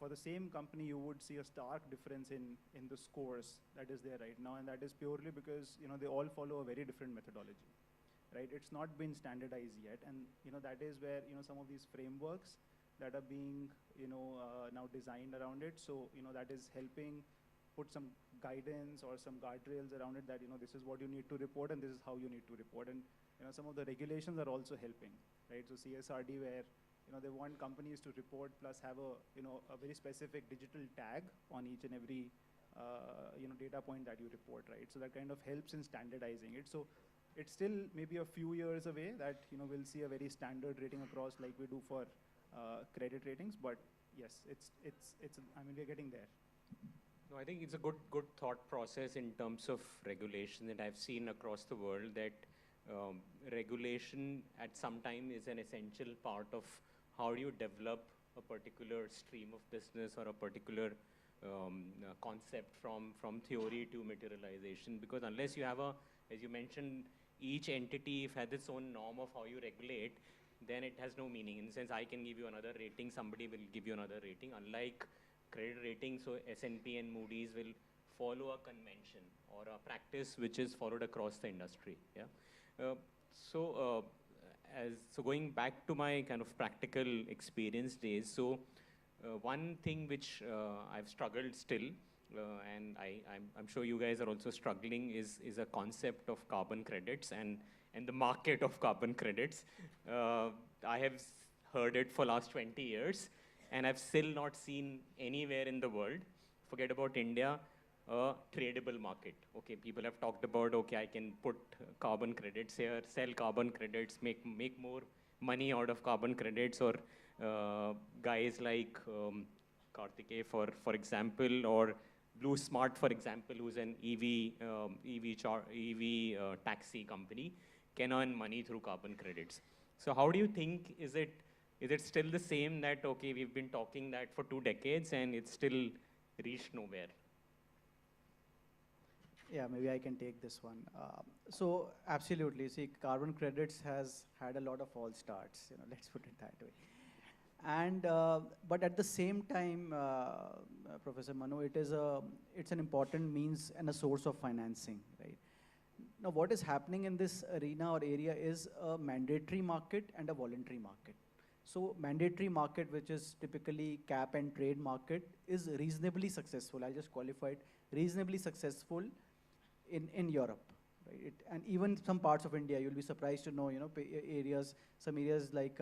Speaker 10: the same company, you would see a stark difference in the scores that is there right now, and that is purely because, they all follow a very different methodology, right? It's not been standardized yet, and, that is where, some of these frameworks that are being, now designed around it. So, that is helping put some guidance or some guardrails around it, that, this is what you need to report and this is how you need to report. And, some of the regulations are also helping, right? So CSRD, where, they want companies to report plus have a, a very specific digital tag on each and every, data point that you report, right? So that kind of helps in standardizing it. So it's still maybe a few years away that, we'll see a very standard rating across like we do for credit ratings. But yes, we're getting there.
Speaker 15: No, I think it's a good thought process in terms of regulation that I've seen across the world, that regulation at some time is an essential part of how you develop a particular stream of business or a particular concept from theory to materialization. Because unless you have as you mentioned, each entity, if has its own norm of how you regulate, then it has no meaning. In the sense, I can give you another rating, somebody will give you another rating. Unlike credit rating, so S&P and Moody's will follow a convention or a practice which is followed across the industry. Yeah. So going back to my kind of practical experience days, so one thing which I've struggled still, and I'm sure you guys are also struggling, is a concept of carbon credits and the market of carbon credits. I have heard it for last 20 years. And I've still not seen anywhere in the world, forget about India, a tradable market. Okay, people have talked about, okay, I can put carbon credits here, sell carbon credits, make more money out of carbon credits, or guys like Kartikey, for example, or Blue Smart, for example, who's an EV taxi company, can earn money through carbon credits. So how do you think, is it still the same that, okay, we've been talking that for 2 decades and it's still reached nowhere?
Speaker 17: Yeah, maybe I can take this one. So absolutely, see, carbon credits has had a lot of false starts, let's put it that way. And, but at the same time, Professor Manu, it's an important means and a source of financing, right? Now, what is happening in this arena or area is a mandatory market and a voluntary market. So mandatory market, which is typically cap and trade market, is reasonably successful. I'll just qualify it, reasonably successful in Europe, right? And even some parts of India, you'll be surprised to know, some areas like,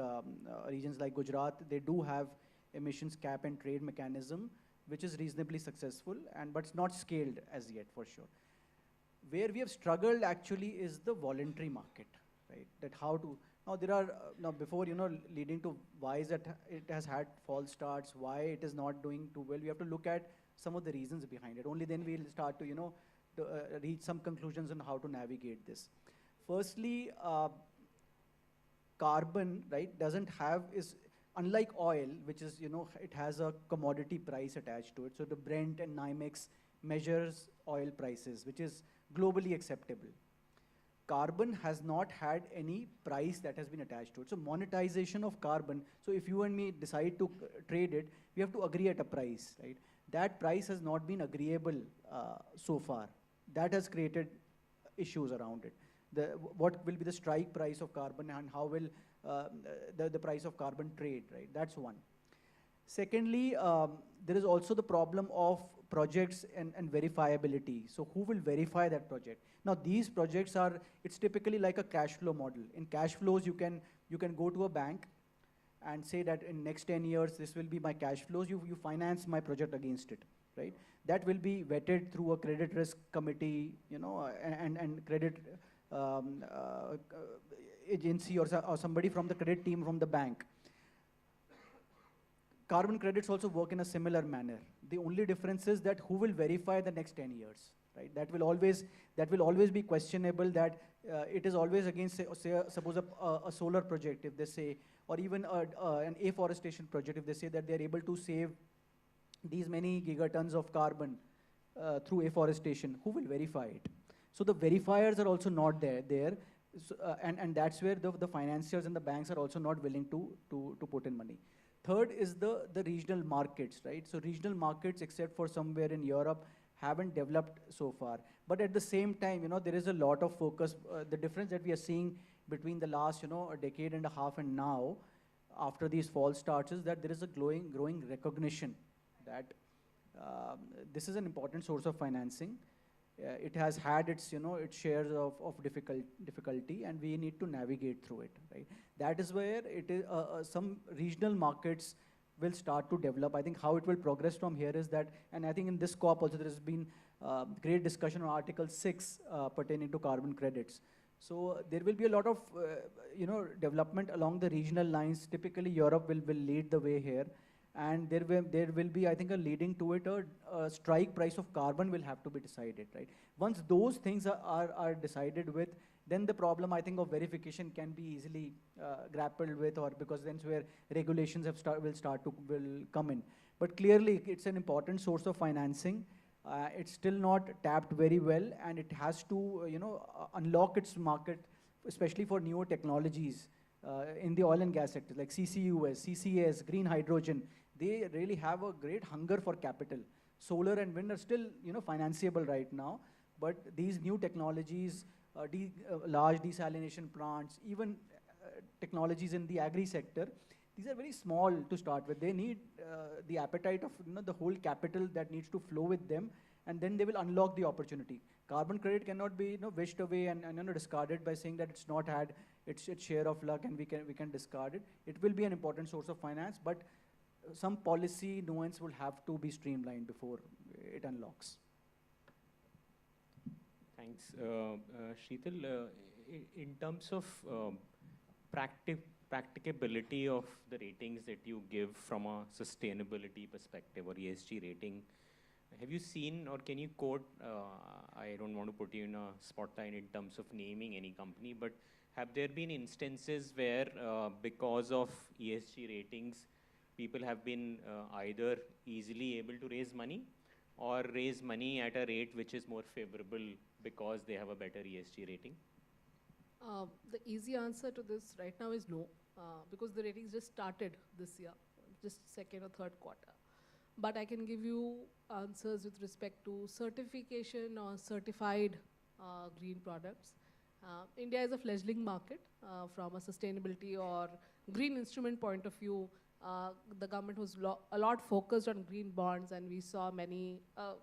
Speaker 17: regions like Gujarat, they do have emissions cap and trade mechanism, which is reasonably successful, but it's not scaled as yet, for sure. Where we have struggled actually is the voluntary market, right? That how to, now there are, now before, leading to why is that it has had false starts, why it is not doing too well, we have to look at some of the reasons behind it. Only then we'll start to, reach some conclusions on how to navigate this. Firstly, carbon, right, doesn't have, Unlike oil, which is, it has a commodity price attached to it. So the Brent and NYMEX measures oil prices, which is globally acceptable. Carbon has not had any price that has been attached to it. So monetization of carbon, so if you and me decide to trade it, we have to agree at a price, right? That price has not been agreeable so far. That has created issues around it. What will be the strike price of carbon and how will the price of carbon trade, right? That's one. Secondly, there is also the problem of projects and verifiability. So who will verify that project? Now these projects it's typically like a cash flow model. In cash flows, you can go to a bank and say that in next 10 years, this will be my cash flows. You finance my project against it, right? That will be vetted through a credit risk committee, and credit agency or somebody from the credit team from the bank. Carbon credits also work in a similar manner. The only difference is that who will verify the next 10 years, right? That will always be questionable. That it is always against, say suppose a solar project, if they say, or even an afforestation project, if they say that they're able to save these many gigatons of carbon through afforestation, who will verify it? So the verifiers are also not there. So, and that's where the financiers and the banks are also not willing to put in money. Third is the regional markets, right? So regional markets, except for somewhere in Europe, haven't developed so far. But at the same time, there is a lot of focus. The difference that we are seeing between the last, a decade and a half and now, after these false starts, is that there is a growing recognition that this is an important source of financing. It has had its shares of difficulty, and we need to navigate through it, right? That is where it is some regional markets will start to develop. I think how it will progress from here is that, and I think in this COP also there has been great discussion on Article 6 pertaining to carbon credits. So there will be a lot of development along the regional lines. Typically Europe will lead the way here. And there will be, I think, a leading to it, a strike price of carbon will have to be decided, right? Once those things are decided with, then the problem, I think, of verification can be easily grappled with, or because then where regulations will come in. But clearly, it's an important source of financing. It's still not tapped very well, and it has to, unlock its market, especially for newer technologies in the oil and gas sector, like CCUS, CCS, green hydrogen. They really have a great hunger for capital. Solar and wind are still, financeable right now, but these new technologies, large desalination plants, even technologies in the agri sector, these are very small to start with. They need the appetite of the whole capital that needs to flow with them, and then they will unlock the opportunity. Carbon credit cannot be wished away and discarded by saying that it's not had its share of luck and we can discard it. It will be an important source of finance, but some policy nuance will have to be streamlined before it unlocks.
Speaker 15: Thanks. Sheetal, in terms of practicability of the ratings that you give from a sustainability perspective or ESG rating, have you seen, or can you quote, I don't want to put you in a spotlight in terms of naming any company, but have there been instances where because of ESG ratings, people have been either easily able to raise money or raise money at a rate which is more favorable because they have a better ESG rating?
Speaker 16: The easy answer to this right now is no, because the ratings just started this year, just second or third quarter. But I can give you answers with respect to certification or certified green products. India is a fledgling market from a sustainability or green instrument point of view. The government was a lot focused on green bonds, and we saw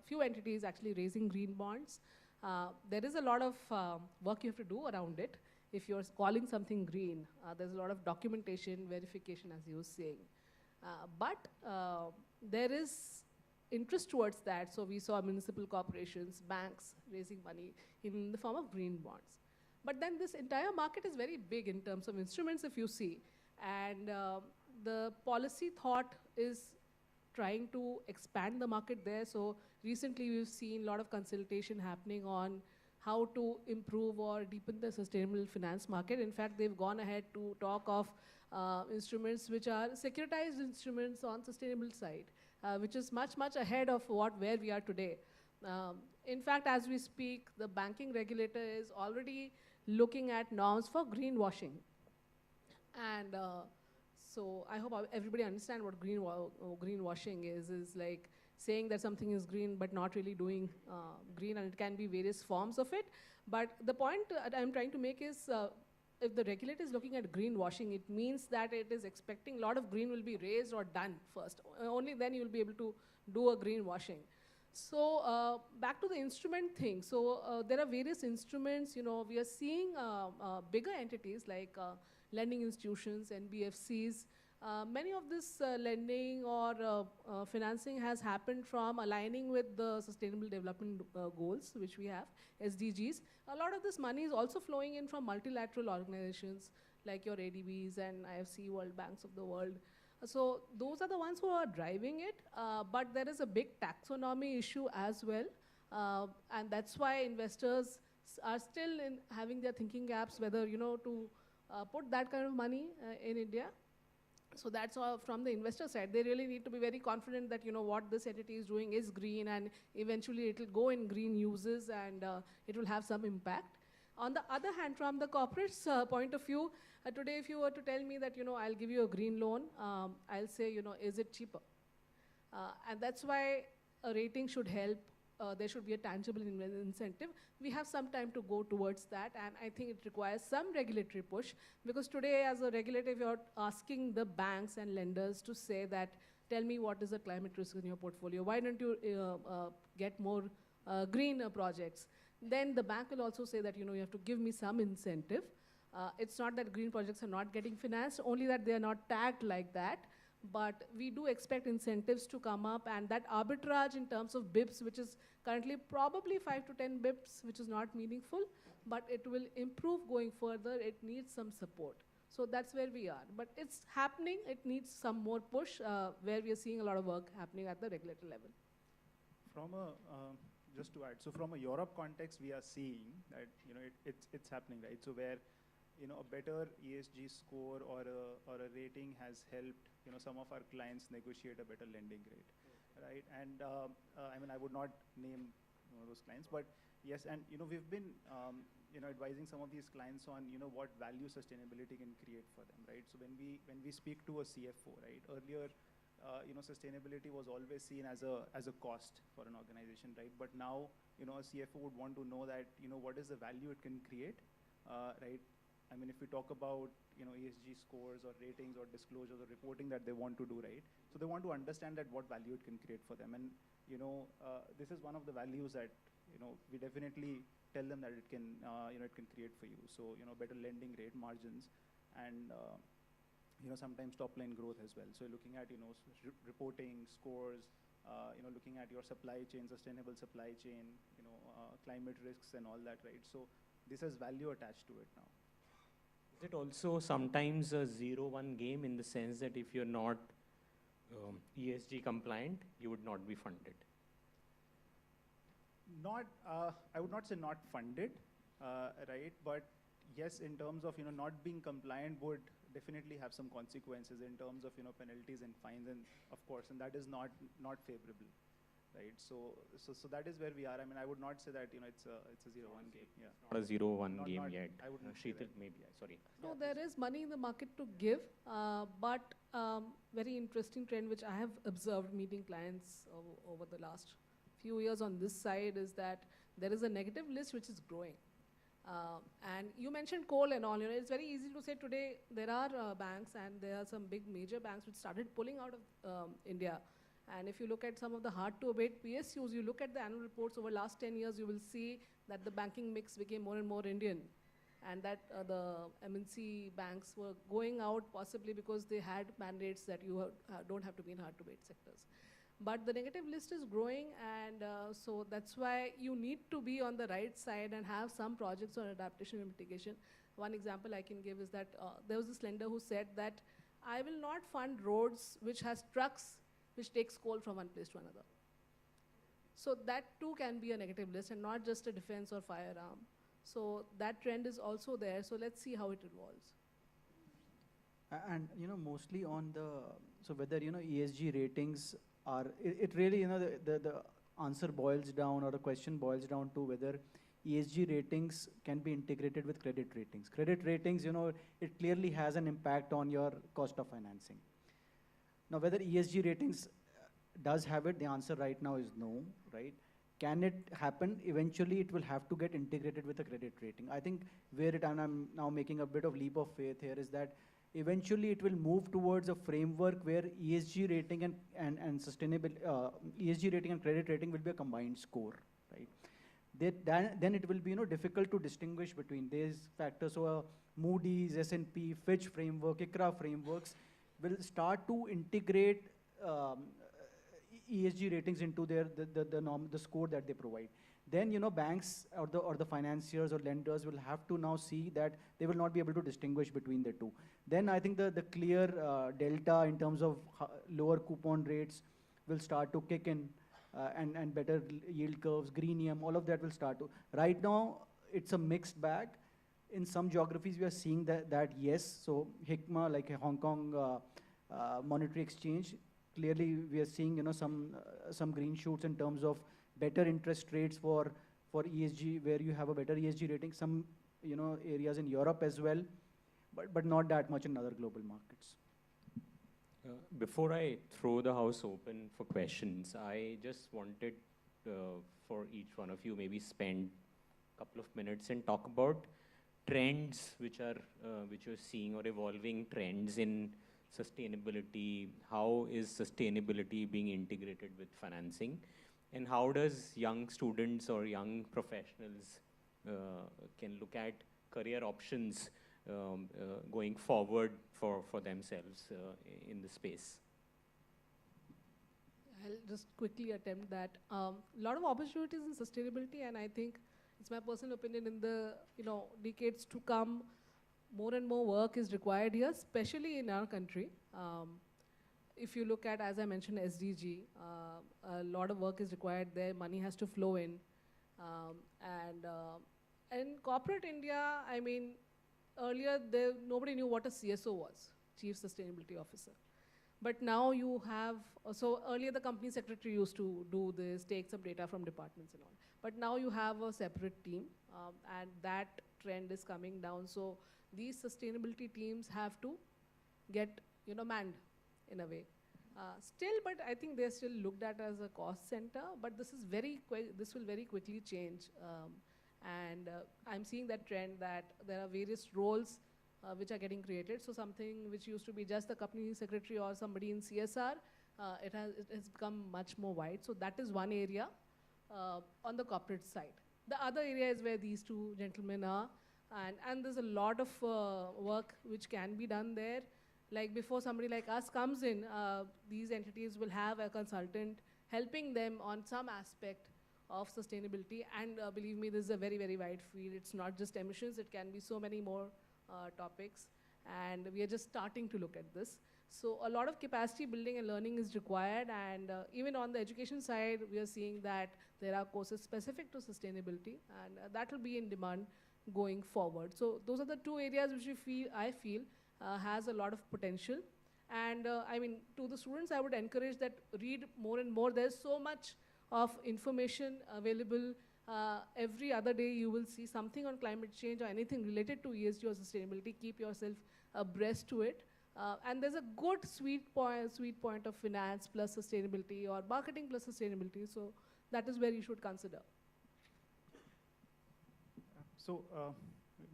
Speaker 16: few entities actually raising green bonds. There is a lot of work you have to do around it. If you're calling something green, there's a lot of documentation, verification, as you were saying. But there is interest towards that. So we saw municipal corporations, banks raising money in the form of green bonds. But then this entire market is very big in terms of instruments, if you see. And the policy thought is trying to expand the market there. So recently we've seen a lot of consultation happening on how to improve or deepen the sustainable finance market. In fact, they've gone ahead to talk of instruments which are securitized instruments on sustainable side, which is much, much ahead of where we are today. In fact, as we speak, the banking regulator is already looking at norms for greenwashing. And so I hope everybody understand what greenwashing is like saying that something is green but not really doing green, and it can be various forms of it. But the point I'm trying to make is if the regulator is looking at greenwashing, it means that it is expecting a lot of green will be raised or done first. Only then you will be able to do a greenwashing. So back to the instrument thing. So there are various instruments. We are seeing bigger entities like lending institutions, NBFCs. Many of this lending or financing has happened from aligning with the Sustainable Development Goals, which we have, SDGs. A lot of this money is also flowing in from multilateral organizations like your ADBs and IFC, World Banks of the world. So those are the ones who are driving it, but there is a big taxonomy issue as well, and that's why investors are still having their thinking gaps whether to put that kind of money in India. So that's all from the investor side. They really need to be very confident that what this entity is doing is green, and eventually it will go in green uses and it will have some impact. On the other hand, from the corporate's point of view, today if you were to tell me that I'll give you a green loan, I'll say is it cheaper? And that's why a rating should help. There should be a tangible incentive. We have some time to go towards that, and I think it requires some regulatory push, because today as a regulator, you're asking the banks and lenders to say that, tell me what is the climate risk in your portfolio. Why don't you get more green projects? Then the bank will also say that you have to give me some incentive. It's not that green projects are not getting financed, only that they are not tagged like that. But we do expect incentives to come up, and that arbitrage in terms of BIPs, which is currently probably 5 to 10 BIPs, which is not meaningful, but it will improve going further. It needs some support. So that's where we are. But it's happening. It needs some more push, where we are seeing a lot of work happening at the regulator level.
Speaker 10: Just to add, so from a Europe context, we are seeing that it's happening, right? So where a better ESG score or a rating has helped some of our clients negotiate a better lending rate, right? And I mean, I would not name those clients, but yes, and we've been advising some of these clients on what value sustainability can create for them, right? So when we speak to a CFO, right, earlier sustainability was always seen as a cost for an organization, right? But now a CFO would want to know that what is the value it can create, right? I mean, if we talk about ESG scores or ratings or disclosures or reporting that they want to do, right? So they want to understand that what value it can create for them, and this is one of the values that we definitely tell them that it can create for you. So better lending rate, margins, and sometimes top line growth as well. So looking at reporting scores, looking at your supply chain, sustainable supply chain, climate risks and all that, right? So this has value attached to it now.
Speaker 15: Is it also sometimes a 0-1 game, in the sense that if you're not ESG compliant, you would not be funded?
Speaker 10: I would not say not funded, right? But yes, in terms of not being compliant would definitely have some consequences in terms of penalties and fines, and of course, and that is not favorable, right? So that is where we are. I mean, I would not say that it's a 0-1 game. Yeah,
Speaker 15: not a 0-1 game yet.
Speaker 10: I would not
Speaker 15: Shri, maybe. Sorry.
Speaker 16: No, there is money in the market to give, but very interesting trend which I have observed meeting clients over the last few years on this side is that there is a negative list which is growing. And you mentioned coal and all. It's very easy to say today there are banks, and there are some big major banks which started pulling out of India. And if you look at some of the hard-to-abate PSUs, you look at the annual reports over the last 10 years, you will see that the banking mix became more and more Indian, and that the MNC banks were going out possibly because they had mandates that you don't have to be in hard-to-abate sectors. But the negative list is growing, and so that's why you need to be on the right side and have some projects on adaptation and mitigation. One example I can give is that there was this lender who said that I will not fund roads which has trucks which takes coal from one place to another. So that too can be a negative list and not just a defense or firearm. So that trend is also there. So let's see how it evolves.
Speaker 17: And mostly on the, so whether ESG ratings are, it really, the answer boils down, or the question boils down to whether ESG ratings can be integrated with credit ratings. Credit ratings, it clearly has an impact on your cost of financing. Now, whether ESG ratings does have it, the answer right now is no, right? Can it happen? Eventually, it will have to get integrated with a credit rating. I think where it, and I'm now making a bit of leap of faith here, is that eventually it will move towards a framework where ESG rating and sustainable, ESG rating and credit rating will be a combined score, right? Then it will be difficult to distinguish between these factors. So Moody's, S&P, Fitch framework, ICRA frameworks will start to integrate ESG ratings into the score that they provide. Then banks or the financiers or lenders will have to now see that they will not be able to distinguish between the two. Then I think the clear delta in terms of lower coupon rates will start to kick in, and better yield curves, greenium, all of that will start to. Right now, it's a mixed bag. In some geographies, we are seeing that yes. So HICMA, like a Hong Kong Monetary Exchange, clearly we are seeing some green shoots in terms of better interest rates for ESG, where you have a better ESG rating. Some areas in Europe as well, but not that much in other global markets.
Speaker 15: Before I throw the house open for questions, I just wanted for each one of you maybe spend a couple of minutes and talk about trends which you're seeing, or evolving trends in sustainability. How is sustainability being integrated with financing? And how does young students or young professionals can look at career options going forward for themselves in the space?
Speaker 16: I'll just quickly attempt that. A lot of opportunities in sustainability, and I think it's my personal opinion, in the decades to come, more and more work is required here, especially in our country. If you look at, as I mentioned, SDG, a lot of work is required there. Money has to flow in. And in corporate India, I mean, earlier nobody knew what a CSO was, Chief Sustainability Officer. But now you have, so earlier the company secretary used to do this, take some data from departments and all. But now you have a separate team, and that trend is coming down. So these sustainability teams have to get manned in a way. Still, but I think they're still looked at as a cost center, but this will very quickly change. And I'm seeing that trend that there are various roles which are getting created. So something which used to be just the company secretary or somebody in CSR, it has become much more wide. So that is one area on the corporate side. The other area is where these two gentlemen are, and there's a lot of work which can be done there. Like before somebody like us comes in, these entities will have a consultant helping them on some aspect of sustainability. And believe me, this is a very, very wide field. It's not just emissions, it can be so many more topics. And we are just starting to look at this. So a lot of capacity building and learning is required. And even on the education side, we are seeing that there are courses specific to sustainability, and that will be in demand going forward. So those are the two areas which I feel has a lot of potential. And I mean, to the students, I would encourage that read more and more. There's so much of information available. Every other day you will see something on climate change or anything related to ESG or sustainability. Keep yourself abreast to it. And there's a good sweet point of finance plus sustainability, or marketing plus sustainability. So that is where you should consider.
Speaker 10: So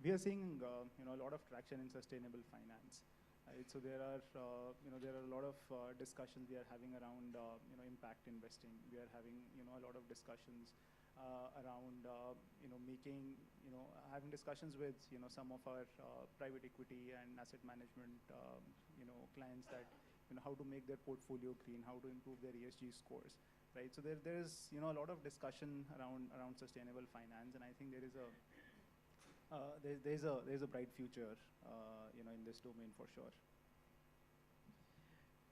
Speaker 10: we are seeing a lot of traction in sustainable finance. Right? So there are a lot of discussions we are having around impact investing. We are having a lot of discussions around having discussions with some of our private equity and asset management clients, that how to make their portfolio green, how to improve their ESG scores. Right? So there is a lot of discussion around sustainable finance, and I think there is a bright future in this domain for sure.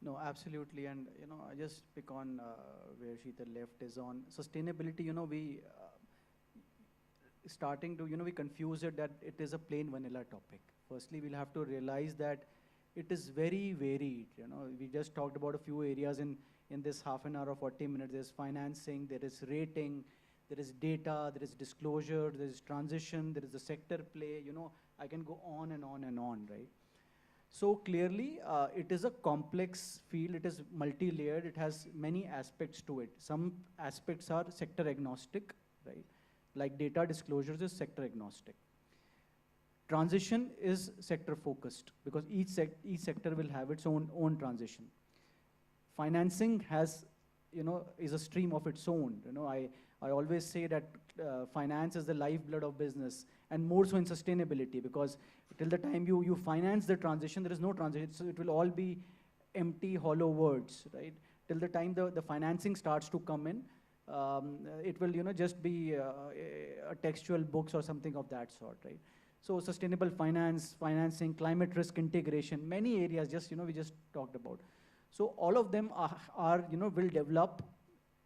Speaker 17: No, absolutely. And, I just pick on where Sheetal left is on sustainability. We starting to, we confuse it that it is a plain vanilla topic. Firstly, we'll have to realize that it is very varied. We just talked about a few areas in this half an hour or 40 minutes. There's financing, there is rating, there is data, there is disclosure, there is transition, there is the sector play. I can go on and on and on, right? So clearly, it is a complex field. It is multi-layered. It has many aspects to it. Some aspects are sector agnostic, right? Like data disclosures is sector agnostic. Transition is sector focused because each sector will have its own transition. Financing has, is a stream of its own. I always say that finance is the lifeblood of business, and more so in sustainability, because till the time you finance the transition, there is no transition. So it will all be empty, hollow words, right? Till the time the financing starts to come in, it will just be a textual books or something of that sort, right? So sustainable finance, financing, climate risk integration, many areas just we just talked about. So all of them are will develop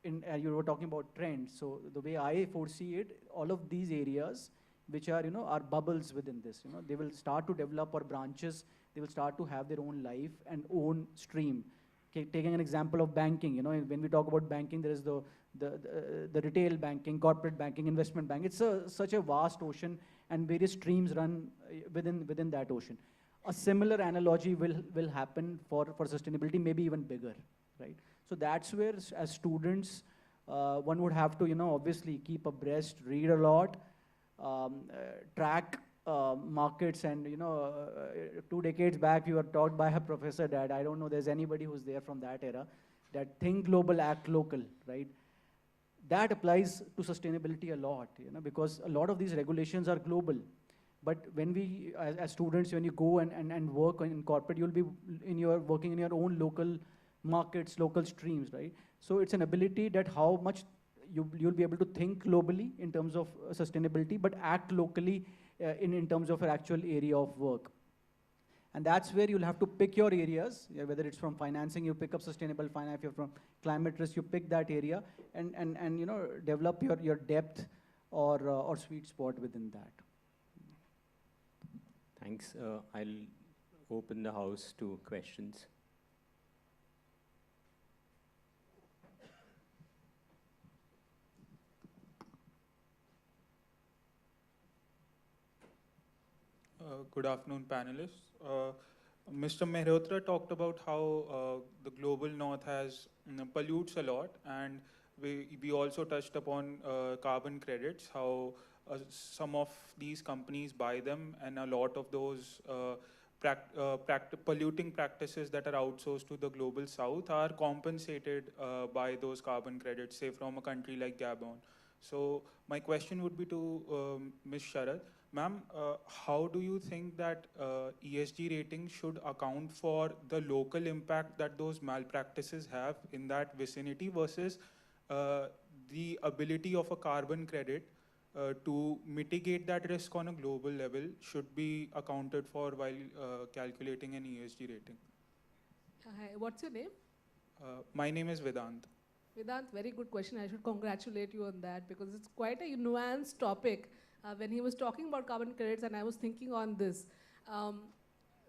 Speaker 17: in, you were talking about trends. So the way I foresee it, all of these areas which are are bubbles within this, they will start to develop, or branches, they will start to have their own life and own stream. Taking an example of banking, when we talk about banking, there is the retail banking, corporate banking, investment bank. It's such a vast ocean, and various streams run within that ocean. A similar analogy will happen for sustainability, maybe even bigger, right? So that's where, as students, one would have to, obviously keep abreast, read a lot, track markets, and 2 decades back, we were taught by a professor that I don't know there's anybody who's there from that era, that think global, act local, right? That applies to sustainability a lot, because a lot of these regulations are global. But when we, as students, when you go and work in corporate, you'll be working in your own local markets, local streams, right? So it's an ability that how much you'll be able to think globally in terms of sustainability, but act locally in terms of an actual area of work. And that's where you'll have to pick your areas, whether it's from financing, you pick up sustainable finance. If you're from climate risk, you pick that area and develop your depth or sweet spot within that.
Speaker 15: Thanks. I'll open the house to questions.
Speaker 18: Good afternoon, panelists. Mr. Mehrotra talked about how the global north has pollutes a lot, and we also touched upon carbon credits, how some of these companies buy them, and a lot of those polluting practices that are outsourced to the global south are compensated by those carbon credits, say from a country like Gabon. So my question would be to Ms. Sharad. Ma'am, how do you think that ESG rating should account for the local impact that those malpractices have in that vicinity versus the ability of a carbon credit to mitigate that risk on a global level should be accounted for while calculating an ESG rating?
Speaker 16: Hi, what's your name?
Speaker 18: My name is Vedant.
Speaker 16: Vedant, very good question. I should congratulate you on that, because it's quite a nuanced topic. When he was talking about carbon credits, and I was thinking on this.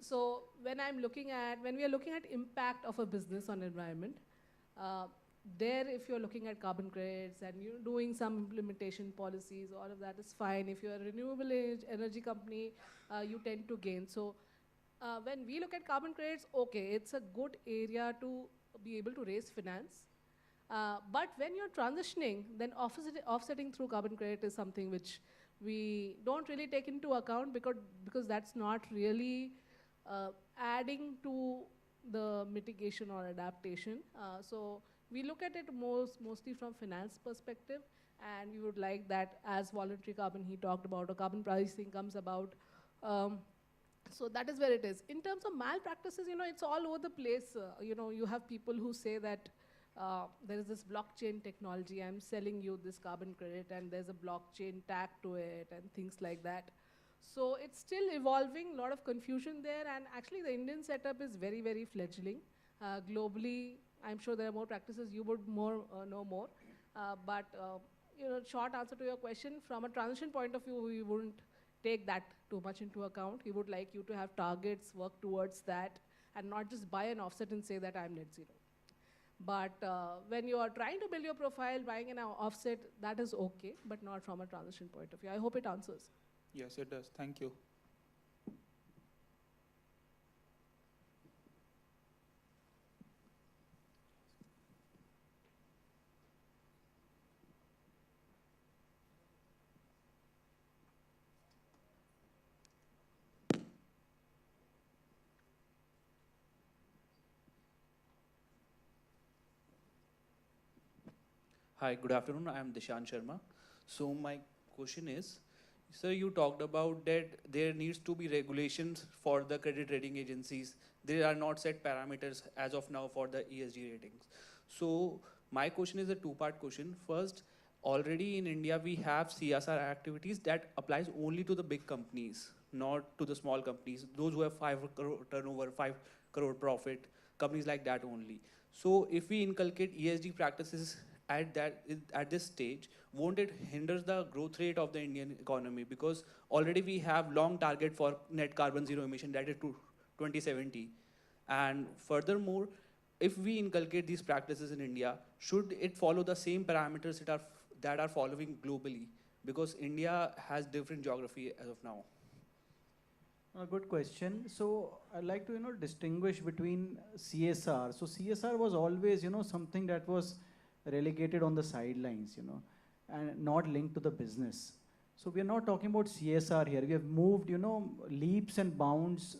Speaker 16: So when we are looking at impact of a business on environment, if you're looking at carbon credits and you're doing some implementation policies, all of that is fine. If you're a renewable energy company, you tend to gain. So when we look at carbon credits, okay, it's a good area to be able to raise finance. But when you're transitioning, then offsetting through carbon credit is something which we don't really take into account, because that's not really adding to the mitigation or adaptation. So we look at it mostly from finance perspective, and we would like that as voluntary carbon he talked about, or carbon pricing comes about. So that is where it is. In terms of malpractices, it's all over the place. You have people who say that there is this blockchain technology, I'm selling you this carbon credit, and there's a blockchain tag to it, and things like that. So it's still evolving, a lot of confusion there, and actually the Indian setup is very, very fledgling. Globally, I'm sure there are more practices. You would know more. Short answer to your question, from a transition point of view, we wouldn't take that too much into account. We would like you to have targets, work towards that, and not just buy an offset and say that I'm net zero. But when you are trying to build your profile, buying an offset, that is okay, but not from a transition point of view. I hope it answers.
Speaker 18: Yes, it does. Thank you.
Speaker 19: Hi, good afternoon. I am Dishan Sharma. So my question is, sir, you talked about that there needs to be regulations for the credit rating agencies. There are not set parameters as of now for the ESG ratings. So my question is a two-part question. First, already in India, we have CSR activities that applies only to the big companies, not to the small companies, those who have 5 crore turnover, 5 crore profit, companies like that only. So if we inculcate ESG practices at this stage, won't it hinder the growth rate of the Indian economy? Because already we have long target for net carbon zero emission, that is to 2070. And furthermore, if we inculcate these practices in India, should it follow the same parameters that are following globally? Because India has different geography as of now.
Speaker 17: A good question. So I'd like to distinguish between CSR. So CSR was always something that was relegated on the sidelines, and not linked to the business. So we are not talking about CSR here. We have moved, leaps and bounds,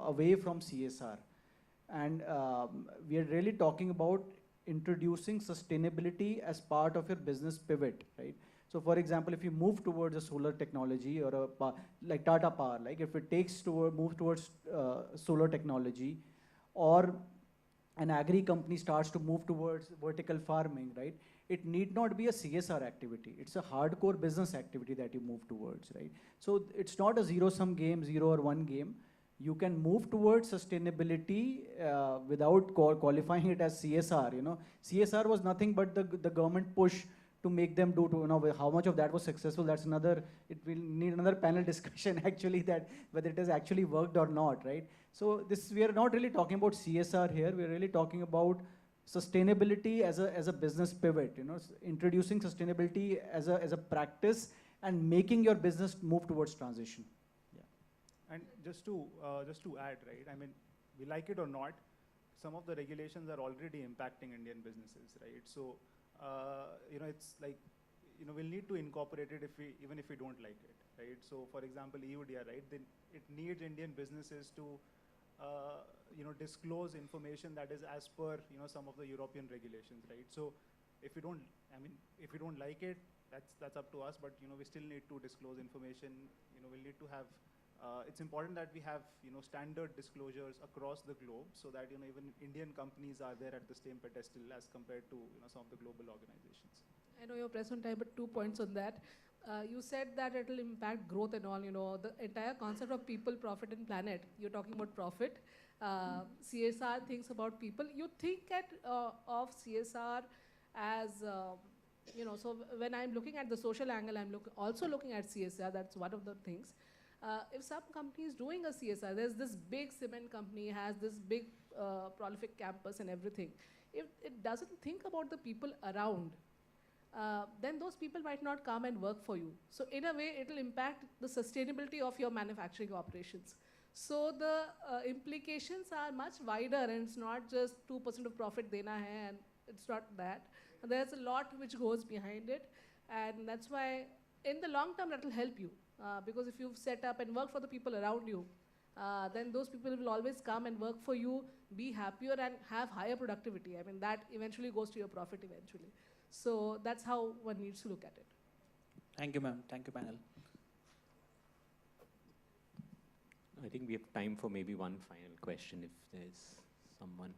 Speaker 17: away from CSR. And we are really talking about introducing sustainability as part of your business pivot, right? So for example, if you move towards a solar technology or like Tata Power, like if it move towards solar technology, or an agri company starts to move towards vertical farming, right? It need not be a CSR activity. It's a hardcore business activity that you move towards, right? So it's not a zero-sum game, 0 or 1 game. You can move towards sustainability without qualifying it as CSR. CSR was nothing but the government push to make them do how much of that was successful. That's another. It will need another panel discussion actually, that whether it has actually worked or not, right? So we are not really talking about CSR here. We are really talking about sustainability as a business pivot. Introducing sustainability as a practice and making your business move towards transition.
Speaker 10: And just to add, right? I mean, we like it or not, some of the regulations are already impacting Indian businesses, right? So, it's like, we'll need to incorporate it even if we don't like it, right? So, for example, EUDR, right? Then it needs Indian businesses to, disclose information that is as per, some of the European regulations, right? So, if we don't like it, that's up to us. But we still need to disclose information. We'll need to have. It's important that we have standard disclosures across the globe, so that even Indian companies are there at the same pedestal as compared to some of the global organizations.
Speaker 16: I know you're pressed on time, but 2 points on that. You said that it will impact growth and all. The entire concept of people, profit, and planet. You're talking about profit. CSR thinks about people. You think of CSR as So when I'm looking at the social angle, I'm also looking at CSR. That's one of the things. If some company is doing a CSR, there's this big cement company, has this big prolific campus and everything. If it doesn't think about the people around, then those people might not come and work for you. So in a way, it will impact the sustainability of your manufacturing operations. So the implications are much wider, and it's not just 2% of profit dena hai, and it's not that. There's a lot which goes behind it, and that's why in the long term that will help you. Because if you've set up and work for the people around you, then those people will always come and work for you, be happier, and have higher productivity. I mean, that eventually goes to your profit eventually. So that's how one needs to look at it.
Speaker 19: Thank you, ma'am. Thank you, panel.
Speaker 15: I think we have time for maybe one final question if there's someone.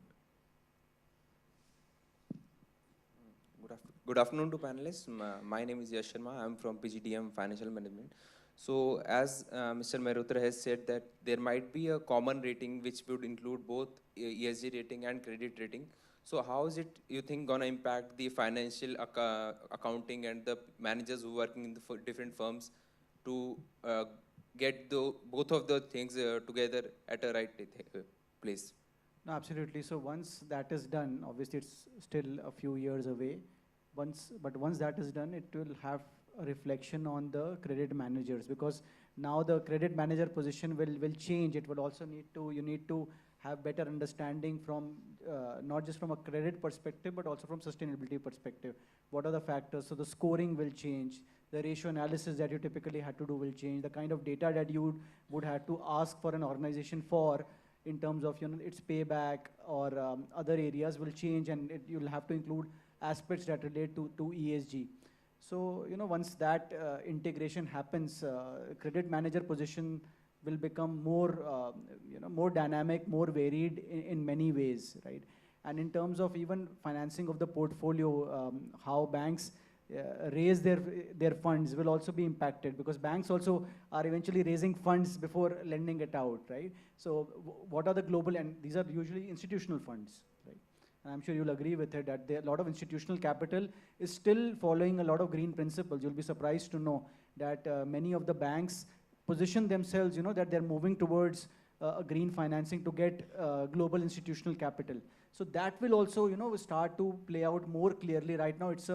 Speaker 13: Good afternoon to panelists. My name is Yash Sharma. I'm from PGDM Financial Management. So as Mr. Mehrotra has said that there might be a common rating which would include both ESG rating and credit rating. So how is it, you think, gonna impact the financial accounting and the managers who are working in the different firms to get both of the things together at a right place?
Speaker 17: No, absolutely. So once that is done, obviously it's still a few years away. But once that is done, it will have a reflection on the credit managers, because now the credit manager position will change. It will also you need to have better understanding from not just from a credit perspective, but also from sustainability perspective. What are the factors? So the scoring will change. The ratio analysis that you typically had to do will change. The kind of data that you would have to ask for an organization for in terms of its payback or other areas will change, and you'll have to include aspects that relate to ESG. So once that integration happens, credit manager position will become more more dynamic, more varied in many ways, right? And in terms of even financing of the portfolio, how banks raise their funds will also be impacted, because banks also are eventually raising funds before lending it out, right? So what are the global, and these are usually institutional funds, right? And I'm sure you'll agree with it that a lot of institutional capital is still following a lot of green principles. You'll be surprised to know that many of the banks position themselves, that they're moving towards a green financing to get global institutional capital. So that will also, start to play out more clearly. Right now, it's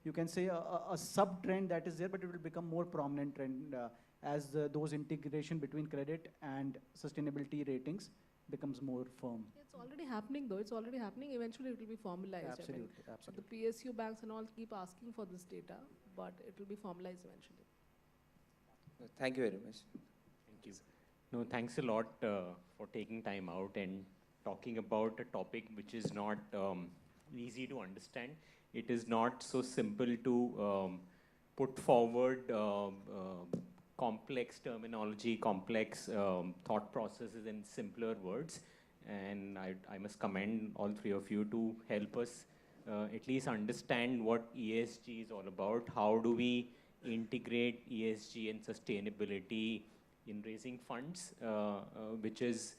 Speaker 17: you can say a sub-trend that is there, but it will become more prominent trend as those integration between credit and sustainability ratings becomes more firm.
Speaker 16: It's already happening though. It's already happening. Eventually it will be formalized.
Speaker 17: Absolutely,
Speaker 16: I mean,
Speaker 17: absolutely.
Speaker 16: The PSU banks and all keep asking for this data, but it will be formalized eventually.
Speaker 13: Thank you very much.
Speaker 15: Thank you. No, thanks a lot for taking time out and talking about a topic which is not easy to understand. It is not so simple to put forward complex terminology, complex thought processes in simpler words. And I must commend all three of you to help us at least understand what ESG is all about. How do we integrate ESG and sustainability in raising funds, which is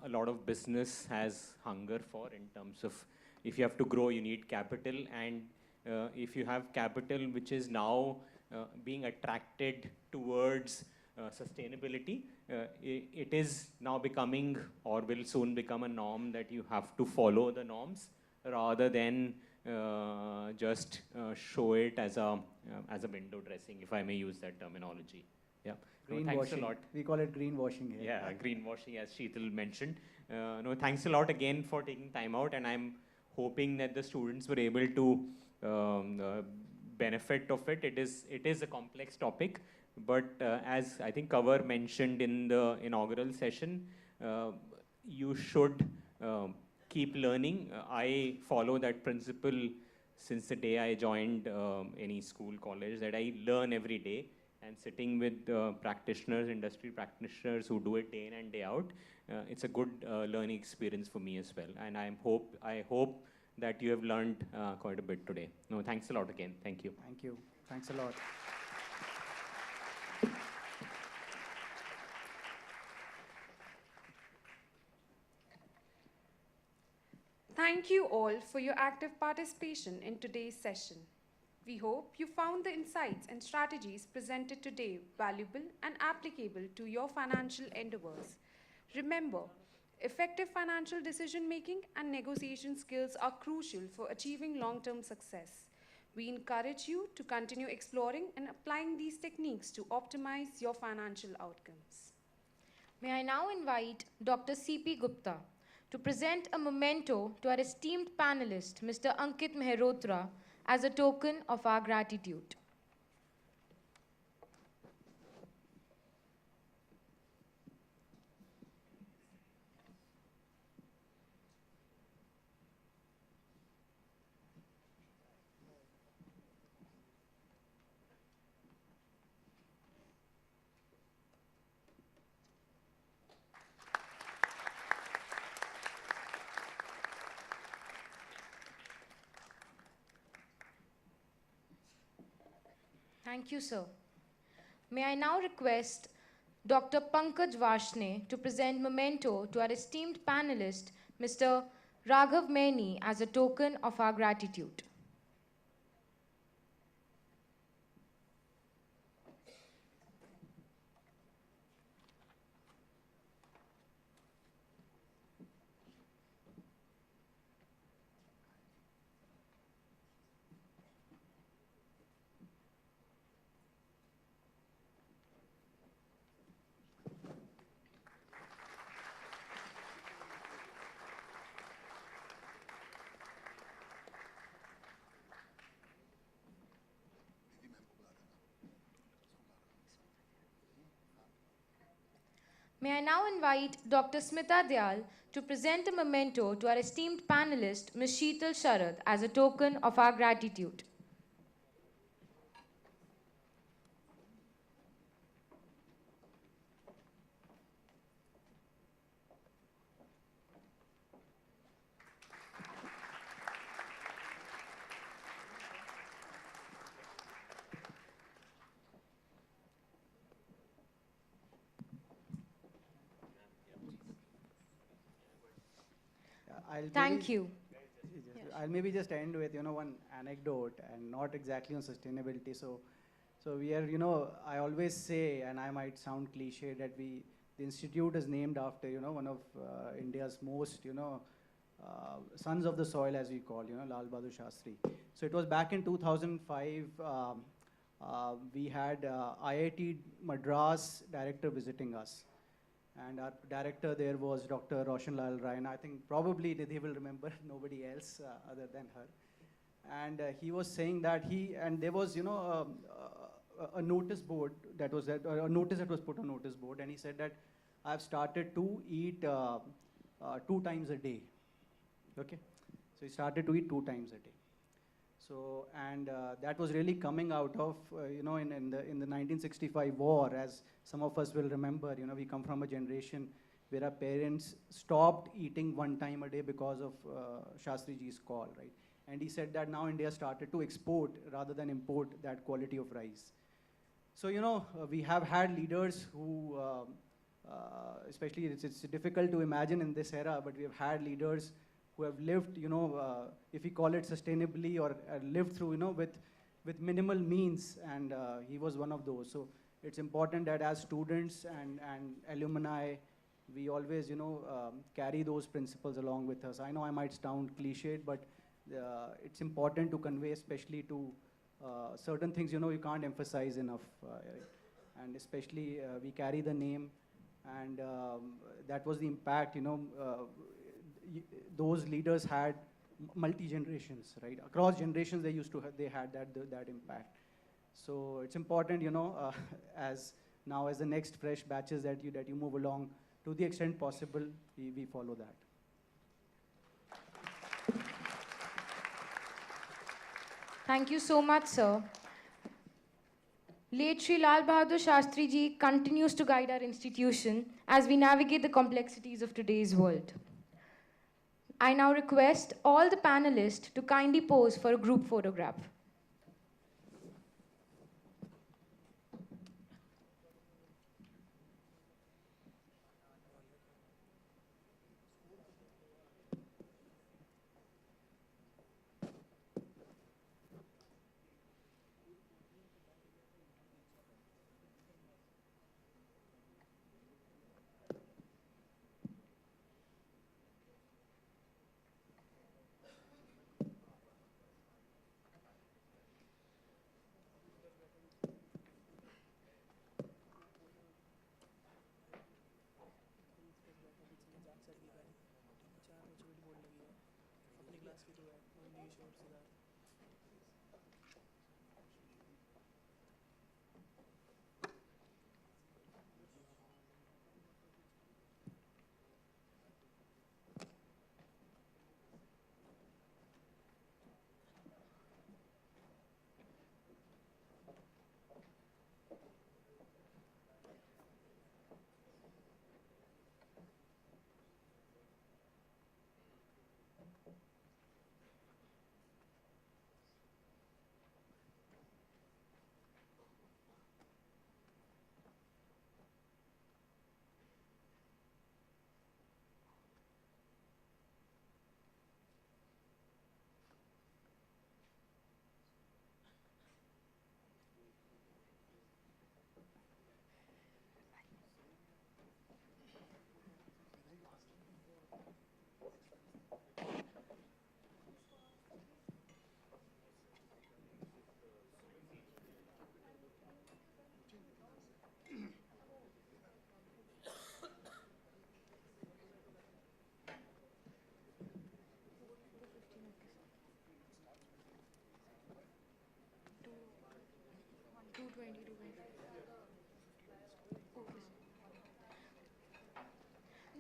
Speaker 15: a lot of business has hunger for, in terms of if you have to grow, you need capital. And if you have capital which is now being attracted towards sustainability, it is now becoming, or will soon become, a norm that you have to follow the norms rather than just show it as a window dressing, if I may use that terminology. Yeah. No, thanks a lot.
Speaker 17: We call it greenwashing here.
Speaker 15: Yeah, greenwashing, as Sheetal mentioned. No, thanks a lot again for taking time out, and I'm hoping that the students were able to benefit of it. It is a complex topic, but as I think Kanwar mentioned in the inaugural session, you should keep learning. I follow that principle since the day I joined any school, college, that I learn every day. And sitting with practitioners, industry practitioners who do it day in and day out, it's a good learning experience for me as well. And I hope that you have learned quite a bit today. No, thanks a lot again. Thank you.
Speaker 17: Thank you. Thanks a lot.
Speaker 11: Thank you all for your active participation in today's session. We hope you found the insights and strategies presented today valuable and applicable to your financial endeavors. Remember, effective financial decision-making and negotiation skills are crucial for achieving long-term success. We encourage you to continue exploring and applying these techniques to optimize your financial outcomes.
Speaker 14: May I now invite Dr. C.P. Gupta to present a memento to our esteemed panelist, Mr. Ankit Mehrotra, as a token of our gratitude. Thank you, sir. May I now request Dr. Pankaj Varshney to present memento to our esteemed panelist, Mr. Raghav Maini, as a token of our gratitude. May I now invite Dr. Smita Dyal to present a memento to our esteemed panelist, Ms. Sheetal Sharad, as a token of our gratitude. Thank you.
Speaker 17: I'll maybe just end with, one anecdote and not exactly on sustainability. So we are, I always say, and I might sound cliche, that the institute is named after, one of India's most, sons of the soil, as we call, Lal Bahadur Shastri. So it was back in 2005, we had IIT Madras director visiting us. And our director there was Dr. Roshan Lal Rai, and I think probably they will remember, nobody else other than her. And he was saying that there was, a notice board that was, a notice that was put on notice board, and he said that I've started to eat 2 times a day. Okay, so he started to eat 2 times a day. So, and that was really coming out of, in the 1965 war, as some of us will remember, we come from a generation where our parents stopped eating 1 time a day because of Shastri ji's call, right? And he said that now India started to export rather than import that quality of rice. So, we have had leaders who, especially it's difficult to imagine in this era, but we have had leaders who have lived, if we call it sustainably, or lived through, with minimal means, and he was one of those. So it's important that as students and alumni, we always, carry those principles along with us. I know I might sound cliched, but it's important to convey, especially to certain things, you can't emphasize enough. And especially, we carry the name, and that was the impact, those leaders had multi-generations, right? Across generations, they had that impact. So it's important, as the next fresh batches that you move along, to the extent possible, we follow that.
Speaker 14: Thank you so much, sir. Late Shri Lal Bahadur Shastri ji continues to guide our institution as we navigate the complexities of today's world. I now request all the panelists to kindly pose for a group photograph.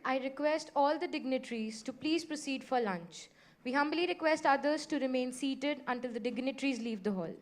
Speaker 14: I request all the dignitaries to please proceed for lunch. We humbly request others to remain seated until the dignitaries leave the hall.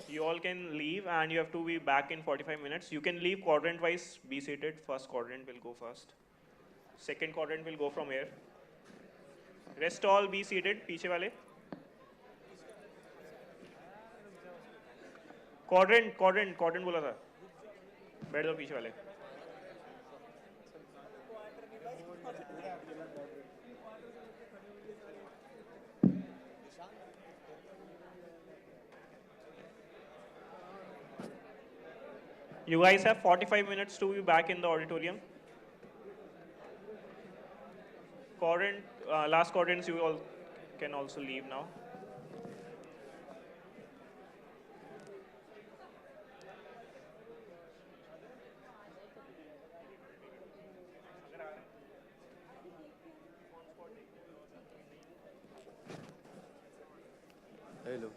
Speaker 8: You all can leave and you have to be back in 45 minutes. You can leave quadrant wise, be seated. First quadrant will go first. Second quadrant will go from here. Rest all be seated, पीछे वाले. Quadrant बोला था. बैठ जाओ पीछे वाले. You guys have 45 minutes to be back in the auditorium. Last quadrants you all can also leave now.
Speaker 20: Hello.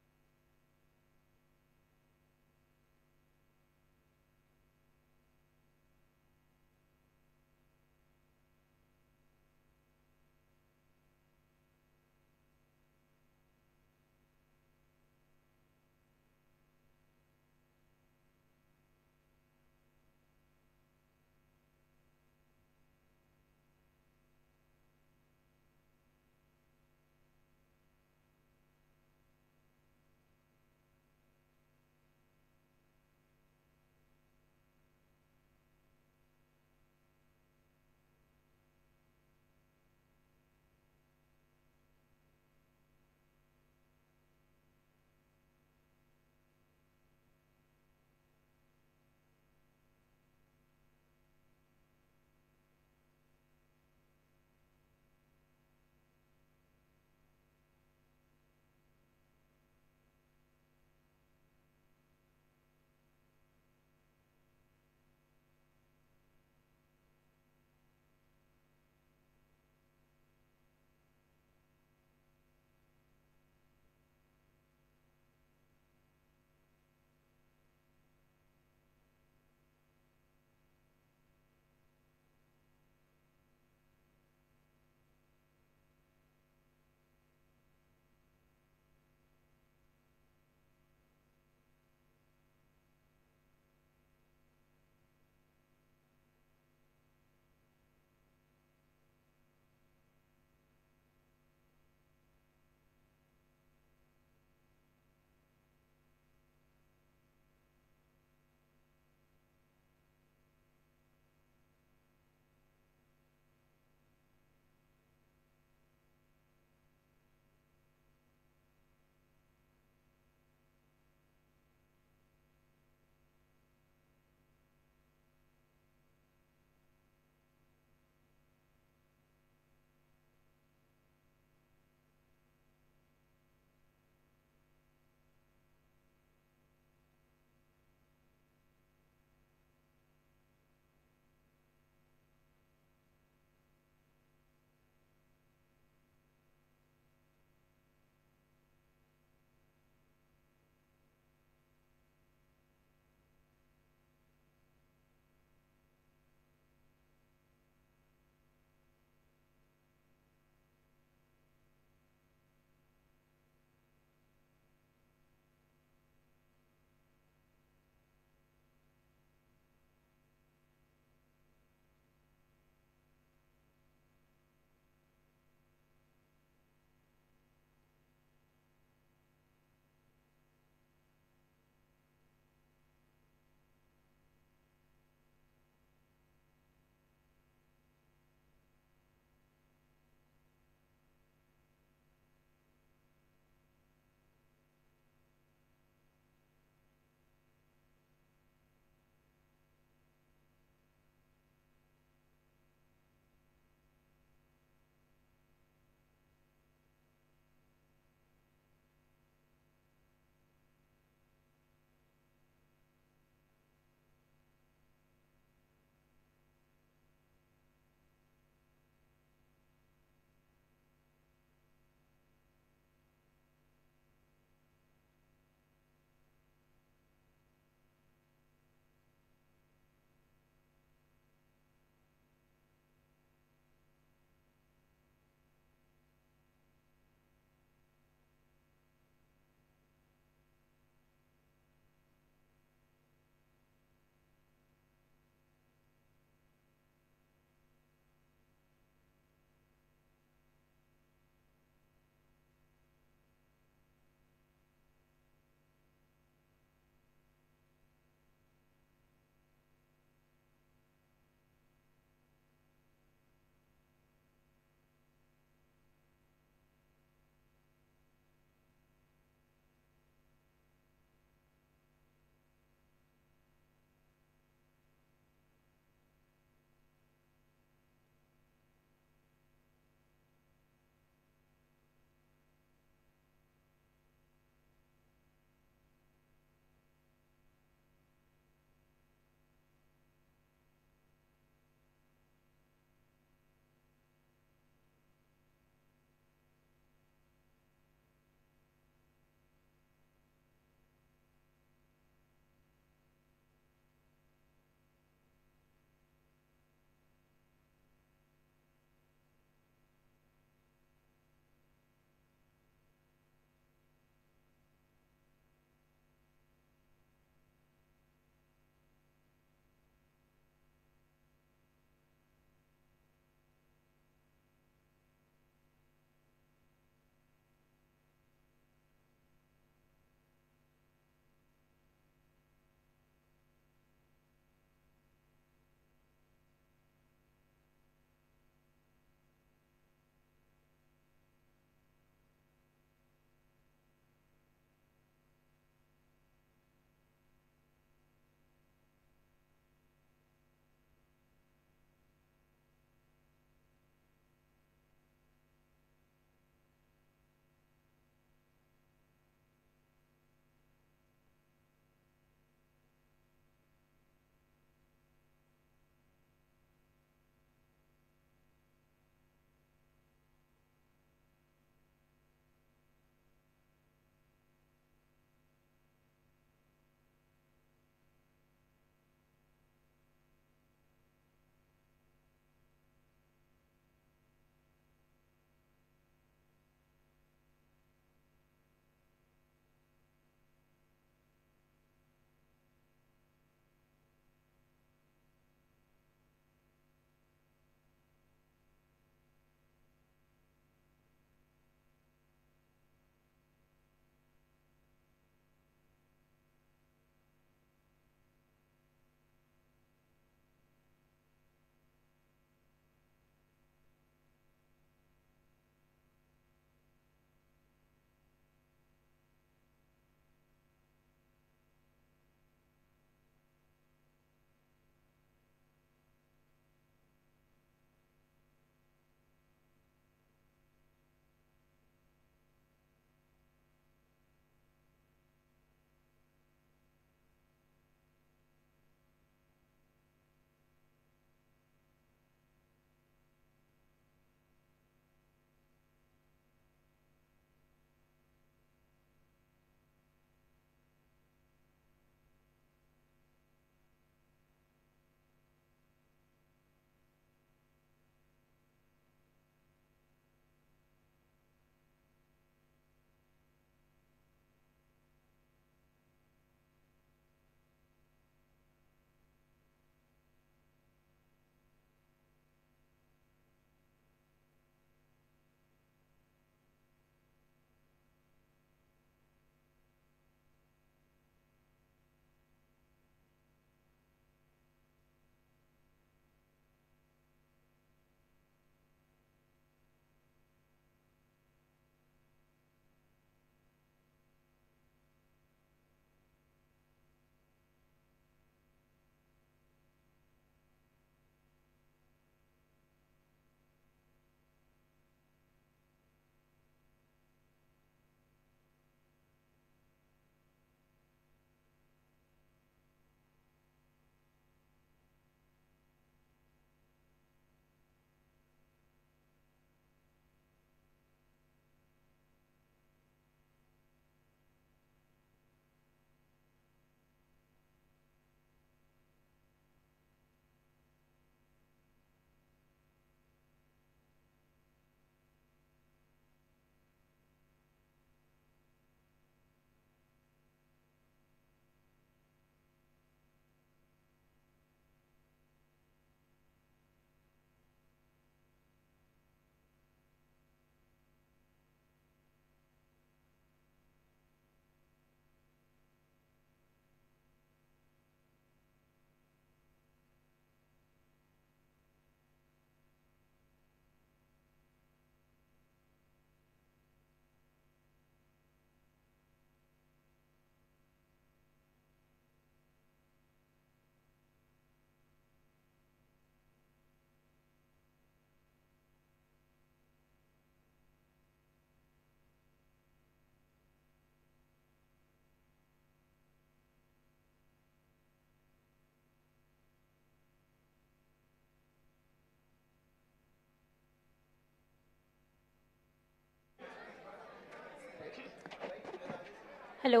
Speaker 20: Hello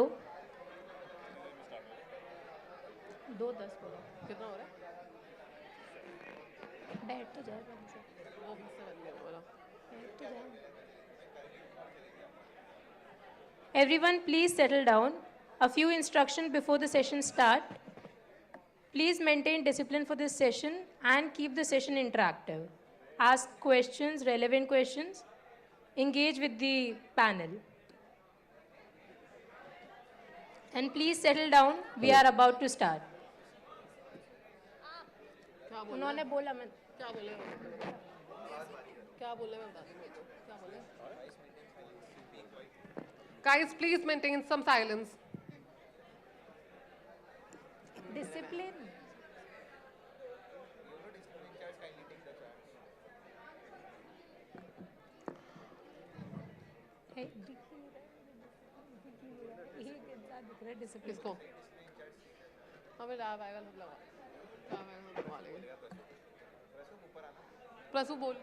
Speaker 20: 2:10 बोला
Speaker 21: कितना हो रहा है?
Speaker 20: बैठ तो जाए कम से
Speaker 21: वो 20 से करने बोला।
Speaker 20: बैठ तो जाए Everyone please settle down. A few instructions before the session start. Please maintain discipline for this session and keep the session interactive. Ask questions, relevant questions. Engage with the panel. And please settle down. We are about to start.
Speaker 21: क्या बोले?
Speaker 20: उन्होंने बोला मैं
Speaker 21: क्या बोले? क्या बोले मैं बता दूंगी। क्या बोले? Guys, please maintain some silence.
Speaker 20: Discipline. Hey, discipline.
Speaker 21: किसको? हमें लाभ आएगा सब लगा। लाभ आएगा सब लगा लेंगे। प्रसू बोल।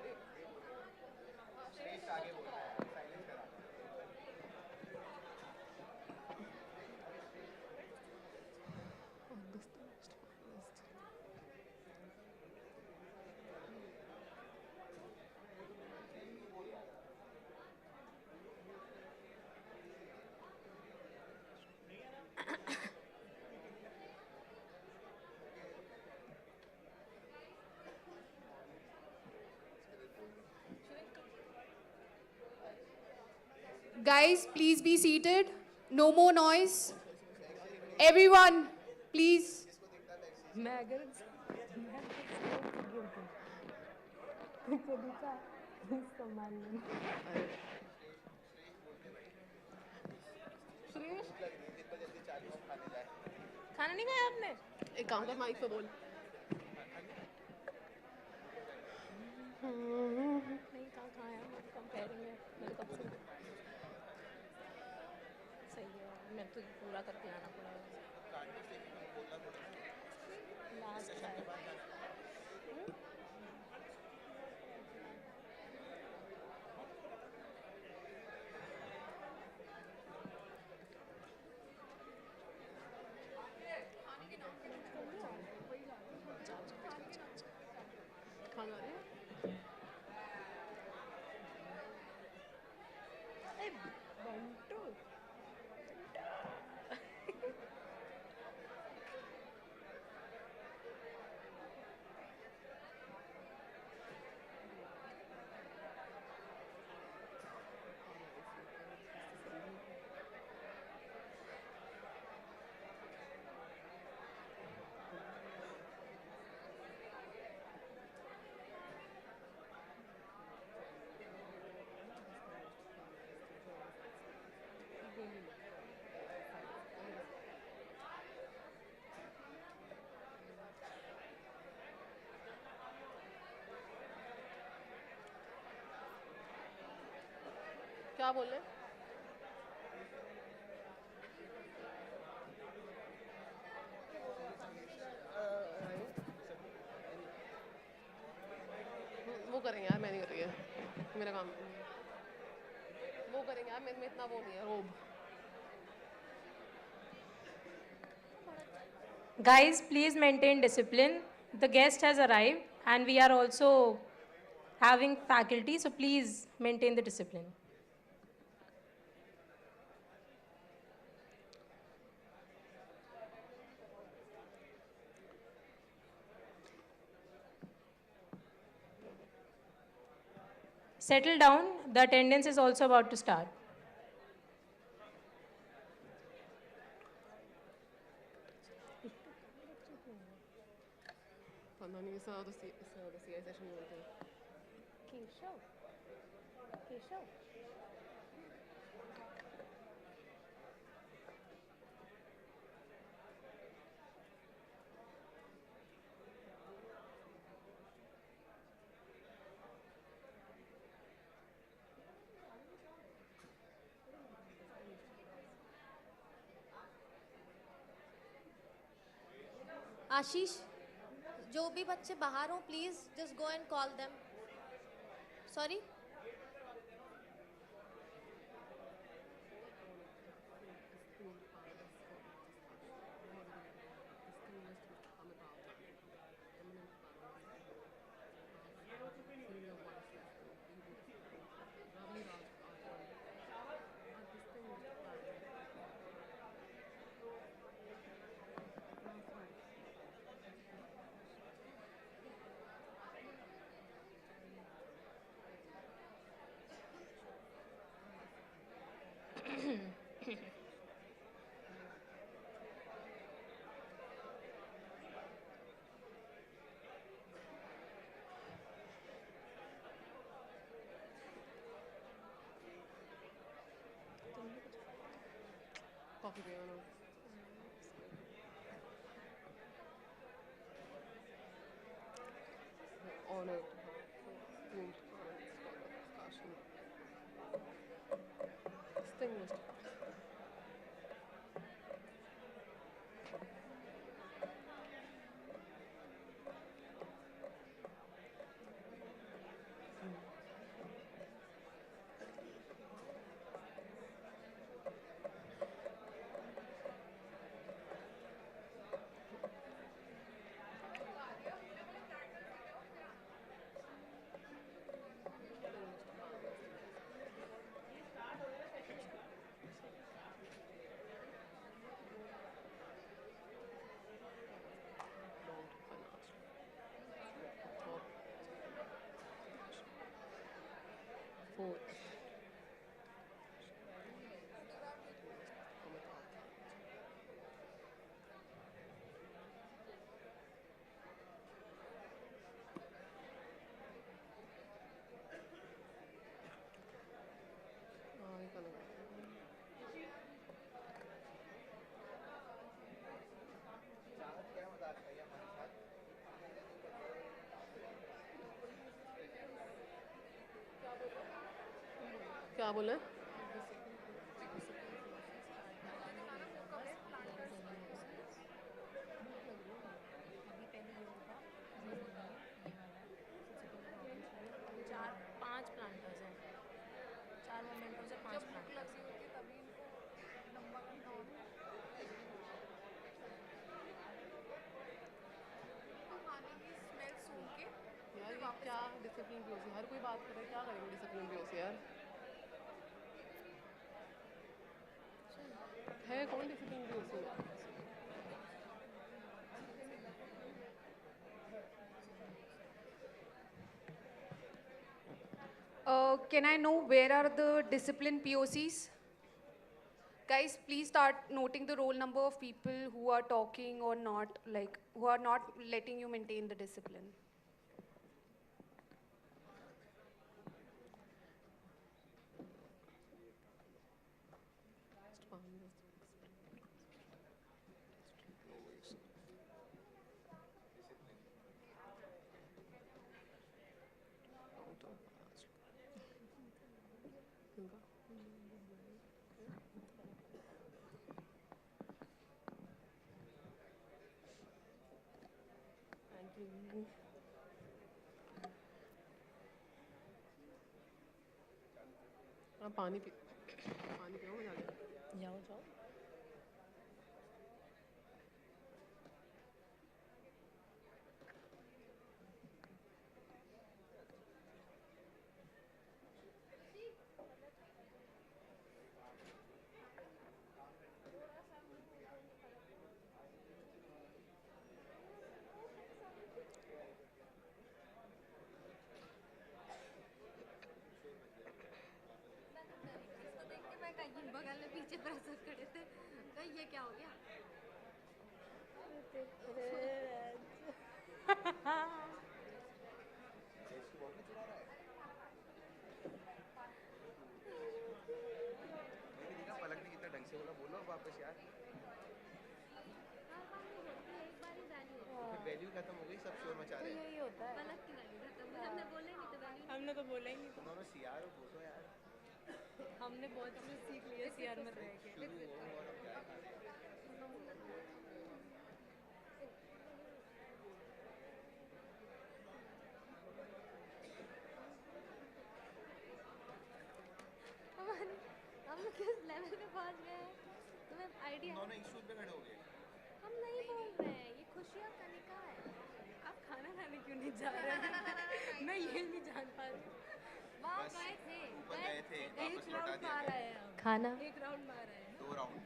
Speaker 11: Guys, please be seated. No more noise. Everyone, please.
Speaker 20: खाना नहीं खाया आपने?
Speaker 21: एक काम कर माइक पे बोल।
Speaker 20: नहीं खाया कंपेयरिंग है मेरे कब से सही है मैं तो पूरा करके आना पड़ेगा लास्ट शायद
Speaker 21: खाना रहे?
Speaker 20: बंटू
Speaker 21: क्या बोले? वो करेंगे यार मैं नहीं कर रही है मेरा काम वो करेंगे यार मेरे में इतना वो नहीं है रोब
Speaker 20: Guys, please maintain discipline. The guest has arrived and we are also having faculty, so please maintain the discipline. Settle down. The attendance is also about to start.
Speaker 21: पता नहीं इस CI सेशन में बोलते हैं
Speaker 20: केशव
Speaker 22: आशीष जो भी बच्चे बाहर हो please just go and call them sorry
Speaker 21: coffee पे ना honored whom discussion distinguished fourth क्या बोले
Speaker 14: चार पांच प्लांटर्स हैं, 4 मोमेंटोस है, 5 प्लांटर्स हैं।
Speaker 21: यार ये क्या डिसिप्लिन पीओसी हर कोई बात कर रहा है क्या करेंगे डिसिप्लिन पीओसी यार है कौन discipline POC
Speaker 11: Can I know where are the discipline POCs? Guys, please start noting the roll number of people who are talking or not, like, who are not letting you maintain the discipline. हाँ पानी पियो मजा आ गया
Speaker 22: जाओ जाओ बगल में पीछे प्रेसर खड़े थे तो ये क्या हो गया
Speaker 7: पलक ने कितना ढंग से बोला बोलो वापस यार वैल्यू खत्म हो गई सब शोर मचा रहे हैं
Speaker 22: यही होता है पलक की वैल्यू खत्म हमने बोला ही नहीं तो वैल्यू हमने तो बोला ही नहीं
Speaker 7: तुम दोनों सीआर हो बोलो यार
Speaker 22: हमने बहुत चीज़ सीख ली है सीआर में रह के हम किस लेवल पे पहुंच गए हैं तुम्हें आइडिया
Speaker 7: दोनों इश्यूज पे खड़े हो गए
Speaker 22: हम नहीं बोल रहे हैं ये खुशियाँ का निकाह है आप खाना खाने क्यों नहीं जा रहे हैं मैं ये नहीं जान पा रही वहाँ गए थे
Speaker 7: ऊपर गए थे
Speaker 22: एक राउंड मारा है हम
Speaker 14: खाना
Speaker 22: एक राउंड मारा है
Speaker 7: 2 राउंड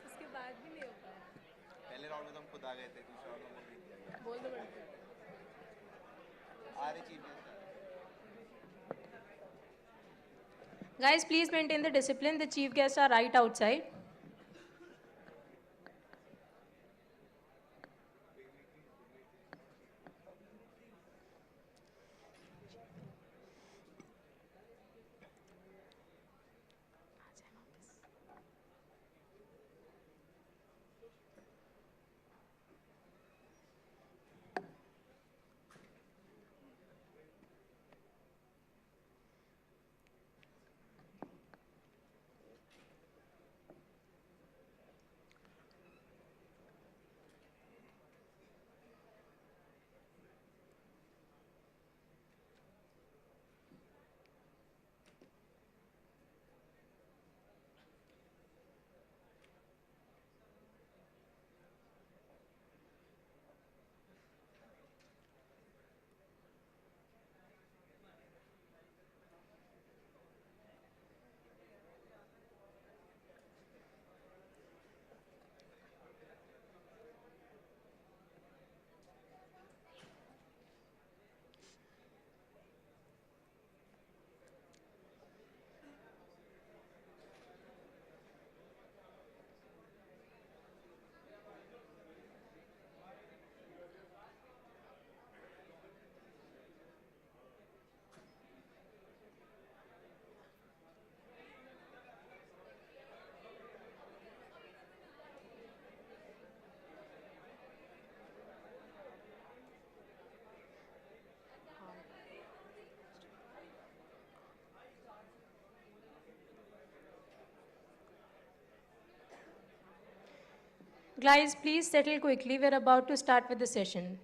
Speaker 22: उसके बाद भी नहीं हो पाया
Speaker 7: पहले राउंड में तो हम खुद आ गए थे दूसरे राउंड में भी
Speaker 22: बोल दो बेटा
Speaker 7: आ रही चीज
Speaker 20: Guys, please maintain the discipline. The chief guests are right outside. Guys, please settle quickly. We're about to start with the session.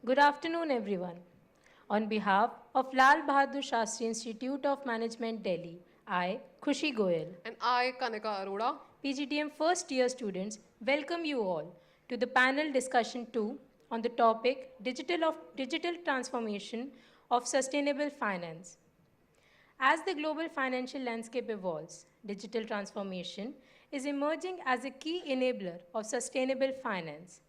Speaker 20: Good afternoon, everyone. On behalf of Lal Bahadur Shastri Institute of Management, Delhi, I, Khushi Goyal,
Speaker 21: And I, Kanika Arora,
Speaker 20: PGTM first year students, welcome you all to the panel discussion 2 on the topic Digital Transformation of Sustainable Finance. As the global financial landscape evolves, digital transformation is emerging as a key enabler of sustainable finance.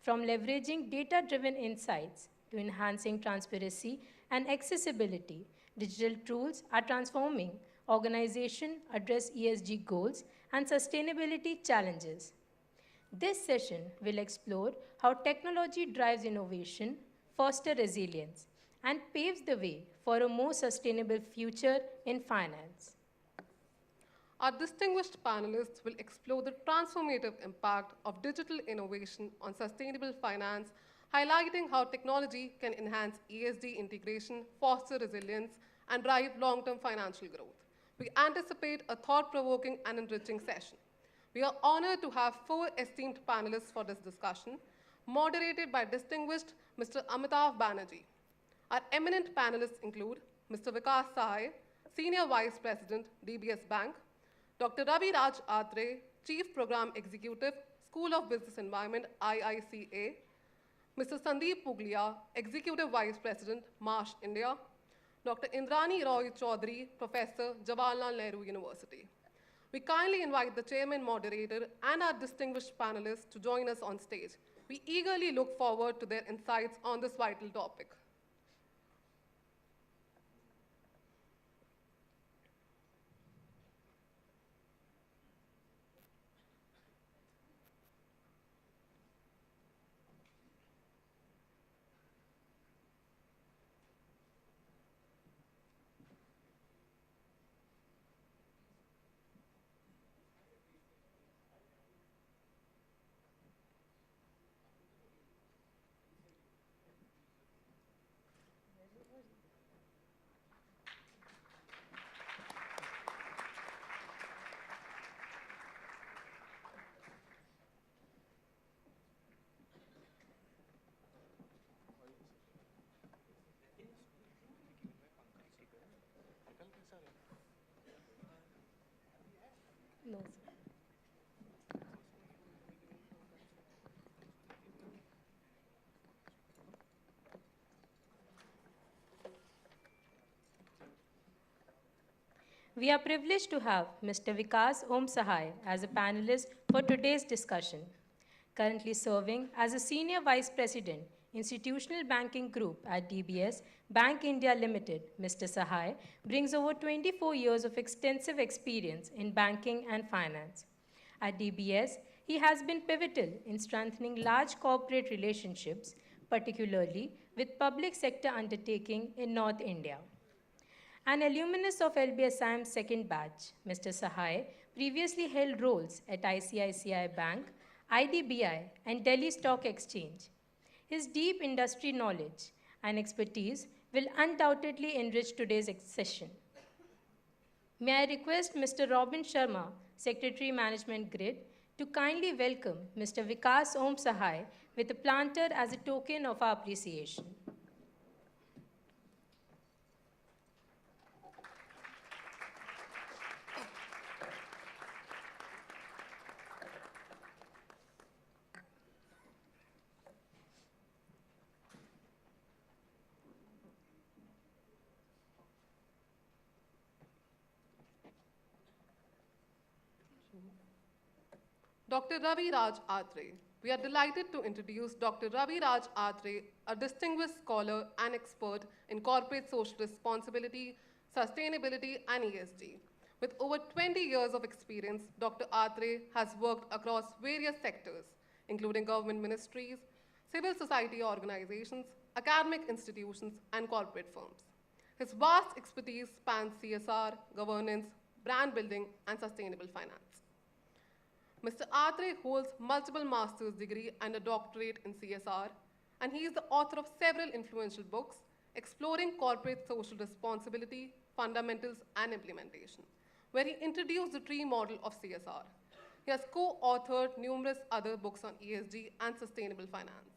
Speaker 20: From leveraging data-driven insights to enhancing transparency and accessibility, digital tools are transforming organizations address ESG goals and sustainability challenges. This session will explore how technology drives innovation, fosters resilience, and paves the way for a more sustainable future in finance.
Speaker 21: our distinguished panelists will explore the transformative impact of digital innovation on sustainable finance, highlighting how technology can enhance ESG integration, foster resilience, and drive long-term financial growth. We anticipate a thought-provoking and enriching session. We are honored to have 4 esteemed panelists for this discussion, moderated by distinguished Mr. Amitav Banerjee. Our eminent panelists include Mr. Vikas Sahai, Senior Vice President, DBS Bank, Dr. Ravi Raj Atre, Chief Program Executive, School of Business Environment, IICA, Mr. Sandeep Puglia, Executive Vice President, Marsh, India, Dr. Indrani Roy Chaudhary, Professor, Jawaharlal Nehru University. We kindly invite the chairman, moderator, and our distinguished panelists to join us on stage. We eagerly look forward to their insights on this vital topic.
Speaker 20: No, sir. We are privileged to have Mr. Vikas Om Sahai as a panelist for today's discussion. Currently serving as a Senior Vice President, Institutional Banking Group at DBS Bank India Limited, Mr. Sahai brings over 24 years of extensive experience in banking and finance. At DBS, he has been pivotal in strengthening large corporate relationships, particularly with public sector undertaking in North India. An alumnus of LBSIM second batch, Mr. Sahai previously held roles at ICICI Bank, IDBI, and Delhi Stock Exchange. His deep industry knowledge and expertise will undoubtedly enrich today's session. May I request Mr. Robin Sharma, Secretary Management Grid, to kindly welcome Mr. Vikas Om Sahai with a planter as a token of our appreciation.
Speaker 21: Dr. Ravi Raj Atre. We are delighted to introduce Dr. Ravi Raj Atre, a distinguished scholar and expert in corporate social responsibility, sustainability, and ESG. With over 20 years of experience, Dr. Atre has worked across various sectors, including government ministries, civil society organizations, academic institutions, and corporate firms. His vast expertise spans CSR, governance, brand building, and sustainable finance. Mr. Atre holds multiple master's degree and a doctorate in CSR, and he is the author of several influential books exploring corporate social responsibility, fundamentals, and implementation, where he introduced the tree model of CSR. He has co-authored numerous other books on ESG and sustainable finance.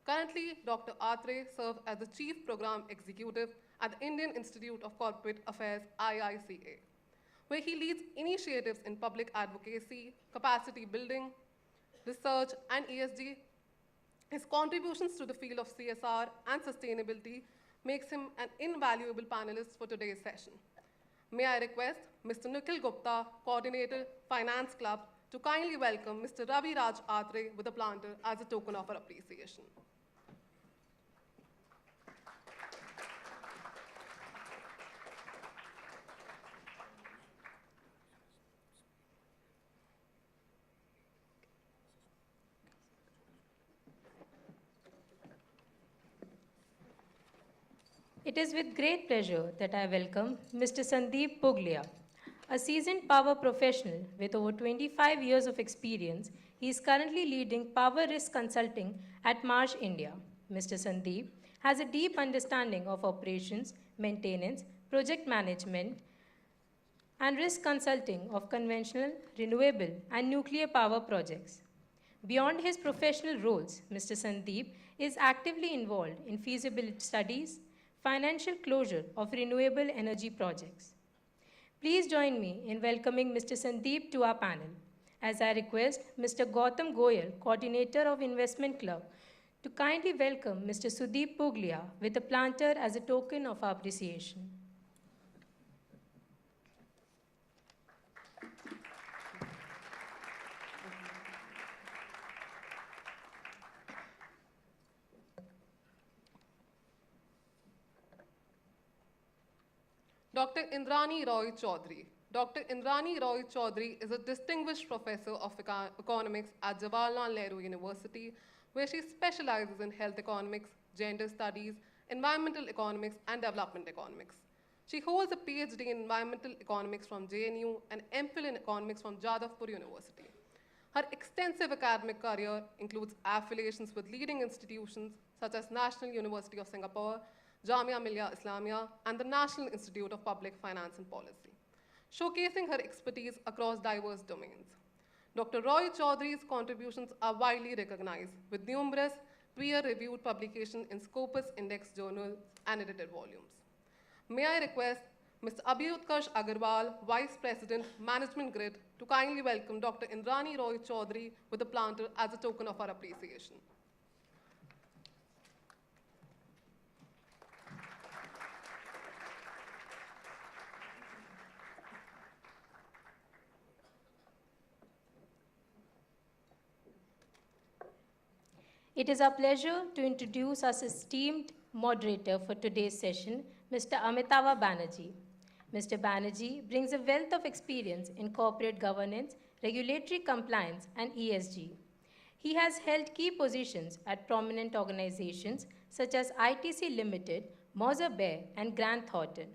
Speaker 21: Currently, Dr. Atre serves as the Chief Program Executive at the Indian Institute of Corporate Affairs, IICA, where he leads initiatives in public advocacy, capacity building, research, and ESG. His contributions to the field of CSR and sustainability makes him an invaluable panelist for today's session. May I request Mr. Nikhil Gupta, Coordinator, Finance Club, to kindly welcome Mr. Ravi Raj Atre with a planter as a token of our appreciation.
Speaker 20: It is with great pleasure that I welcome Mr. Sandeep Puglia, a seasoned power professional with over 25 years of experience. He is currently leading power risk consulting at Marsh India. Mr. Sandeep has a deep understanding of operations, maintenance, project management, and risk consulting of conventional, renewable, and nuclear power projects. Beyond his professional roles, Mr. Sandeep is actively involved in feasibility studies, financial closure of renewable energy projects. Please join me in welcoming Mr. Sandeep to our panel, as I request Mr. Gautam Goyal, Coordinator of Investment Club, to kindly welcome Mr. Sudeep Puglia with a planter as a token of our appreciation.
Speaker 21: Dr. Indrani Roy Chaudhary. Dr. Indrani Roy Chaudhary is a distinguished professor of economics at Jawaharlal Nehru University, where she specializes in health economics, gender studies, environmental economics, and development economics. She holds a PhD in environmental economics from JNU and MPhil in economics from Jadavpur University. Her extensive academic career includes affiliations with leading institutions such as National University of Singapore, Jamia Millia Islamia, and the National Institute of Public Finance and Policy, showcasing her expertise across diverse domains. Dr. Roy Chaudhary's contributions are widely recognized, with numerous peer-reviewed publications in Scopus Index journals and edited volumes. May I request Mr. Abhyutkarsh Agarwal, Vice President, Management Grid, to kindly welcome Dr. Indrani Roy Chaudhary with a planter as a token of our appreciation.
Speaker 20: It is our pleasure to introduce our esteemed moderator for today's session, Mr. Amitava Banerjee. Mr. Banerjee brings a wealth of experience in corporate governance, regulatory compliance, and ESG. He has held key positions at prominent organizations such as ITC Limited, Moser Bear, and Grant Thornton.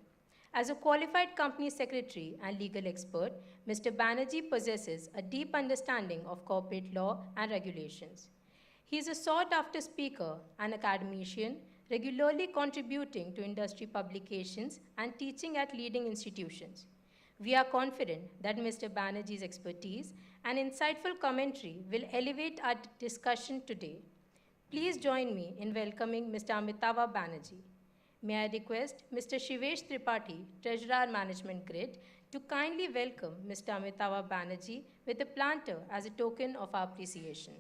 Speaker 20: As a qualified company secretary and legal expert, Mr. Banerjee possesses a deep understanding of corporate law and regulations. He is a sought-after speaker and academician, regularly contributing to industry publications and teaching at leading institutions. We are confident that Mr. Banerjee's expertise and insightful commentary will elevate our discussion today. Please join me in welcoming Mr. Amitava Banerjee. May I request Mr. Shivesh Tripathi, Treasurer Management Grid, to kindly welcome Mr. Amitava Banerjee with a planter as a token of our appreciation.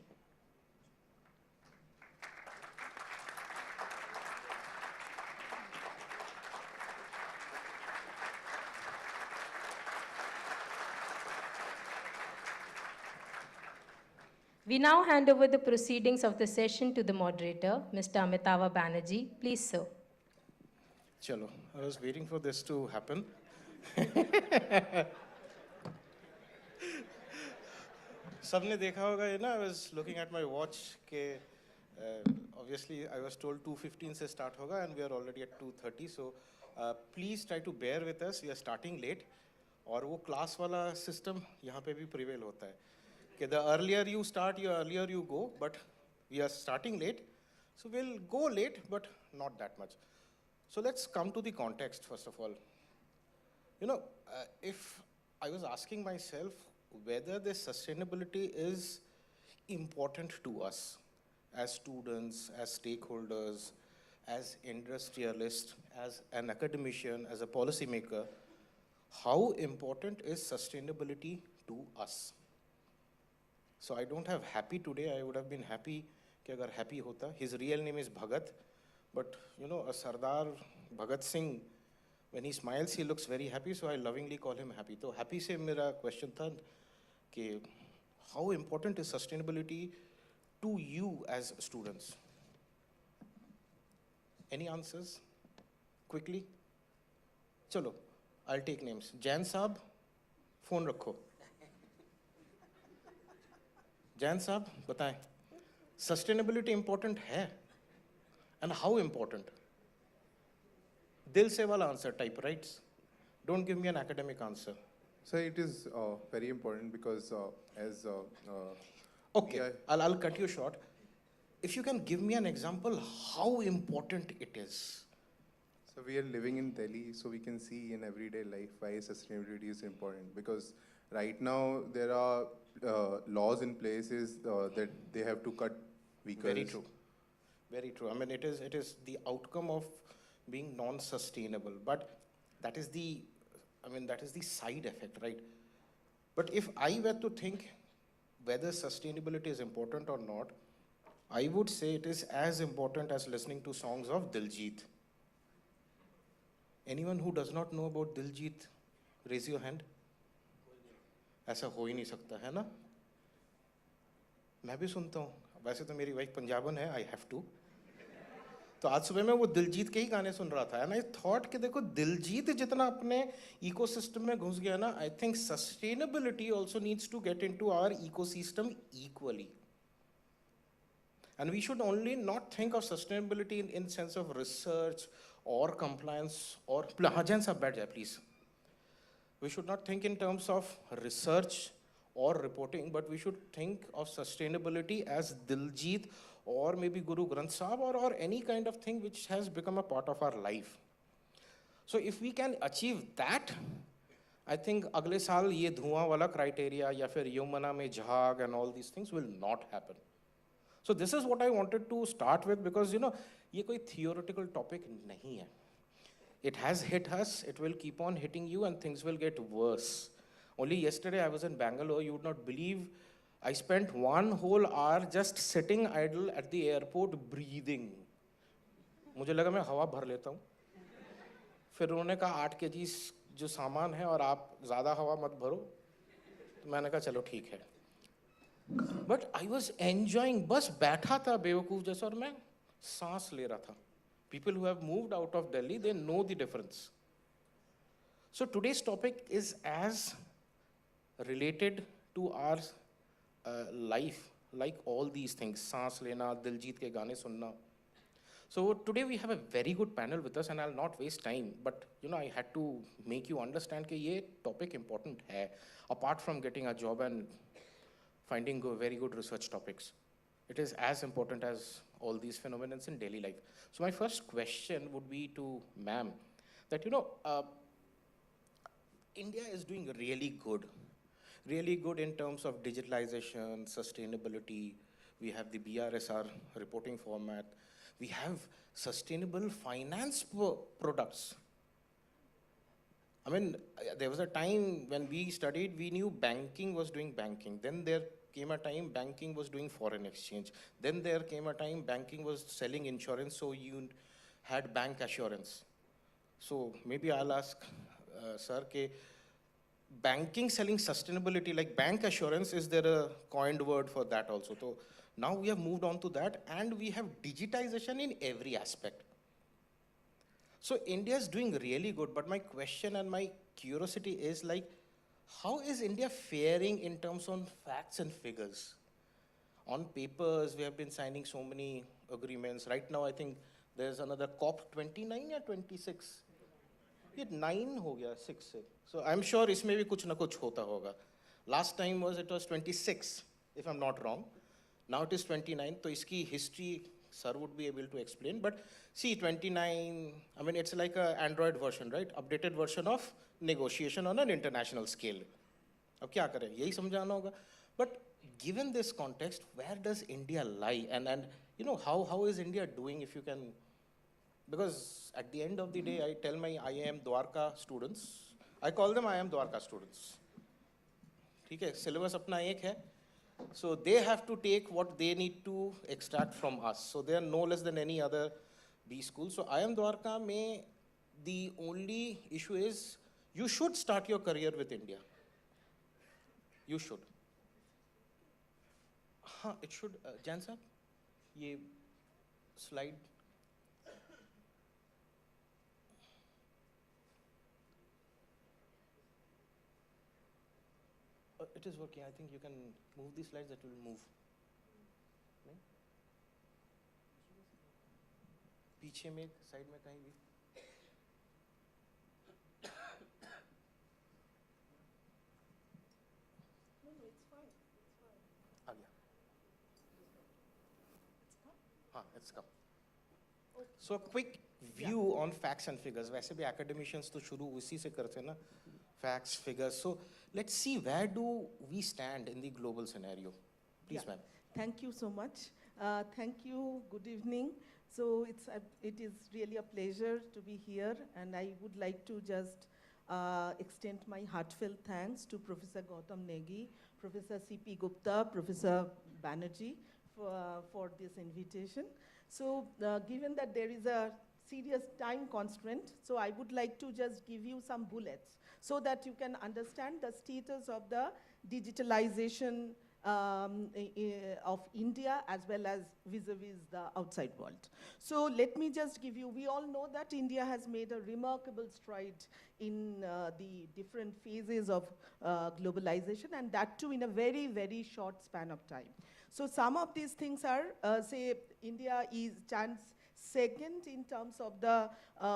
Speaker 20: We now hand over the proceedings of the session to the moderator, Mr. Amitava Banerjee. Please, sir.
Speaker 12: Chalo, I was waiting for this to happen. सबने देखा होगा ये ना, I was looking at my watch के obviously I was told 2:15 से start होगा and we are already at 2:30, so please try to bear with us. We are starting late और वो class वाला system यहाँ पे भी prevail होता है कि the earlier you start, the earlier you go, but we are starting late, so we'll go late, but not that much. So let's come to the context first of all. You know, if I was asking myself whether this sustainability is important to us, as students, as stakeholders, as industrialists, as an academician, as a policymaker, how important is sustainability to us? So I don't have happy today. I would have been happy कि अगर happy होता. His real name is Bhagat, but you know, a Sardar Bhagat Singh, when he smiles, he looks very happy, so I lovingly call him happy. So happy से मेरा question था कि how important is sustainability to you as students? Any answers? Quickly? Chalo, I'll take names. Jain Saab, phone rakho. Jain Saab, बताएं. Sustainability important है? And how important? Dil se wala answer type, right? Don't give me an academic answer.
Speaker 3: So it is very important because
Speaker 12: Okay, I'll cut you short. If you can give me an example, how important it is.
Speaker 3: So we are living in Delhi, so we can see in everyday life why sustainability is important. Because right now there are laws in places that they have to cut vehicles.
Speaker 12: Very true. Very true. I mean, it is the outcome of being non-sustainable. But that is the side effect, right? But if I were to think whether sustainability is important or not, I would say it is as important as listening to songs of Diljit. Anyone who does not know about Diljit, raise your hand. ऐसा हो ही नहीं सकता है ना? मैं भी सुनता हूँ. वैसे तो मेरी वाइफ पंजाबन है, I have to. तो आज सुबह मैं वो दिलजीत के ही गाने सुन रहा था, and I thought कि देखो दिलजीत जितना अपने ecosystem में घुस गया ना, I think sustainability also needs to get into our ecosystem equally. And we should only not think of sustainability in sense of research or compliance or, Jain sahab baith jaye, please. We should not think in terms of research or reporting, but we should think of sustainability as Diljit or maybe Guru Granth Sahib or any kind of thing which has become a part of our life. So if we can achieve that, I think अगले साल ये धुआं वाला criteria या फिर यमुना में झाग and all these things will not happen. So this is what I wanted to start with because you know ये कोई theoretical topic नहीं है. It has hit us, it will keep on hitting you and things will get worse. Only yesterday I was in Bangalore, you would not believe I spent 1 whole hour just sitting idle at the airport breathing. मुझे लगा मैं हवा भर लेता हूँ. फिर उन्होंने कहा 8 kg जो सामान है और आप ज़्यादा हवा मत भरो. तो मैंने कहा चलो ठीक है. But I was enjoying, बस बैठा था बेवकूफ़ जैसा और मैं सांस ले रहा था. People who have moved out of Delhi, they know the difference. So today's topic is as related to our life, like all these things, सांस लेना, दिलजीत के गाने सुनना. So today we have a very good panel with us and I'll not waste time, but you know, I had to make you understand कि ये topic important है, apart from getting a job and finding very good research topics. It is as important as all these phenomena in daily life. So my first question would be to ma'am, that you know, India is doing really good in terms of digitalization, sustainability. We have the BRSR reporting format. We have sustainable finance products. I mean, there was a time when we studied, we knew banking was doing banking. Then there came a time banking was doing foreign exchange. Then there came a time banking was selling insurance, so you had bank assurance. So maybe I'll ask sir, ke banking selling sustainability, like bank assurance, is there a coined word for that also? So now we have moved on to that and we have digitization in every aspect. So India is doing really good, but my question and my curiosity is like, how is India faring in terms of facts and figures? On papers, we have been signing so many agreements. Right now, I think there's another COP 29 or 26. ये 9 हो गया 6 से. So I'm sure इसमें भी कुछ ना कुछ होता होगा. Last time it was 26, if I'm not wrong. Now it is 29. तो इसकी history sir would be able to explain. But see, 29, I mean, it's like an Android version, right? Updated version of negotiation on an international scale. अब क्या करें? यही समझाना होगा. But given this context, where does India lie? And you know, how is India doing, if you can, because at the end of the day, I tell my IIM Dwarka students, I call them IIM Dwarka students. Okay, syllabus apna ek hai. So they have to take what they need to extract from us. So they are no less than any other B school. So IIM Dwarka mein, the only issue is you should start your career with India. You should. It should, Jan sir, ye slide. It is working. I think you can move these slides, that will move. नहीं? पीछे में side में कहीं भी आ गया हाँ it's come. So a quick view on facts and figures. वैसे भी academicians तो शुरू उसी से करते हैं ना, facts, figures. So let's see, where do we stand in the global scenario? Please, ma'am.
Speaker 5: Thank you so much. Thank you. Good evening. So it is really a pleasure to be here, and I would like to just extend my heartfelt thanks to Professor Gautam Negi, Professor C.P. Gupta, Professor Banerjee for this invitation. So given that there is a serious time constraint, so I would like to just give you some bullets so that you can understand the status of the digitalization of India as well as vis-a-vis the outside world. So let me just give you, we all know that India has made a remarkable stride in the different phases of globalization, and that too in a very, very short span of time. So some of these things are, say, India stands second in terms of the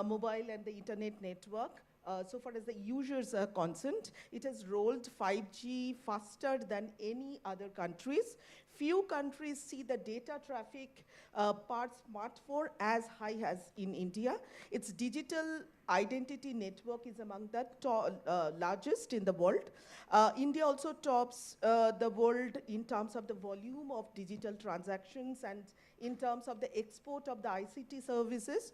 Speaker 5: mobile and the internet network. So far as the users are concerned, it has rolled 5G faster than any other countries. Few countries see the data traffic per smartphone as high as in India. Its digital identity network is among the largest in the world. India also tops the world in terms of the volume of digital transactions and in terms of the export of the ICT services.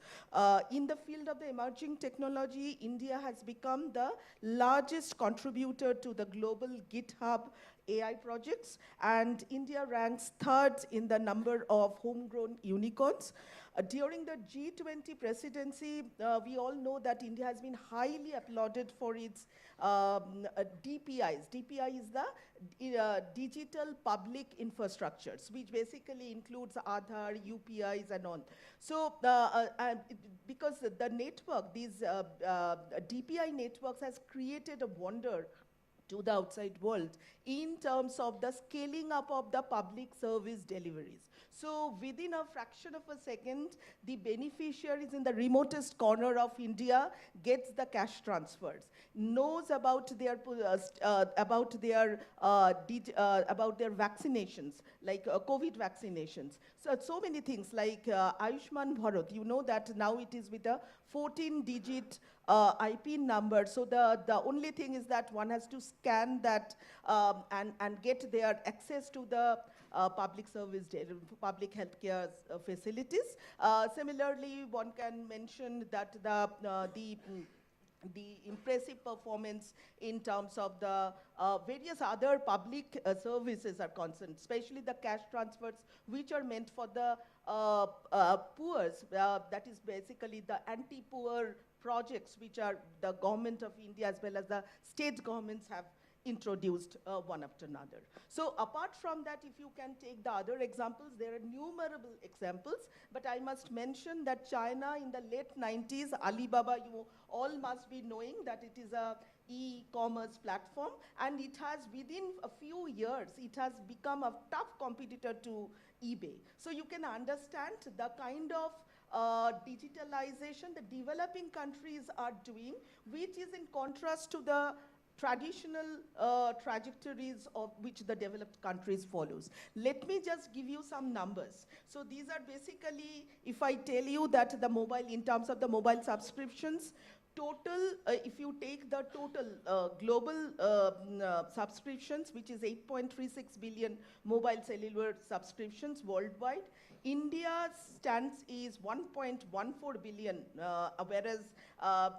Speaker 5: In the field of the emerging technology, India has become the largest contributor to the global GitHub AI projects, and India ranks third in the number of homegrown unicorns. During the G20 presidency, we all know that India has been highly applauded for its DPIs. DPI is the digital public infrastructures, which basically includes Aadhaar, UPIs, and on. So, because the network, these DPI networks has created a wonder to the outside world in terms of the scaling up of the public service deliveries. So within a fraction of a second, the beneficiaries in the remotest corner of India gets the cash transfers, knows about their vaccinations, like COVID vaccinations. So many things like Ayushman Bharat. You know that now it is with a 14-digit IP number. So the only thing is that one has to scan that and get their access to the public service, public healthcare facilities. Similarly, one can mention that the impressive performance in terms of the various other public services are concerned, especially the cash transfers which are meant for the poor, that is basically the anti-poor projects which are the government of India as well as the state governments have introduced one after another. So apart from that, if you can take the other examples, there are innumerable examples, but I must mention that China in the late 90s, Alibaba, you all must be knowing that it is a e-commerce platform, and it has within a few years, it has become a tough competitor to eBay. So you can understand the kind of digitalization the developing countries are doing, which is in contrast to the traditional trajectories of which the developed countries follows. Let me just give you some numbers. So these are basically, if I tell you that the mobile, in terms of the mobile subscriptions, total, if you take the total global subscriptions, which is 8.36 billion mobile cellular subscriptions worldwide, India's stance is 1.14 billion, whereas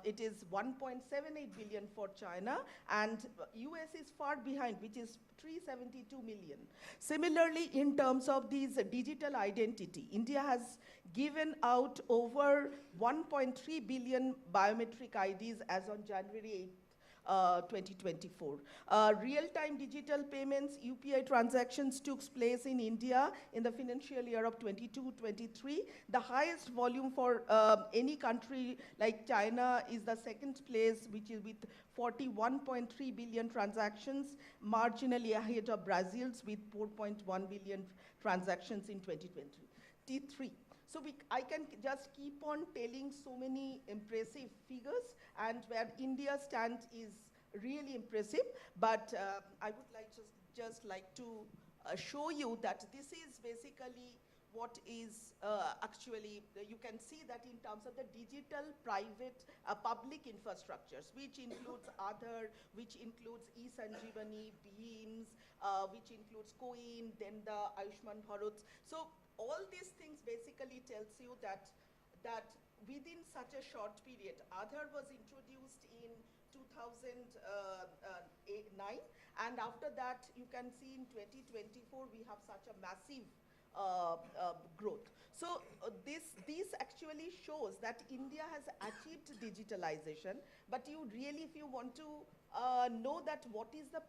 Speaker 5: it is 1.78 billion for China, and US is far behind, which is 372 million. Similarly, in terms of these digital identity, India has given out over 1.3 billion biometric IDs as on January 8th, 2024. Real-time digital payments, UPI transactions took place in India in the financial year of 22-23. The highest volume for any country like China is the second place, which is with 41.3 billion transactions, marginally ahead of Brazil's with 4.1 billion transactions in 2023. So I can just keep on telling so many impressive figures, and where India stands is really impressive. But I would just like to show you that this is basically what is actually, you can see that in terms of the digital private public infrastructures, which includes Aadhaar, which includes e-Sanjeevani, BHIMS, which includes COIN, then the Ayushman Bharat. So all these things basically tells you that within such a short period, Aadhaar was introduced in 2009, and after that, you can see in 2024 we have such a massive growth. So this actually shows that India has achieved digitalization, but you really, if you want to know that what is the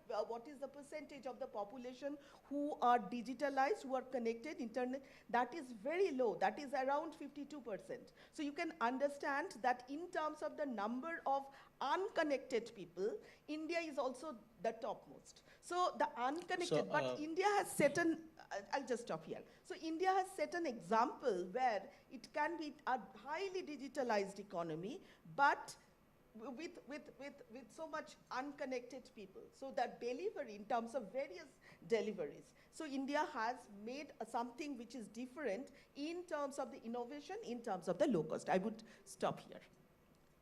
Speaker 5: percentage of the population who are digitalized, who are connected internet, that is very low. That is around 52%. So you can understand that in terms of the number of unconnected people, India is also the topmost. So the unconnected, but India has set an, I'll just stop here. So India has set an example where it can be a highly digitalized economy, but with so much unconnected people. So that delivery in terms of various deliveries. So India has made something which is different in terms of the innovation, in terms of the low cost. I would stop here.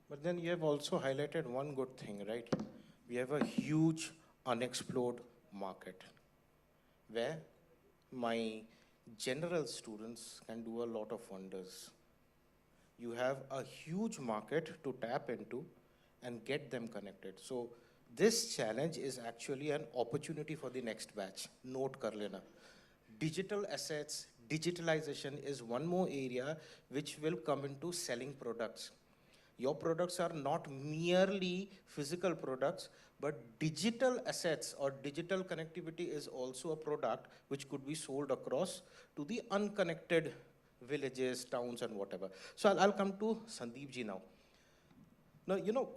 Speaker 12: But then you have also highlighted one good thing, right? We have a huge unexplored market where my general students can do a lot of wonders. You have a huge market to tap into and get them connected. So this challenge is actually an opportunity for the next batch. Note kar lena. Digital assets, digitalization is one more area which will come into selling products. Your products are not merely physical products, but digital assets or digital connectivity is also a product which could be sold across to the unconnected villages, towns, and whatever. So I'll come to Sandeep ji now. Now, you know,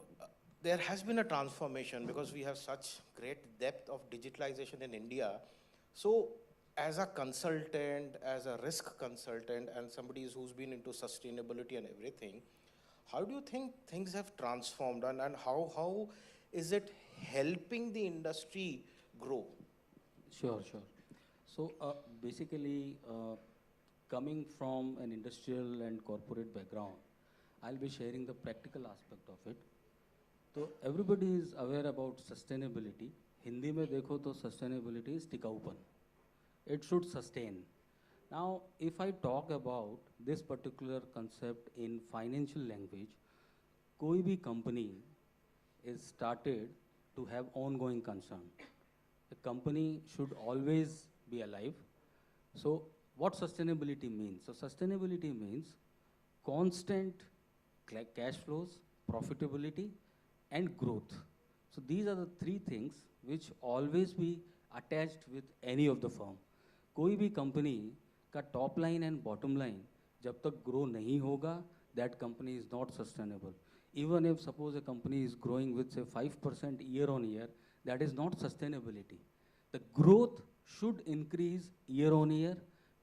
Speaker 12: there has been a transformation because we have such great depth of digitalization in India. So as a consultant, as a risk consultant, and somebody who's been into sustainability and everything, how do you think things have transformed, and how is it helping the industry grow?
Speaker 2: Sure. So basically, coming from an industrial and corporate background, I'll be sharing the practical aspect of it. So everybody is aware about sustainability. Hindi में देखो तो sustainability is टिकाऊपन. It should sustain. Now, if I talk about this particular concept in financial language, कोई भी company is started to have ongoing concern. The company should always be alive. So what sustainability means? So sustainability means constant cash flows, profitability, and growth. So these are the three things which always be attached with any of the firm. कोई भी company का top line and bottom line जब तक grow नहीं होगा, that company is not sustainable. Even if suppose a company is growing with say 5% year on year, that is not sustainability. The growth should increase year on year,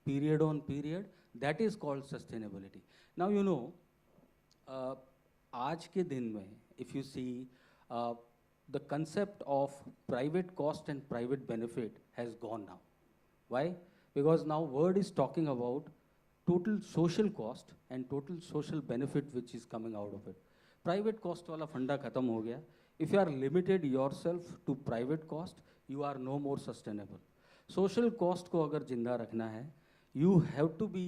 Speaker 2: period on period. That is called sustainability. Now you know, आज के दिन में, if you see, the concept of private cost and private benefit has gone now. Why? Because now word is talking about total social cost and total social benefit which is coming out of it. Private cost वाला फंडा खत्म हो गया. If you are limited yourself to private cost, you are no more sustainable. Social cost को अगर जिंदा रखना है, you have to be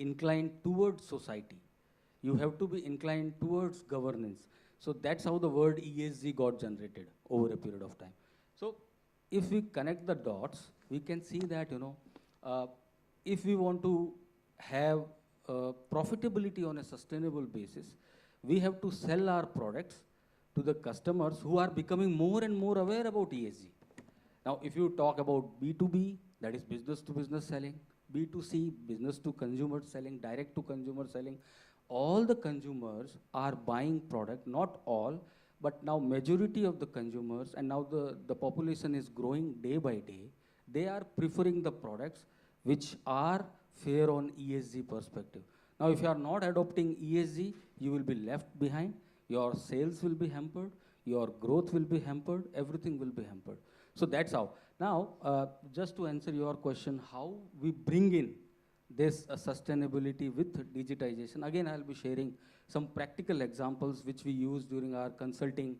Speaker 2: inclined towards society. You have to be inclined towards governance. So that's how the word ESG got generated over a period of time. So if we connect the dots, we can see that, if we want to have profitability on a sustainable basis, we have to sell our products to the customers who are becoming more and more aware about ESG. Now, if you talk about B2B, that is business to business selling, B2C, business to consumer selling, direct to consumer selling, all the consumers are buying product, not all, but now majority of the consumers, and now the population is growing day by day, they are preferring the products which are fair on ESG perspective. Now, if you are not adopting ESG, you will be left behind, your sales will be hampered, your growth will be hampered, everything will be hampered. So that's how. Now, just to answer your question, how we bring in this sustainability with digitization, again, I'll be sharing some practical examples which we use during our consulting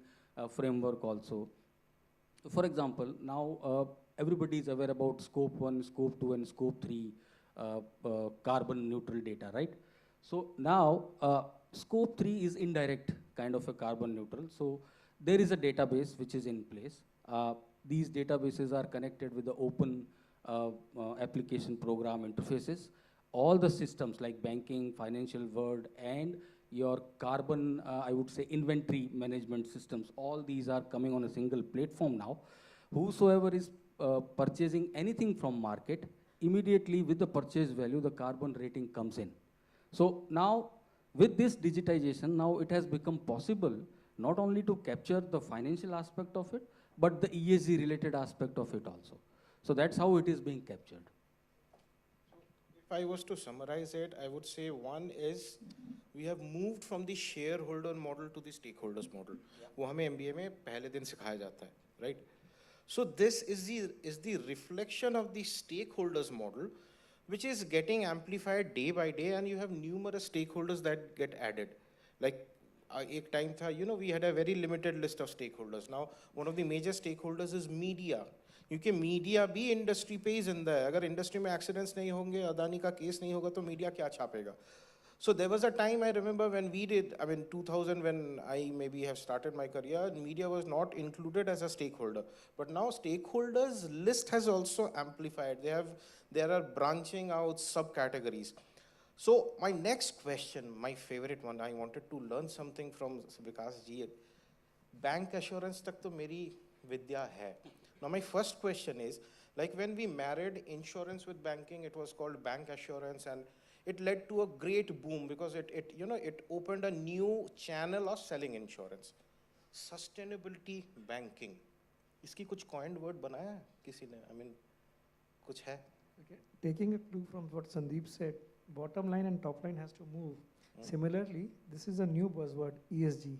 Speaker 2: framework also. For example, now everybody is aware about scope 1, scope 2, and scope 3 carbon neutral data, right? So now, scope 3 is indirect kind of a carbon neutral. So there is a database which is in place. These databases are connected with the open application program interfaces. All the systems like banking, financial world, and your carbon, I would say, inventory management systems, all these are coming on a single platform now. Whosoever is purchasing anything from market, immediately with the purchase value, the carbon rating comes in. So now, with this digitization, now it has become possible not only to capture the financial aspect of it, but the ESG related aspect of it also. So that's how it is being captured.
Speaker 12: If I was to summarize it, I would say one is we have moved from the shareholder model to the stakeholders model. वो हमें MBA में पहले दिन सिखाया जाता है, right? So this is the reflection of the stakeholders model, which is getting amplified day by day, and you have numerous stakeholders that get added. Like एक time था, we had a very limited list of stakeholders. Now, one of the major stakeholders is media. क्योंकि media भी industry पे ही जिंदा है. अगर industry में accidents नहीं होंगे, अदानी का केस नहीं होगा, तो मीडिया क्या छापेगा? So there was a time I remember when we did, 2000 when I maybe have started my career, media was not included as a stakeholder. But now stakeholders list has also amplified. There are branching out subcategories. So my next question, my favorite one, I wanted to learn something from Vikas ji. Bank assurance tak to meri vidya hai. Now my first question is, like when we married insurance with banking, it was called bank assurance, and it led to a great boom because it opened a new channel of selling insurance. Sustainability banking. इसकी कुछ coined word बनाया है किसी ने? कुछ है?
Speaker 4: Okay. Taking a clue from what Sandeep said, bottom line and top line has to move. Similarly, this is a new buzzword, ESG.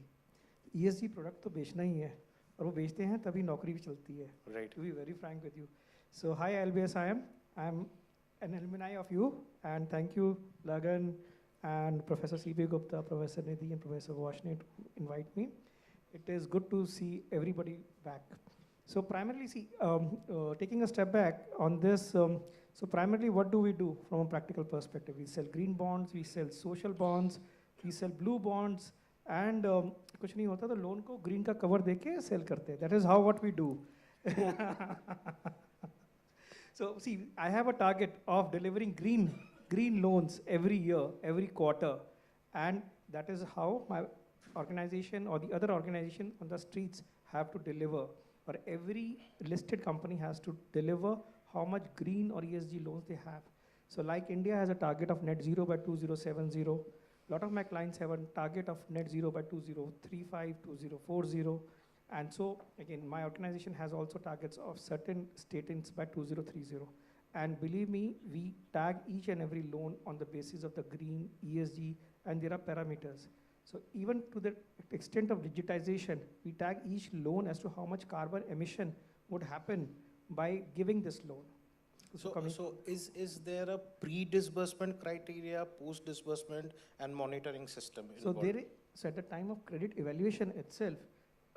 Speaker 4: ESG product तो बेचना ही है, और वो बेचते हैं तभी नौकरी भी चलती है.
Speaker 12: Right.
Speaker 4: To be very frank with you. So hi LBSIM, I'm an alumni of you, and thank you Lagan and Professor C.B. Gupta, Professor Nidhi, and Professor Vashne to invite me. It is good to see everybody back. So primarily, taking a step back on this, so primarily what do we do from a practical perspective? We sell green bonds, we sell social bonds, we sell blue bonds, and कुछ नहीं होता तो loan को green का cover देके sell करते हैं. That is how what we do. So see, I have a target of delivering green loans every year, every quarter, and that is how my organization or the other organization on the streets have to deliver, or every listed company has to deliver how much green or ESG loans they have. So like India has a target of net zero by 2070. A lot of my clients have a target of net zero by 2035, 2040. And so, again, my organization has also targets of certain statins by 2030. And believe me, we tag each and every loan on the basis of the green, ESG, and there are parameters. So even to the extent of digitization, we tag each loan as to how much carbon emission would happen by giving this loan.
Speaker 12: So is there a pre-disbursement criteria, post-disbursement, and monitoring system involved?
Speaker 4: So at the time of credit evaluation itself,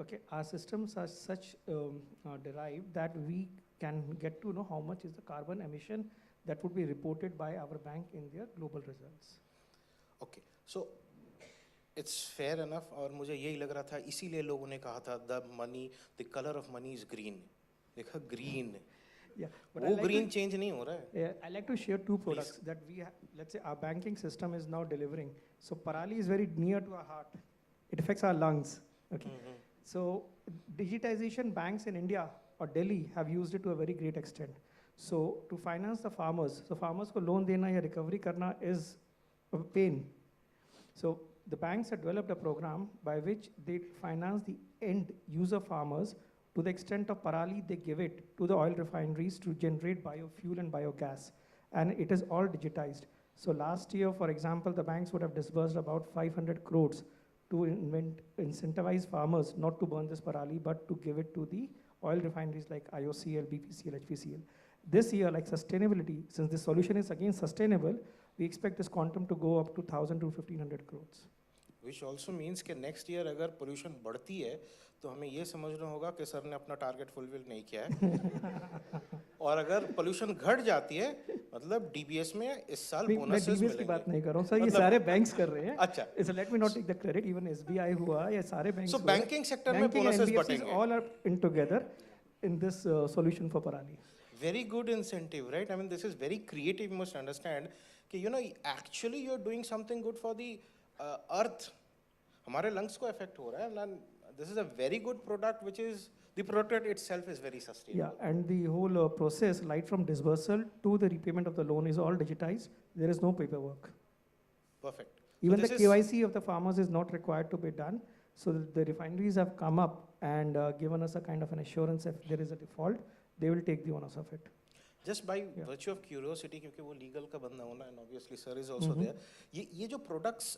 Speaker 4: okay, our systems are such derived that we can get to know how much is the carbon emission that would be reported by our bank in their global results.
Speaker 12: Okay, so it's fair enough. और मुझे यही लग रहा था, इसीलिए लोगों ने कहा था the color of money is green. देखा green.
Speaker 4: Yeah, but
Speaker 12: वो green change नहीं हो रहा है.
Speaker 4: Yeah, I like to share two products that we have. Let's say our banking system is now delivering. So Parali is very near to our heart. It affects our lungs. Okay. So digitization banks in India or Delhi have used it to a very great extent. So to finance the farmers, so farmers को loan देना या recovery करना is a pain. So the banks have developed a program by which they finance the end user farmers to the extent of Parali, they give it to the oil refineries to generate biofuel and biogas. And it is all digitized. So last year, for example, the banks would have disbursed about 500 crores to incentivize farmers not to burn this Parali, but to give it to the oil refineries like IOCL, BPCL, HPCL. This year, like sustainability, since the solution is again sustainable, we expect this quantum to go up to 1,000 to 1,500 crores.
Speaker 12: Which also means कि next year अगर pollution बढ़ती है तो हमें ये समझना होगा कि सर ने अपना target fulfill नहीं किया है और अगर pollution घट जाती है मतलब DBS में इस साल bonuses मिलेंगे।
Speaker 4: मैं DBS की बात नहीं कर रहा हूँ सर, ये सारे banks कर रहे हैं।
Speaker 12: अच्छा।
Speaker 4: So let me not take the credit, even SBI हुआ, ये सारे banks।
Speaker 12: So banking sector में bonuses बढ़ेंगे।
Speaker 4: All are in together in this solution for Parali.
Speaker 12: Very good incentive, right? I mean, this is very creative. You must understand कि you know actually you're doing something good for the earth. हमारे lungs को affect हो रहा है and this is a very good product which is the product itself is very sustainable.
Speaker 4: Yeah, and the whole process, right from disbursal to the repayment of the loan, is all digitized. There is no paperwork.
Speaker 12: Perfect.
Speaker 4: Even the KYC of the farmers is not required to be done. So the refineries have come up and given us a kind of an assurance if there is a default, they will take the onus of it.
Speaker 12: Just by virtue of curiosity, क्योंकि वो legal का बंदा होना and obviously sir is also there. ये जो products,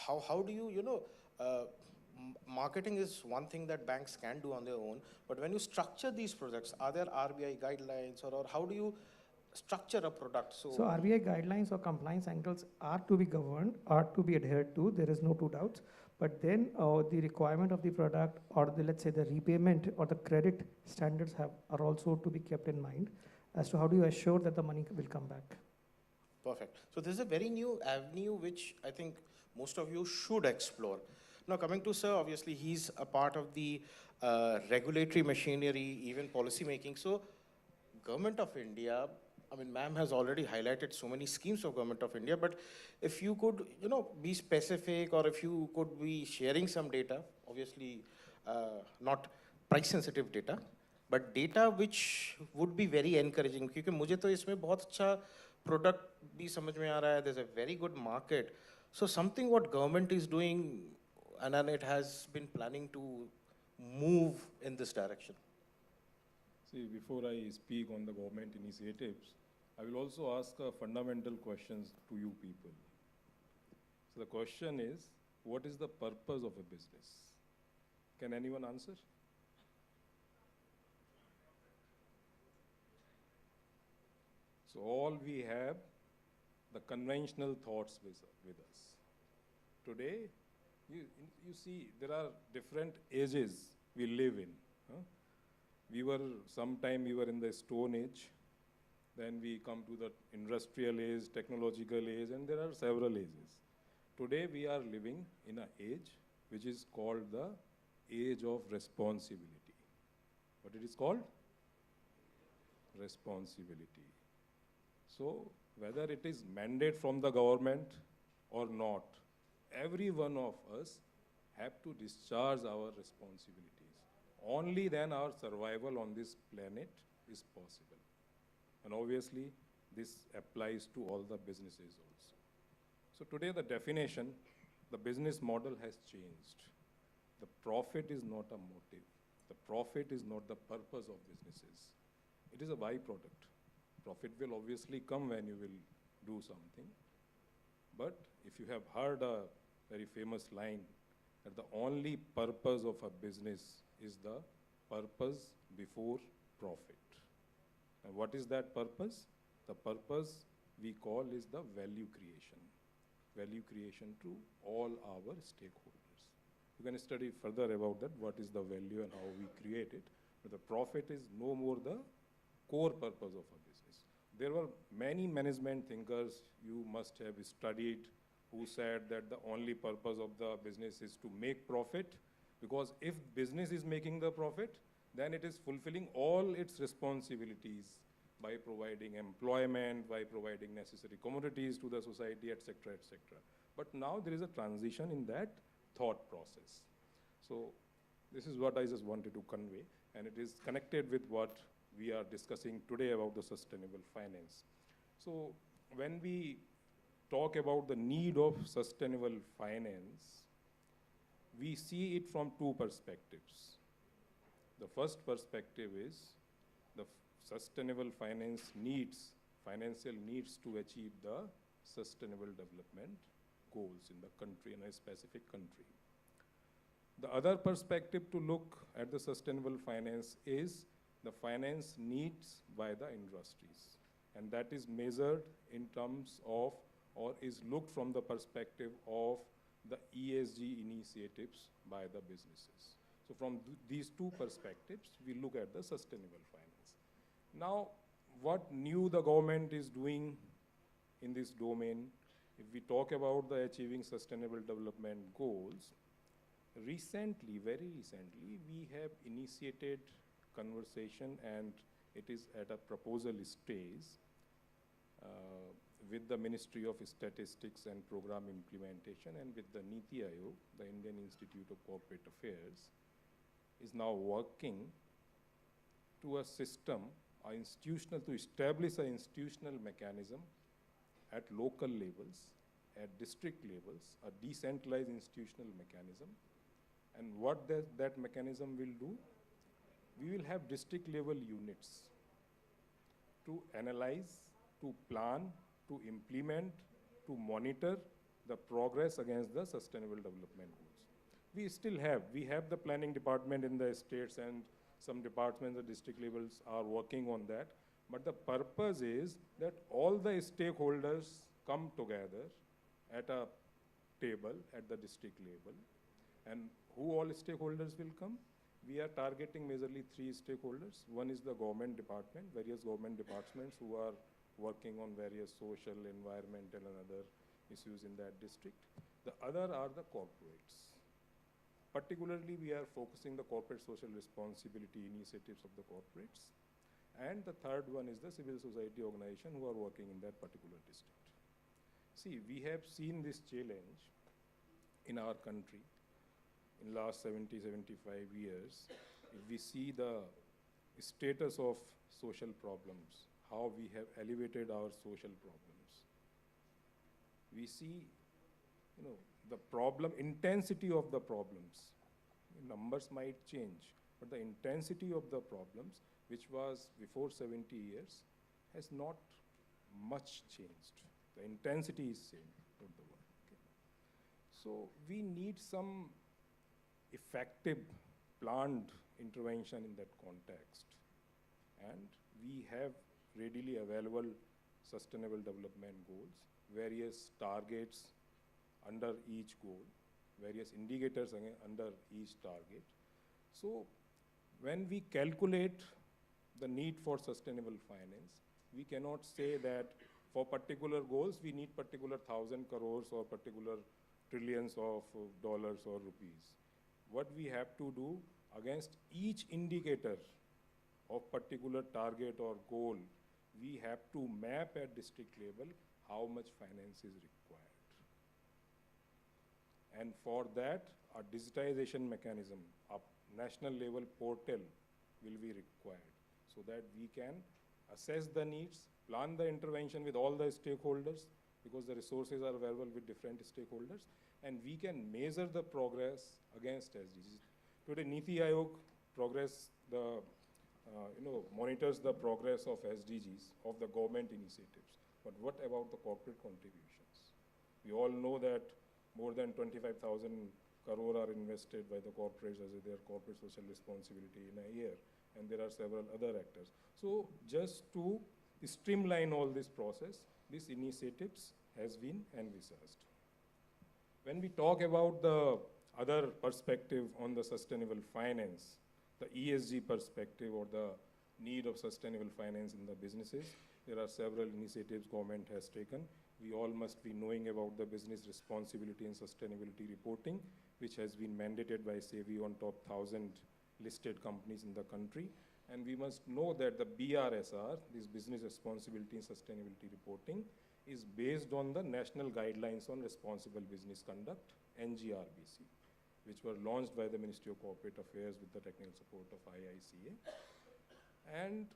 Speaker 12: how do you know, marketing is one thing that banks can do on their own, but when you structure these products, are there RBI guidelines or how do you structure a product? So
Speaker 4: RBI guidelines or compliance angles are to be governed, are to be adhered to, there is no two doubts. But then the requirement of the product or let's say the repayment or the credit standards are also to be kept in mind as to how do you assure that the money will come back.
Speaker 12: Perfect. So this is a very new avenue which I think most of you should explore. Now coming to sir, obviously he's a part of the regulatory machinery, even policy making. So Government of India, I mean, ma'am has already highlighted so many schemes of Government of India, but if you could, you know, be specific or if you could be sharing some data, obviously not price sensitive data, but data which would be very encouraging. क्योंकि मुझे तो इसमें बहुत अच्छा product भी समझ में आ रहा है. There's a very good market. So something what government is doing, and then it has been planning to move in this direction.
Speaker 1: See, before I speak on the government initiatives, I will also ask fundamental questions to you people. So the question is, what is the purpose of a business? Can anyone answer? So all we have the conventional thoughts with us. Today, you see, there are different ages we live in. Sometime we were in the Stone Age, then we come to the industrial age, technological age, and there are several ages. Today we are living in an age which is called the age of responsibility. What it is called? Responsibility. So whether it is mandate from the government or not, every one of us have to discharge our responsibilities. Only then our survival on this planet is possible. And obviously, this applies to all the businesses also. So today the definition, the business model has changed. The profit is not a motive. The profit is not the purpose of businesses. It is a byproduct. Profit will obviously come when you will do something. But if you have heard a very famous line that the only purpose of a business is the purpose before profit. And what is that purpose? The purpose we call is the value creation. Value creation to all our stakeholders. You can study further about that, what is the value and how we create it. But the profit is no more the core purpose of a business. There were many management thinkers you must have studied who said that the only purpose of the business is to make profit, because if business is making the profit, then it is fulfilling all its responsibilities by providing employment, by providing necessary commodities to the society, etc., etc. But now there is a transition in that thought process. So this is what I just wanted to convey, and it is connected with what we are discussing today about the sustainable finance. So when we talk about the need of sustainable finance, we see it from two perspectives. The first perspective is the sustainable finance needs, financial needs to achieve the sustainable development goals in the country, in a specific country. The other perspective to look at the sustainable finance is the finance needs by the industries. And that is measured in terms of, or is looked from the perspective of the ESG initiatives by the businesses. So from these two perspectives, we look at the sustainable finance. Now, what new the government is doing in this domain, if we talk about the achieving sustainable development goals, recently, very recently, we have initiated conversation, and it is at a proposal stage with the Ministry of Statistics and Program Implementation and with the Niti Aayog, the Indian Institute of Corporate Affairs, is now working to a system, to establish an institutional mechanism at local levels, at district levels, a decentralized institutional mechanism. And what that mechanism will do, we will have district level units to analyze, to plan, to implement, to monitor the progress against the sustainable development goals. We have the planning department in the states, and some departments at district levels are working on that. But the purpose is that all the stakeholders come together at a table at the district level. And who all stakeholders will come? We are targeting majorly three stakeholders. One is the government department, various government departments who are working on various social, environmental, and other issues in that district. The other are the corporates. Particularly, we are focusing the corporate social responsibility initiatives of the corporates. And the third one is the civil society organization who are working in that particular district. See, we have seen this challenge in our country in last 70, 75 years. If we see the status of social problems, how we have elevated our social problems, we see, the problem, intensity of the problems. Numbers might change, but the intensity of the problems, which was before 70 years, has not much changed. The intensity is same throughout the world. Okay. So we need some effective planned intervention in that context. And we have readily available sustainable development goals, various targets under each goal, various indicators under each target. So when we calculate the need for sustainable finance, we cannot say that for particular goals we need particular 1,000 crores or particular trillions of dollars or rupees. What we have to do against each indicator of particular target or goal, we have to map at district level how much finance is required. And for that, a digitization mechanism, a national level portal will be required so that we can assess the needs, plan the intervention with all the stakeholders, because the resources are available with different stakeholders, and we can measure the progress against SDGs. Today, Niti Aayog monitors the progress of SDGs, of the government initiatives. But what about the corporate contributions? We all know that more than 25,000 crore are invested by the corporates as their corporate social responsibility in a year, and there are several other actors. So just to streamline all this process, these initiatives has been envisaged. When we talk about the other perspective on the sustainable finance, the ESG perspective or the need of sustainable finance in the businesses, there are several initiatives government has taken. We all must be knowing about the business responsibility and sustainability reporting, which has been mandated by SEBI on top 1,000 listed companies in the country. And we must know that the BRSR, this business responsibility and sustainability reporting, is based on the National Guidelines on Responsible Business Conduct, NGRBC, which were launched by the Ministry of Corporate Affairs with the technical support of IICA. And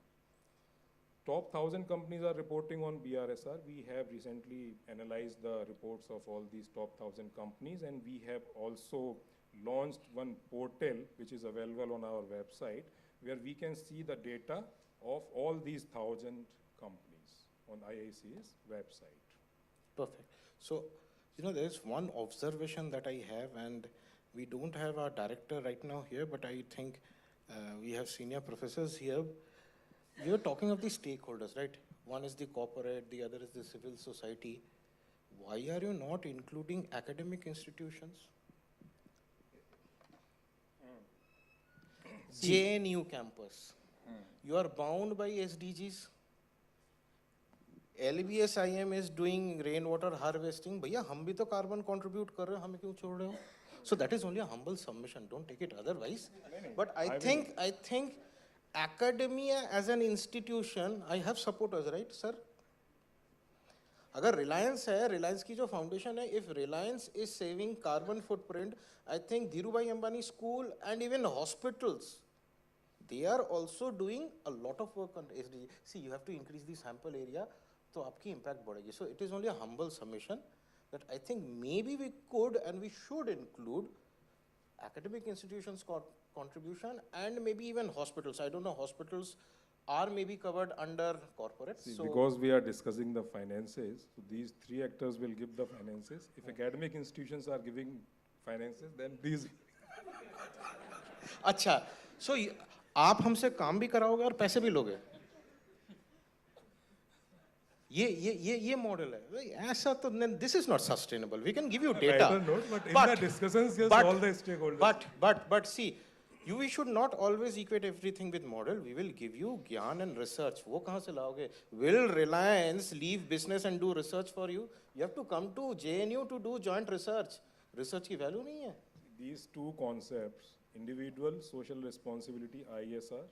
Speaker 1: top 1,000 companies are reporting on BRSR. We have recently analyzed the reports of all these top 1,000 companies, and we have also launched one portal which is available on our website where we can see the data of all these 1,000 companies on IICA's website.
Speaker 12: Perfect. So, there is one observation that I have, and we don't have our director right now here, but I think we have senior professors here. You're talking of the stakeholders, right? One is the corporate, the other is the civil society. Why are you not including academic institutions? JNU campus. You are bound by SDGs. LBSIM is doing rainwater harvesting. Bhaiya, hum bhi to carbon contribute kar rahe ho, hame kyun chhod rahe ho? So that is only a humble submission. Don't take it otherwise. But I think academia as an institution, I have supporters, right, sir? अगर Reliance है, Reliance की जो foundation है, if Reliance is saving carbon footprint, I think Dhirubhai Ambani School and even hospitals, they are also doing a lot of work on SDG. See, you have to increase the sample area, तो आपकी impact बढ़ेगी. So it is only a humble submission that I think maybe we could and we should include academic institutions contribution and maybe even hospitals. I don't know, hospitals are maybe covered under corporate.
Speaker 1: See,
Speaker 12: so
Speaker 1: because we are discussing the finances, so these three actors will give the finances. If academic institutions are giving finances, then these...
Speaker 12: अच्छा, so आप हमसे काम भी कराओगे और पैसे भी लोगे? ये मॉडल है. ऐसा तो this is not sustainable. We can give you data.
Speaker 1: I don't know, but in the discussions, yes, all the stakeholders.
Speaker 12: But see, we should not always equate everything with model. We will give you gyan and research. वो कहाँ से लाओगे? Will Reliance leave business and do research for you? You have to come to JNU to do joint research. Research की value नहीं है.
Speaker 1: These two concepts, individual social responsibility ISR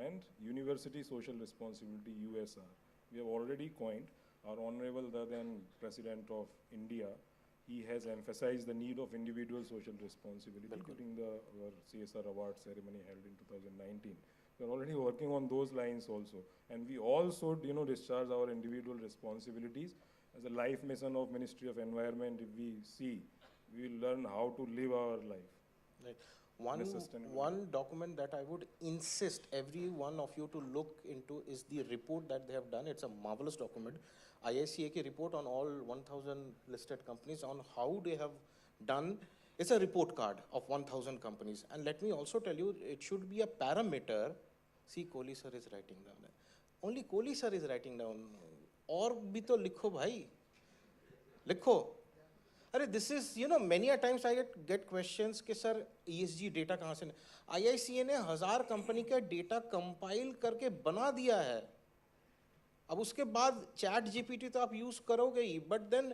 Speaker 1: and university social responsibility USR, we have already coined. Our Honorable then President of India, he has emphasized the need of individual social responsibility during our CSR award ceremony held in 2019. We are already working on those lines also. And we also, discharge our individual responsibilities as a life mission of Ministry of Environment. If we see, we will learn how to live our life.
Speaker 12: Right. One document that I would insist every one of you to look into is the report that they have done. It's a marvelous document. IICA report on all 1,000 listed companies on how they have done. It's a report card of 1,000 companies. And let me also tell you, it should be a parameter. See, Kohli sir is writing down. Only Kohli sir is writing down. और भी तो लिखो भाई, लिखो. अरे this is, many a times I get questions कि sir ESG data कहाँ से? IICA ने 1000 कंपनी का data compile करके बना दिया है. अब उसके बाद chat GPT तो आप use करोगे ही, but then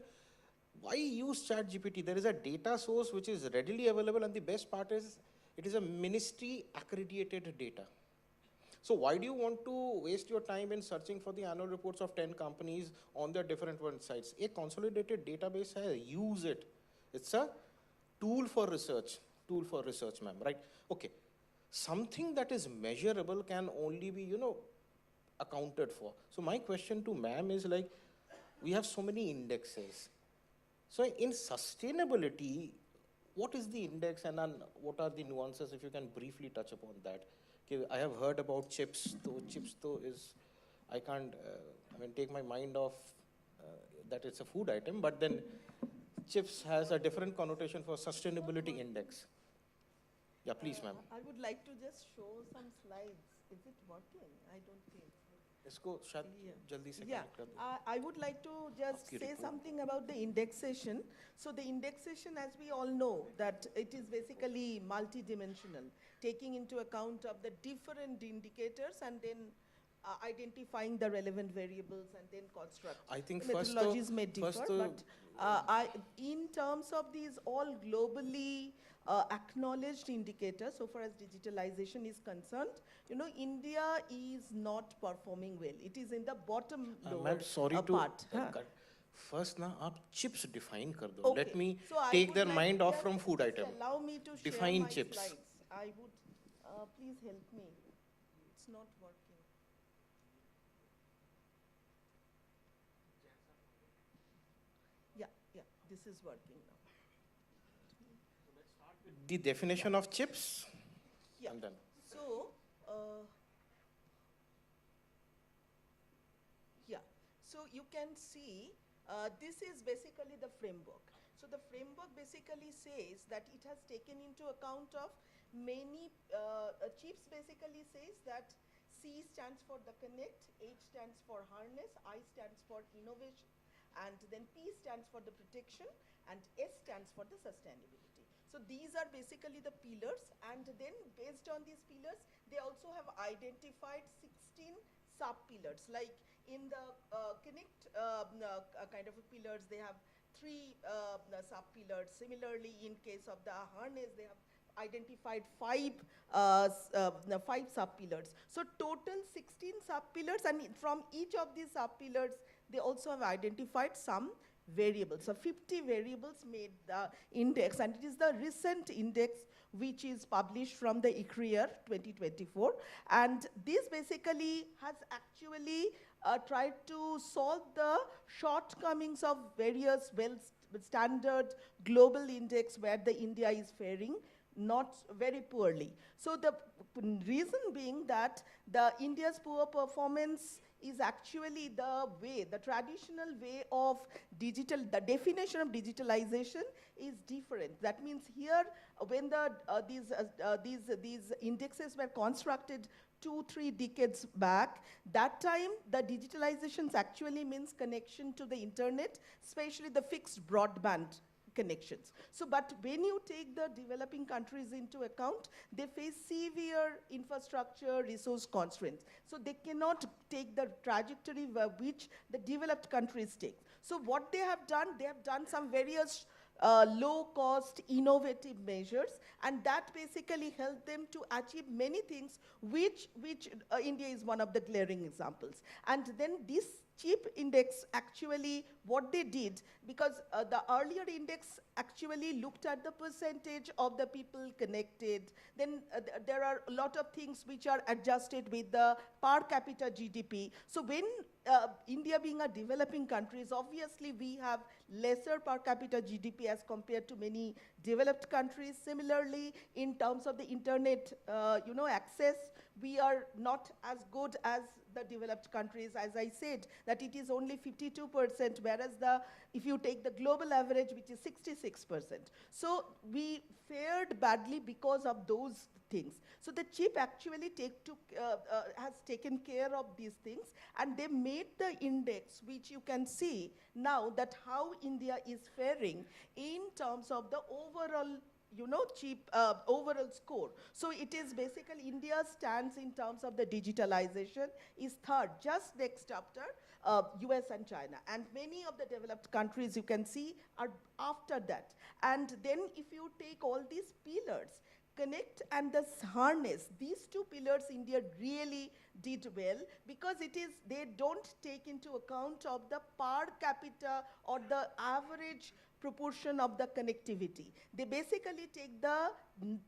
Speaker 12: why use chat GPT? There is a data source which is readily available, and the best part is it is a ministry accredited data. So why do you want to waste your time in searching for the annual reports of 10 companies on their different websites? A consolidated database hai, use it. It's a tool for research, ma'am, right? Okay. Something that is measurable can only be, accounted for. So my question to ma'am is like, we have so many indexes. So in sustainability, what is the index and what are the nuances, if you can briefly touch upon that? I have heard about chips, I can't, take my mind off that it's a food item, but then chips has a different connotation for sustainability index. Yeah, please, ma'am.
Speaker 5: I would like to just show some slides. Is it working? I don't think.
Speaker 12: इसको शायद जल्दी से
Speaker 5: Yeah,
Speaker 12: connect कर दो.
Speaker 5: I would like to just
Speaker 12: आपकी
Speaker 5: say
Speaker 12: report.
Speaker 5: something about the indexation. So the indexation, as we all know, that it is basically multidimensional, taking into account of the different indicators and then identifying the relevant variables and then construct.
Speaker 12: I think
Speaker 5: The
Speaker 12: first
Speaker 5: methodologies may
Speaker 12: first
Speaker 5: differ, but in terms of these all globally acknowledged indicators, so far as digitalization is concerned, you know, India is not performing well. It is in the bottom lower
Speaker 12: Ma'am, sorry to
Speaker 5: part.
Speaker 12: cut. First ना आप chips define कर दो.
Speaker 5: Okay.
Speaker 12: Let me
Speaker 5: So I
Speaker 12: take
Speaker 5: would
Speaker 12: their
Speaker 5: like
Speaker 12: mind off
Speaker 5: just-
Speaker 12: from food
Speaker 5: just
Speaker 12: item.
Speaker 5: Allow me to share
Speaker 12: Define
Speaker 5: my
Speaker 12: chips.
Speaker 5: slides. I would, please help me. It's not working. Yeah, this is working now.
Speaker 12: The definition of chips.
Speaker 5: Yeah.
Speaker 12: And then.
Speaker 5: So, yeah. So you can see this is basically the framework. So the framework basically says that it has taken into account of many, CHIPS basically says that C stands for the connect, H stands for harness, I stands for innovation, and then P stands for the protection, and S stands for the sustainability. So these are basically the pillars, and then based on these pillars, they also have identified 16 sub-pillars. Like in the connect kind of pillars, they have 3 sub-pillars. Similarly, in case of the harness, they have identified 5 sub-pillars. So total 16 sub-pillars, and from each of these sub-pillars, they also have identified some variables. So 50 variables made the index, and it is the recent index which is published from the ICRIER 2024. And this basically has actually tried to solve the shortcomings of various well-standard global index where the India is faring not very poorly. So the reason being that the India's poor performance is actually the way, the traditional way of the definition of digitalization is different. That means here, when these indexes were constructed 2-3 decades back, that time the digitalizations actually means connection to the internet, especially the fixed broadband connections. So, but when you take the developing countries into account, they face severe infrastructure resource constraints. So they cannot take the trajectory which the developed countries take. So what they have done some various low-cost, innovative measures, and that basically helped them to achieve many things, which India is one of the glaring examples. And then this CHIP index actually, what they did, because the earlier index actually looked at the percentage of the people connected, then there are a lot of things which are adjusted with the per capita GDP. So when India being a developing country, obviously we have lesser per capita GDP as compared to many developed countries. Similarly, in terms of the internet, access, we are not as good as the developed countries. As I said, that it is only 52%, whereas if you take the global average, which is 66%. So we fared badly because of those things. So the CHIP actually has taken care of these things, and they made the index, which you can see now that how India is faring in terms of the overall CHIP overall score. So it is basically India stands in terms of the digitalization is third, just next after US and China. And many of the developed countries you can see are after that. And then if you take all these pillars, connect and the harness, these 2 pillars India really did well, because they don't take into account of the per capita or the average proportion of the connectivity. They basically take the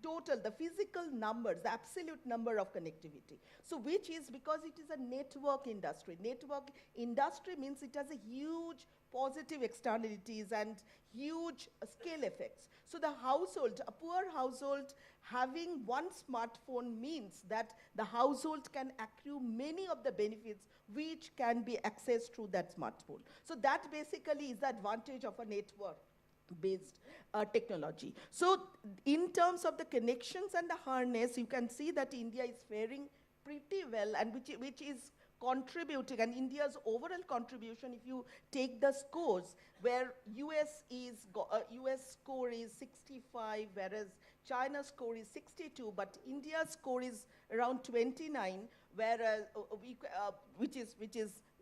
Speaker 5: total, the physical numbers, the absolute number of connectivity. So which is because it is a network industry. Network industry means it has a huge positive externalities and huge scale effects. So the household, a poor household having one smartphone means that the household can accrue many of the benefits which can be accessed through that smartphone. So that basically is the advantage of a network-based technology. So in terms of the connections and the harness, you can see that India is faring pretty well, and which is contributing, and India's overall contribution, if you take the scores, where US score is 65, whereas China's score is 62, but India's score is around 29, whereas which is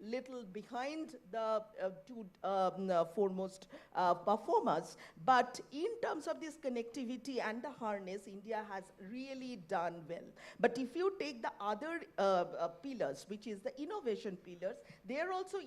Speaker 5: little behind the two foremost performers. But in terms of this connectivity and the harness, India has really done well. But if you take the other pillars, which is the innovation pillars, there also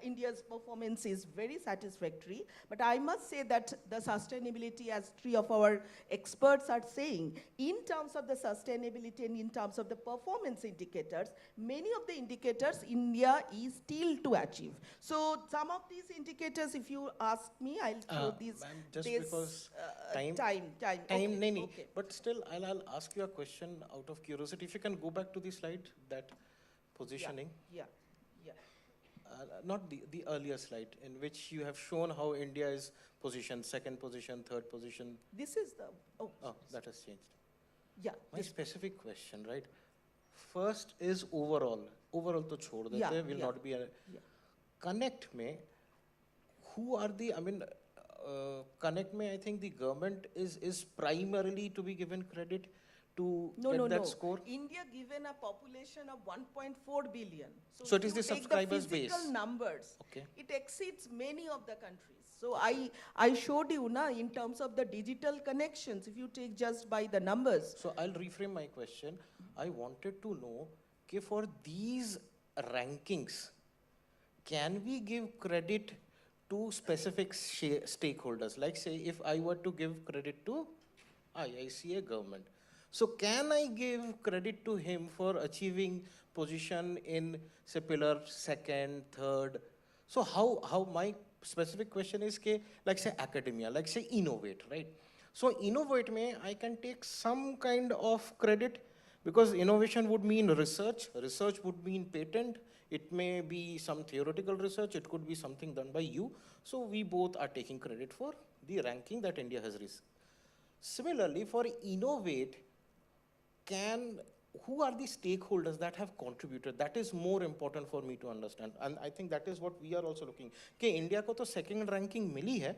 Speaker 5: India's performance is very satisfactory. But I must say that the sustainability, as three of our experts are saying, in terms of the sustainability and in terms of the performance indicators, many of the indicators India is still to achieve. So some of these indicators, if you ask me, I'll throw these.
Speaker 12: Just because
Speaker 5: time.
Speaker 12: Okay.
Speaker 5: Okay.
Speaker 12: But still, I'll ask you a question out of curiosity. If you can go back to the slide, that positioning.
Speaker 5: Yeah.
Speaker 12: Not the earlier slide, in which you have shown how India is positioned, second position, third position.
Speaker 5: This is the,
Speaker 12: that has changed.
Speaker 5: Yeah.
Speaker 12: My specific question, right? First is overall to chhod dete, will not be a connect mein. Who are the, connect mein, I think the government is primarily to be given credit to get that score.
Speaker 5: India given a population of 1.4 billion.
Speaker 12: So it is the subscribers base.
Speaker 5: Physical numbers.
Speaker 12: Okay.
Speaker 5: It exceeds many of the countries. So I showed you in terms of the digital connections, if you take just by the numbers.
Speaker 12: So I'll reframe my question. I wanted to know, okay, for these rankings, can we give credit to specific stakeholders? Like say, if I were to give credit to IICA government, so can I give credit to him for achieving position in, say, pillar second, third? So how my specific question is, like say academia, like say innovate, right? So innovate me, I can take some kind of credit, because innovation would mean research would mean patent, it may be some theoretical research, it could be something done by you. So we both are taking credit for the ranking that India has received. Similarly, for innovate, who are the stakeholders that have contributed? That is more important for me to understand. And I think that is what we are also looking. Okay, India ko to second ranking mili hai,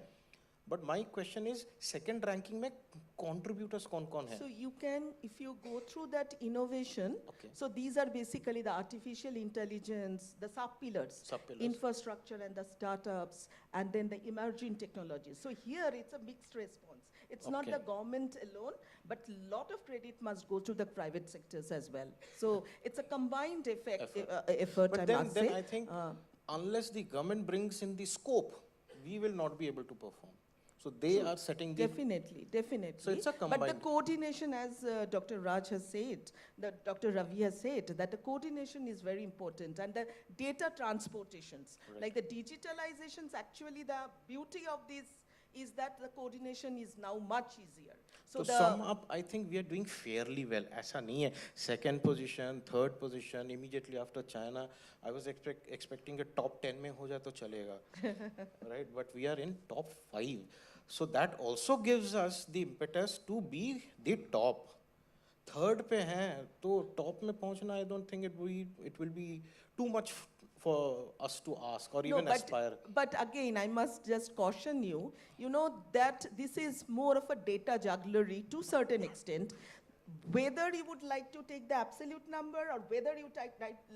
Speaker 12: but my question is, second ranking mein contributors kaun hai?
Speaker 5: So you can, if you go through that innovation, so these are basically the artificial intelligence, the sub-pillars, infrastructure and the startups, and then the emerging technologies. So here it's a mixed response. It's not the government alone, but a lot of credit must go to the private sectors as well. So it's a combined effort,
Speaker 12: But
Speaker 5: I
Speaker 12: then
Speaker 5: must say.
Speaker 12: I think unless the government brings in the scope, we will not be able to perform. So they are setting the...
Speaker 5: Definitely.
Speaker 12: So it's a combined...
Speaker 5: But the coordination, as Dr. Raj has said, that Dr. Ravi has said, that the coordination is very important, and the data transportations, like the digitalizations, actually the beauty of this is that the coordination is now much easier.
Speaker 12: So sum up, I think we are doing fairly well. Aisa nahi hai. Second position, third position, immediately after China, I was expecting a top 10 mein ho jaye to chalega, right? But we are in top 5. So that also gives us the impetus to be the top. Third pe hai, to top mein pahunchna, I don't think it will be too much for us to ask or even aspire.
Speaker 5: But again, I must just caution you, that this is more of a data jugglery to a certain extent. Whether you would like to take the absolute number or whether you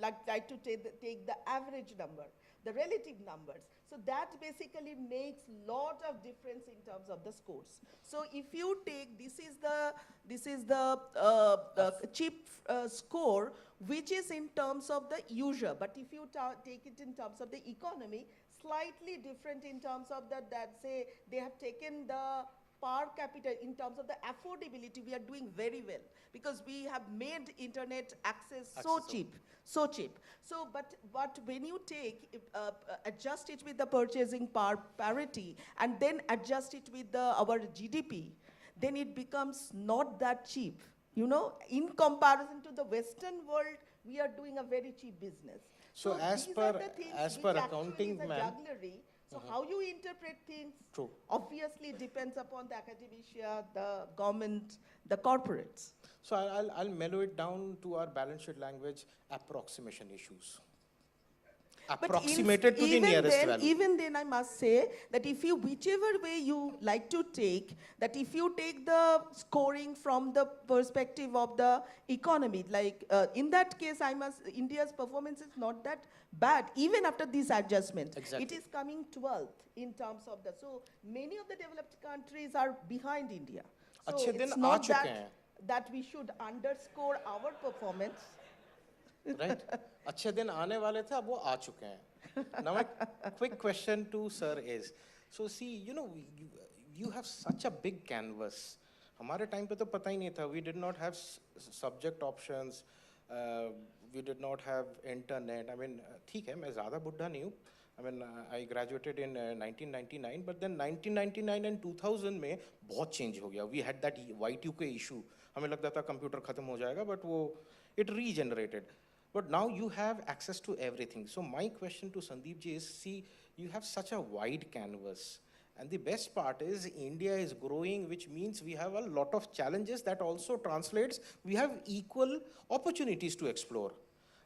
Speaker 5: like to take the average number, the relative numbers. So that basically makes lot of difference in terms of the scores. So if you take, this is the cheap score, which is in terms of the user. But if you take it in terms of the economy, slightly different in terms of that say they have taken the per capita in terms of the affordability. We are doing very well because we have made internet access so cheap. So, but when you take, adjust it with the purchasing power parity and then adjust it with our GDP, then it becomes not that cheap. In comparison to the Western world, we are doing a very cheap business.
Speaker 12: So as per accounting, ma'am.
Speaker 5: So how you interpret things obviously depends upon the academia, the government, the corporates.
Speaker 12: So I'll mellow it down to our balance sheet language, approximation issues. Approximated to the nearest value.
Speaker 5: Even then, I must say that if you, whichever way you like to take, that if you take the scoring from the perspective of the economy, like in that case, India's performance is not that bad, even after these adjustments.
Speaker 12: Exactly.
Speaker 5: It is coming 12th in terms of the, so many of the developed countries are behind India. So it's not that we should underscore our performance.
Speaker 12: Right? अच्छे दिन आने वाले थे, अब वो आ चुके हैं. Now my quick question to sir is, so see, you have such a big canvas. हमारे time पे तो पता ही नहीं था. We did not have subject options. We did not have internet. I mean, ठीक है, मैं ज़्यादा बुढ़ा नहीं हूँ. I mean, I graduated in 1999, but then 1999 and 2000 में बहुत change हो गया. We had that Y2K issue. हमें लगता था computer खत्म हो जाएगा, but it regenerated. But now you have access to everything. So my question to Sandeep ji is, see, you have such a wide canvas. And the best part is India is growing, which means we have a lot of challenges. That also translates, we have equal opportunities to explore.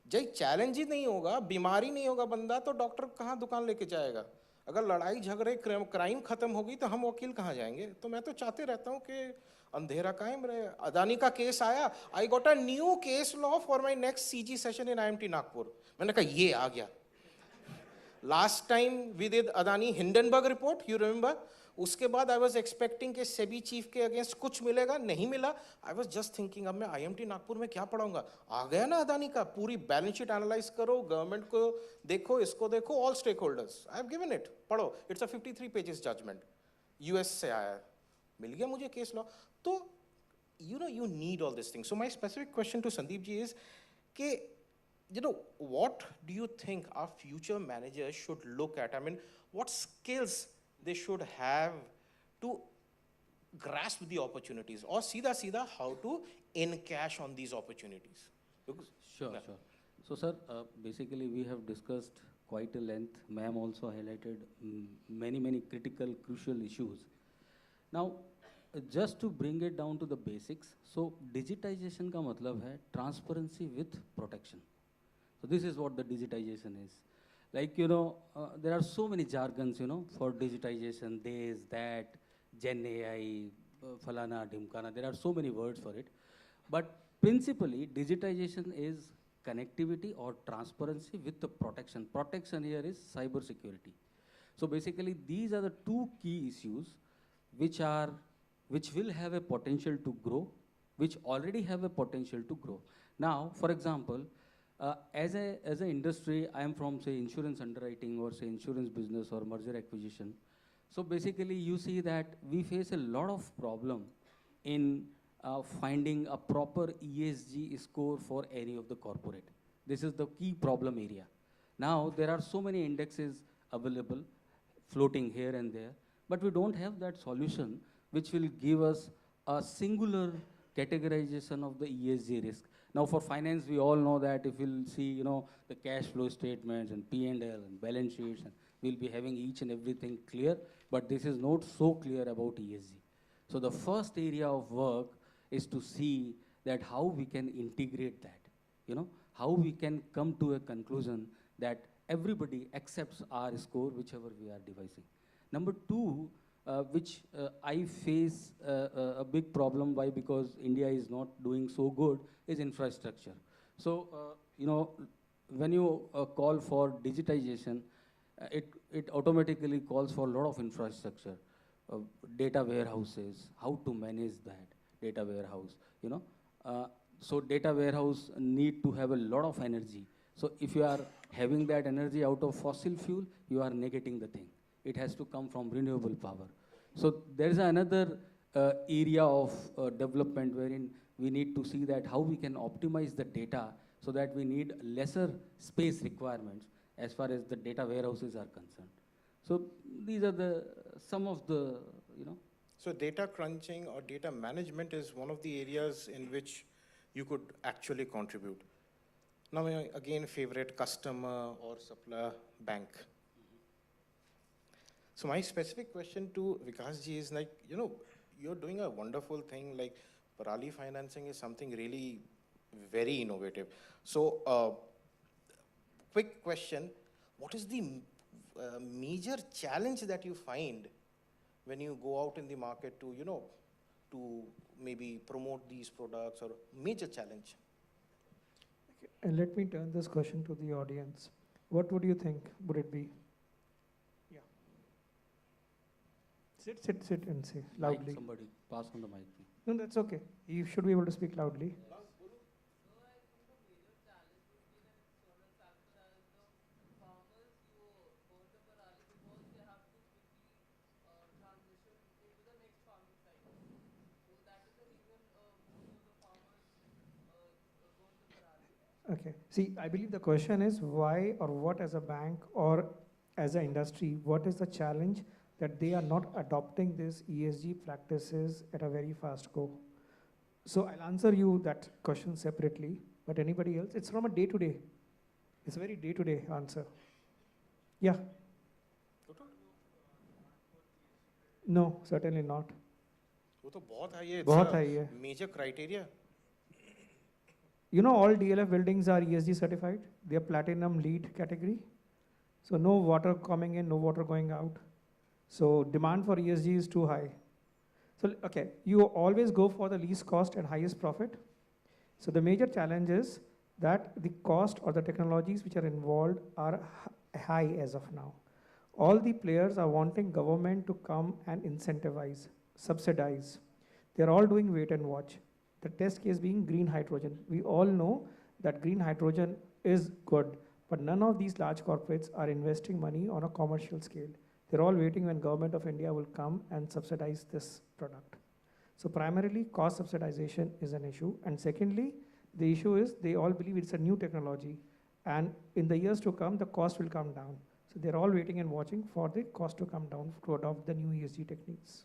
Speaker 12: जब challenge ही नहीं होगा, बीमारी नहीं होगा बंदा, तो doctor कहाँ दुकान लेके जाएगा? अगर लड़ाई झगड़े क्राइम खत्म होगी तो हम वकील कहाँ जाएंगे? तो मैं तो चाहते रहता हूँ कि अंधेरा कायम रहे. अदानी का केस आया, I got a new case law for my next CG session in IIT Nagpur. मैंने कहा ये आ गया. Last time we did Adani Hindenburg report, you remember? उसके बाद आई वाज एक्सपेक्टिंग कि सेबी चीफ के अगेंस्ट कुछ मिलेगा, नहीं मिला. आई वाज जस्ट थिंकिंग अब मैं IIT नागपुर में क्या पढ़ाऊंगा? आ गया ना अदानी का, पूरी बैलेंस शीट एनालाइज करो, गवर्नमेंट को देखो, इसको देखो, all stakeholders. I have given it, पढ़ो. It's a 53 pages judgment, US से आया, मिल गया मुझे केस लॉ. तो you need all these things. So my specific question to Sandeep ji is कि what do you think our future managers should look at? I mean, what skills they should have to grasp the opportunities, or सीधा how to encash on these opportunities?
Speaker 2: Sure. So sir, basically we have discussed quite a length. Ma'am also highlighted many critical, crucial issues. Now, just to bring it down to the basics, so digitization का मतलब है transparency with protection. So this is what the digitization is. Like, there are so many jargons, for digitization, this, that, Gen AI, falana, dhimkana, there are so many words for it. But principally, digitization is connectivity or transparency with the protection. Protection here is cyber security. So basically, these are the two key issues which will have a potential to grow, which already have a potential to grow. Now, for example, as an industry, I am from, say, insurance underwriting or, say, insurance business or merger acquisition. So basically, you see that we face a lot of problem in finding a proper ESG score for any of the corporate. This is the key problem area. Now, there are so many indexes available, floating here and there, but we don't have that solution which will give us a singular categorization of the ESG risk. Now for finance, we all know that if we'll see, the cash flow statements and P&L and balance sheets, and we'll be having each and everything clear, but this is not so clear about ESG. So the first area of work is to see that how we can integrate that, how we can come to a conclusion that everybody accepts our score, whichever we are devising. Number two, which I face a big problem. Why? Because India is not doing so good, is infrastructure. So, when you call for digitization, it automatically calls for a lot of infrastructure, data warehouses, how to manage that data warehouse, so data warehouse need to have a lot of energy. So if you are having that energy out of fossil fuel, you are negating the thing. It has to come from renewable power. So there is another area of development wherein we need to see that how we can optimize the data so that we need lesser space requirements as far as the data warehouses are concerned. So these are some of the,
Speaker 12: So data crunching or data management is one of the areas in which you could actually contribute. Now, again, favorite customer or supplier bank. So my specific question to Vikas ji is like, you're doing a wonderful thing, like Parali financing is something really very innovative. So, quick question, what is the major challenge that you find when you go out in the market to, to maybe promote these products, or major challenge?
Speaker 4: And let me turn this question to the audience. What would you think would it be? Yeah. Sit and say loudly.
Speaker 2: Mic, somebody pass on the mic.
Speaker 4: No, that's okay. You should be able to speak loudly. Okay. See, I believe the question is why or what as a bank or as an industry, what is the challenge that they are not adopting these ESG practices at a very fast go? So I'll answer you that question separately, but anybody else? It's from a day-to-day. It's a very day-to-day answer. Yeah. No, certainly not.
Speaker 12: वो तो बहुत high है.
Speaker 4: बहुत high है.
Speaker 12: Major criteria.
Speaker 4: You know, all DLF buildings are ESG certified. They are platinum LEED category. So no water coming in, no water going out. So demand for ESG is too high. So, okay, you always go for the least cost and highest profit. So the major challenge is that the cost or the technologies which are involved are high as of now. All the players are wanting government to come and incentivize, subsidize. They're all doing wait and watch. The test case being green hydrogen. We all know that green hydrogen is good, but none of these large corporates are investing money on a commercial scale. They're all waiting when government of India will come and subsidize this product. So primarily, cost subsidization is an issue. And secondly, the issue is they all believe it's a new technology. And in the years to come, the cost will come down. So they're all waiting and watching for the cost to come down to adopt the new ESG techniques.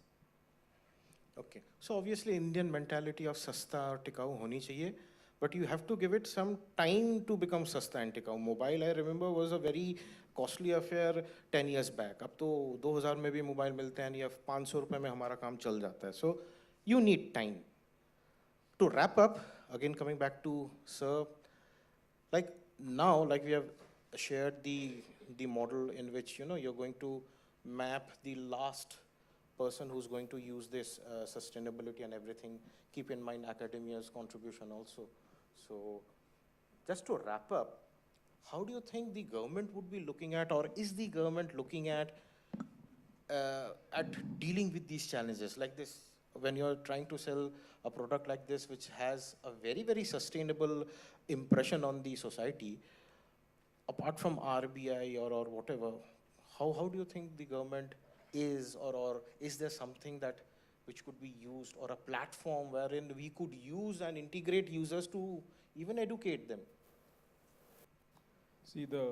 Speaker 12: Okay, so obviously Indian mentality of sasta or tikau honi chahiye, but you have to give it some time to become sasta and tikau. Mobile, I remember, was a very costly affair 10 years back. अब तो 2000 में भी mobile मिलते हैं या 500 रुपए में हमारा काम चल जाता है. So you need time. To wrap up, again coming back to Sir, like now, like we have shared the model in which you're going to map the last person who's going to use this sustainability and everything. Keep in mind academia's contribution also. So just to wrap up, how do you think the government would be looking at, or is the government looking at dealing with these challenges like this? When you're trying to sell a product like this, which has a very, very sustainable impression on the society, apart from RBI or whatever, how do you think the government is, or is there something that which could be used, or a platform wherein we could use and integrate users to even educate them?
Speaker 1: See, the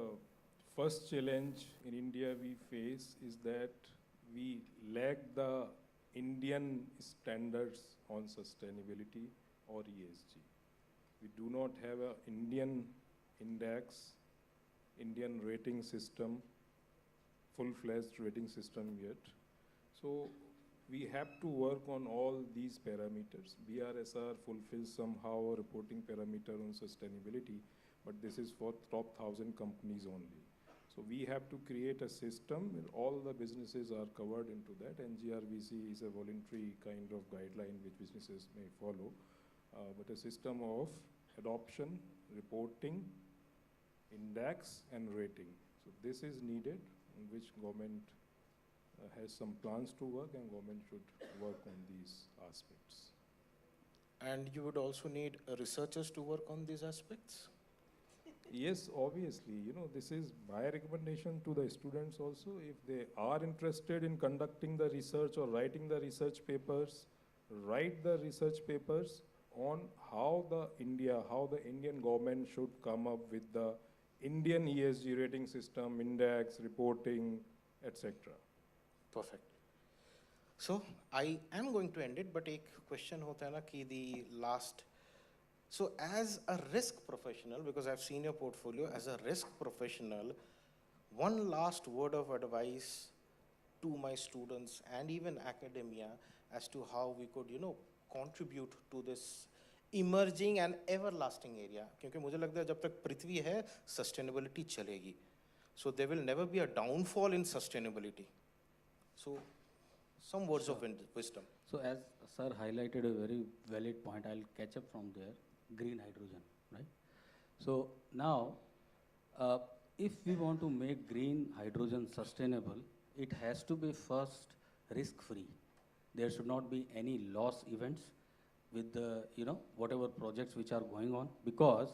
Speaker 1: first challenge in India we face is that we lack the Indian standards on sustainability or ESG. We do not have an Indian index, Indian rating system, full-fledged rating system yet. So we have to work on all these parameters. BRSR fulfills somehow a reporting parameter on sustainability, but this is for top 1,000 companies only. So we have to create a system where all the businesses are covered into that. NGRVC is a voluntary kind of guideline which businesses may follow, but a system of adoption, reporting, index, and rating. So this is needed, in which government has some plans to work, and government should work on these aspects.
Speaker 12: And you would also need researchers to work on these aspects?
Speaker 1: Yes, obviously. This is my recommendation to the students also. If they are interested in conducting the research or writing the research papers, write the research papers on how the Indian government should come up with the Indian ESG rating system, index, reporting, etc.
Speaker 12: Perfect. So I am going to end it, but एक question होता है ना कि the last. So as a risk professional, because I've seen your portfolio, as a risk professional, one last word of advice to my students and even academia as to how we could, contribute to this emerging and everlasting area? क्योंकि मुझे लगता है जब तक पृथ्वी है, sustainability चलेगी. So there will never be a downfall in sustainability. So some words of wisdom.
Speaker 2: So as sir highlighted a very valid point, I'll catch up from there, green hydrogen, right? So now, if we want to make green hydrogen sustainable, it has to be first risk-free. There should not be any loss events with the, whatever projects which are going on, because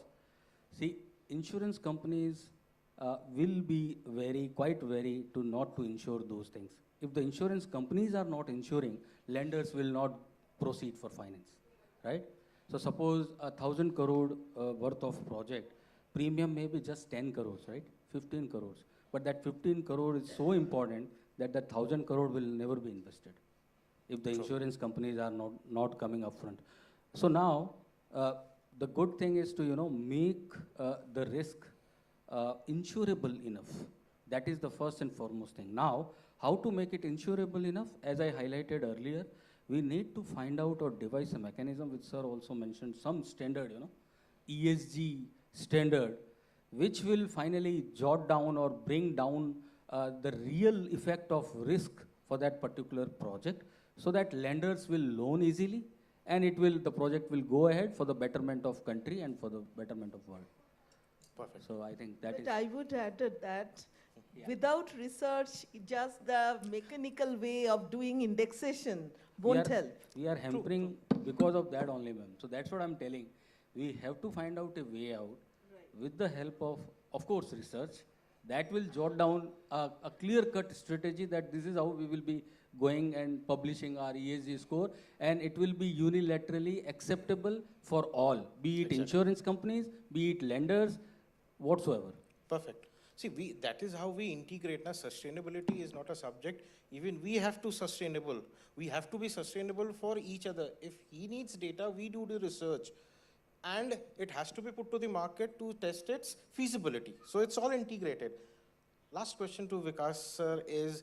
Speaker 2: see, insurance companies will be quite wary to not to insure those things. If the insurance companies are not insuring, lenders will not proceed for finance, right? So suppose 1,000 crore worth of project, premium may be just 10 crores, right? 15 crores. But that 15 crore is so important that that 1,000 crore will never be invested if the insurance companies are not coming up front. So now, the good thing is to, make the risk insurable enough. That is the first and foremost thing. Now, how to make it insurable enough? As I highlighted earlier, we need to find out or devise a mechanism, which sir also mentioned, some standard, ESG standard, which will finally jot down or bring down the real effect of risk for that particular project, so that lenders will loan easily, and the project will go ahead for the betterment of country and for the betterment of world.
Speaker 12: Perfect.
Speaker 2: So I think that
Speaker 5: But I would add that without research, just the mechanical way of doing indexation won't help.
Speaker 2: We are hampering because of that only, ma'am. So that's what I'm telling. We have to find out a way out with the help of course, research. That will jot down a clear-cut strategy that this is how we will be going and publishing our ESG score, and it will be unilaterally acceptable for all, be it insurance companies, be it lenders, whatsoever.
Speaker 12: Perfect. See, that is how we integrate. Now, sustainability is not a subject. Even we have to sustainable. We have to be sustainable for each other. If he needs data, we do the research. And it has to be put to the market to test its feasibility. So it's all integrated. Last question to Vikas sir is,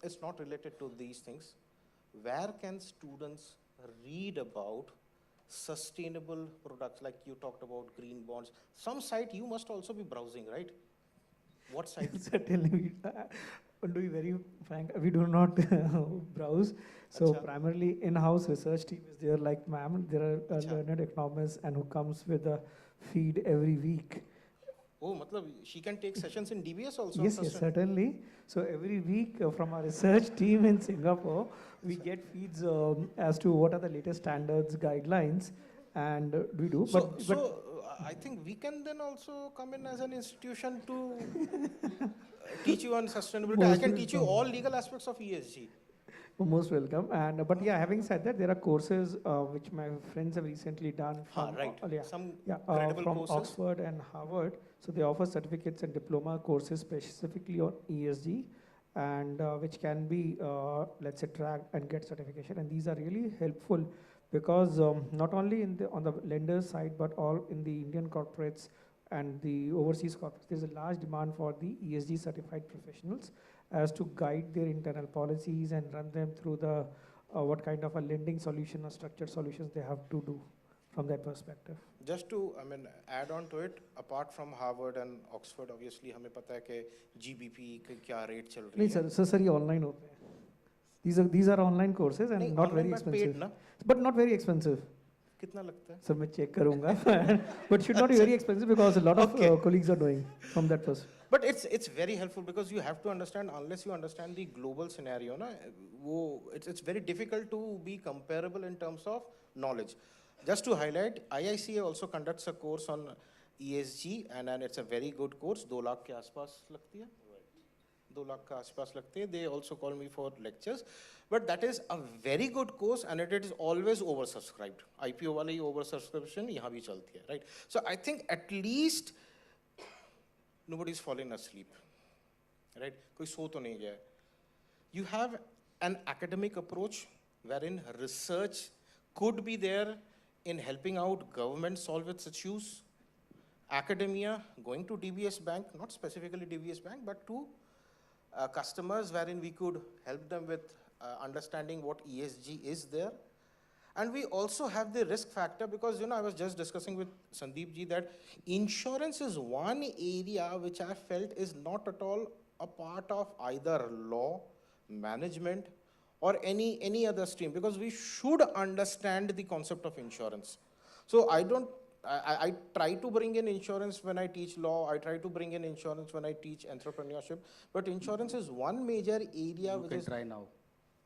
Speaker 12: it's not related to these things. Where can students read about sustainable products? Like you talked about green bonds. Some site you must also be browsing, right? What site?
Speaker 4: Certainly, to be very frank, we do not browse. So primarily in-house research team is there, like ma'am, there are learned economists and who comes with a feed every week.
Speaker 12: Oh, matlab, she can take sessions in DBS also?
Speaker 4: Yes, certainly. So every week from our research team in Singapore, we get feeds as to what are the latest standards, guidelines, and we do.
Speaker 12: So I think we can then also come in as an institution to teach you on sustainability. I can teach you all legal aspects of ESG.
Speaker 4: Most welcome. And but yeah, having said that, there are courses which my friends have recently done from from Oxford and Harvard. So they offer certificates and diploma courses specifically on ESG, and which can be let's say tracked and get certification. And these are really helpful because not only on the lender side, but all in the Indian corporates and the overseas corporates, there's a large demand for the ESG certified professionals as to guide their internal policies and run them through the what kind of a lending solution or structured solutions they have to do from that perspective.
Speaker 12: Just to, add on to it, apart from Harvard and Oxford, obviously, हमें पता है कि GBP के क्या rate चल रही है.
Speaker 4: नहीं sir, ये online होते हैं. These are online courses and not very expensive.
Speaker 12: Paid, na?
Speaker 4: But not very expensive.
Speaker 12: कितना लगता है?
Speaker 4: Sir, मैं check करूँगा. But should not be very expensive because a lot of colleagues are doing from that perspective.
Speaker 12: But it's very helpful because you have to understand, unless you understand the global scenario, it's very difficult to be comparable in terms of knowledge. Just to highlight, IICA also conducts a course on ESG, and it's a very good course. 2 lakh के आसपास लगती है. 2 lakh के आसपास लगती है. They also call me for lectures. But that is a very good course, and it is always oversubscribed. IPO वाली oversubscription यहाँ भी चलती है, right? So I think at least nobody's falling asleep, right? कोई सो तो नहीं गया. You have an academic approach wherein research could be there in helping out government solve its issues. Academia going to DBS Bank, not specifically DBS Bank, but to customers wherein we could help them with understanding what ESG is there. And we also have the risk factor because, I was just discussing with Sandeep ji that insurance is one area which I felt is not at all a part of either law, management, or any other stream, because we should understand the concept of insurance. So I try to bring in insurance when I teach law, I try to bring in insurance when I teach entrepreneurship, but insurance is one major area
Speaker 2: You
Speaker 12: which
Speaker 2: can
Speaker 12: is...
Speaker 2: try now.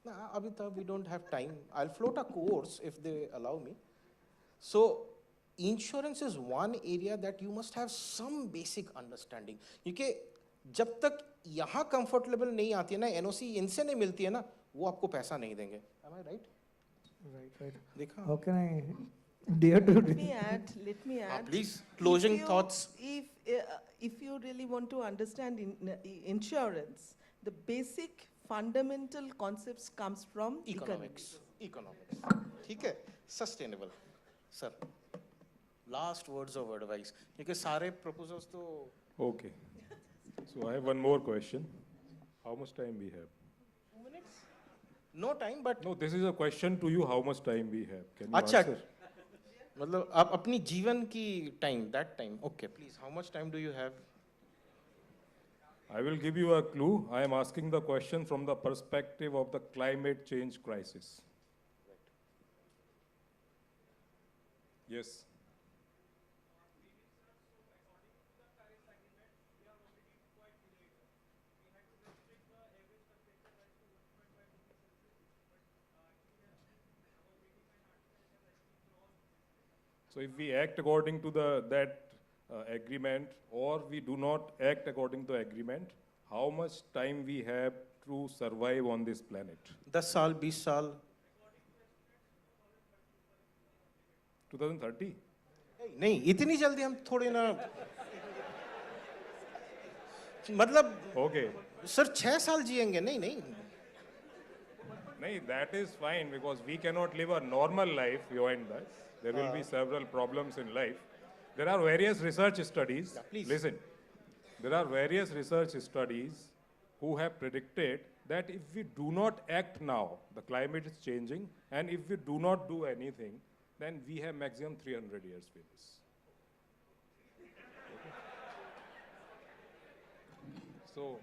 Speaker 12: Nah, Abhita, we don't have time. I'll float a course if they allow me. So, insurance is one area that you must have some basic understanding. क्योंकि जब तक यहाँ comfort level नहीं आती है ना, NOC इनसे नहीं मिलती है ना, वो आपको पैसा नहीं देंगे. Am I right?
Speaker 4: Right.
Speaker 12: देखा?
Speaker 4: How can I dare to...
Speaker 5: Let me add.
Speaker 12: Please, closing thoughts.
Speaker 5: If you really want to understand insurance, the basic fundamental concepts comes from economics.
Speaker 12: ठीक है? Sustainable. Sir, last words of advice. क्योंकि सारे proposals तो...
Speaker 1: Okay. So I have one more question. How much time we have?
Speaker 12: 2 minutes? No time, but...
Speaker 1: No, this is a question to you. How much time we have? Can you
Speaker 12: अच्छा,
Speaker 1: answer?
Speaker 12: मतलब आप अपनी जीवन की time, that time. Okay, please. How much time do you have?
Speaker 1: I will give you a clue. I am asking the question from the perspective of the climate change crisis. Yes. So if we act according to that agreement, or we do not act according to agreement, how much time we have to survive on this planet?
Speaker 12: 10 साल, 20 साल.
Speaker 1: 2030?
Speaker 12: नहीं, इतनी जल्दी हम थोड़े ना... मतलब...
Speaker 1: Okay.
Speaker 12: Sir 6 साल जिएंगे, नहीं.
Speaker 1: No, that is fine because we cannot live a normal life beyond that. There will be several problems in life. There are various research studies.
Speaker 12: Please.
Speaker 1: Listen. There are various research studies who have predicted that if we do not act now, the climate is changing, and if we do not do anything, then we have maximum 300 years with this. So,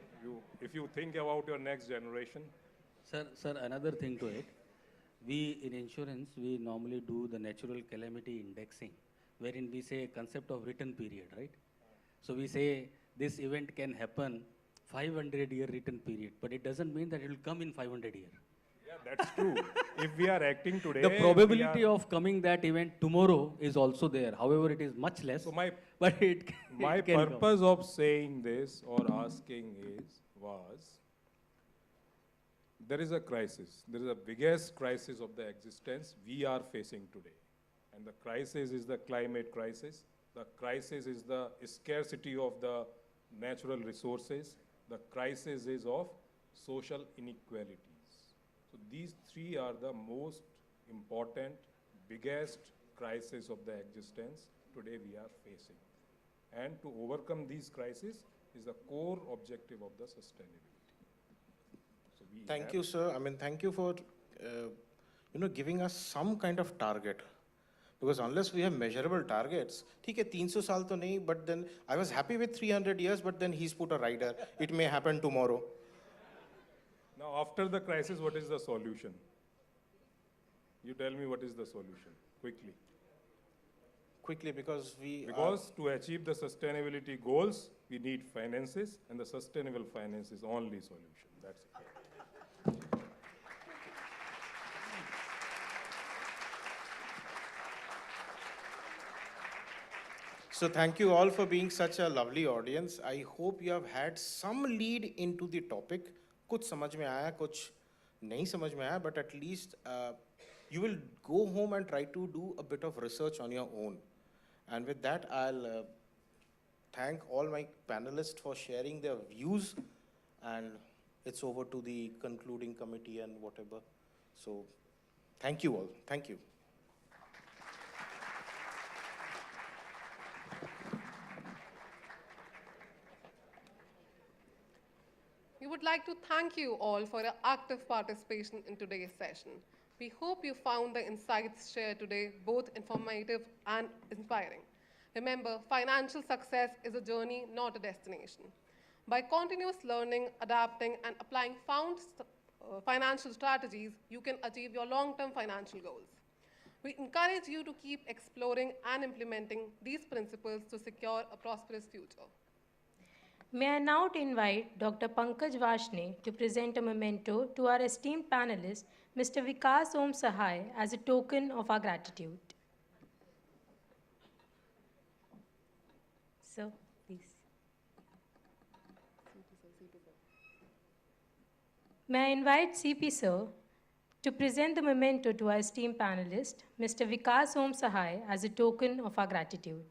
Speaker 1: if you think about your next generation.
Speaker 2: Sir, another thing to it. We, in insurance, we normally do the natural calamity indexing, wherein we say concept of return period, right? So we say this event can happen 500-year return period, but it doesn't mean that it will come in 500 years.
Speaker 1: Yeah, that's true. If we are acting today,
Speaker 2: the probability of coming that event tomorrow is also there. However, it is much less.
Speaker 1: So
Speaker 2: but it
Speaker 1: my
Speaker 2: can
Speaker 1: purpose of saying this or asking was there is a crisis. There is a biggest crisis of the existence we are facing today. And the crisis is the climate crisis. The crisis is the scarcity of the natural resources. The crisis is of social inequalities. So these three are the most important, biggest crisis of the existence today we are facing. And to overcome these crises is the core objective of the sustainability. So
Speaker 12: thank you, sir. I mean, thank you for giving us some kind of target. Because unless we have measurable targets, ठीक है 300 साल तो नहीं, but then I was happy with 300 years, but then he's put a rider. It may happen tomorrow.
Speaker 1: Now, after the crisis, what is the solution? You tell me what is the solution, quickly.
Speaker 12: Quickly, because
Speaker 1: to achieve the sustainability goals, we need finances, and the sustainable finance is only solution. That's it.
Speaker 12: So thank you all for being such a lovely audience. I hope you have had some lead into the topic. कुछ समझ में आया, कुछ नहीं समझ में आया, but at least you will go home and try to do a bit of research on your own. And with that, I'll thank all my panelists for sharing their views, and it's over to the concluding committee and whatever. So thank you all. Thank you.
Speaker 21: We would like to thank you all for your active participation in today's session. We hope you found the insights shared today both informative and inspiring. Remember, financial success is a journey, not a destination. By continuous learning, adapting, and applying financial strategies, you can achieve your long-term financial goals. We encourage you to keep exploring and implementing these principles to secure a prosperous future.
Speaker 20: May I now invite Dr. Pankaj Vashne to present a memento to our esteemed panelist, Mr. Vikas Om Sahai, as a token of our gratitude. So, please. May I invite CP Sir to present the memento to our esteemed panelist, Mr. Vikas Om Sahai, as a token of our gratitude.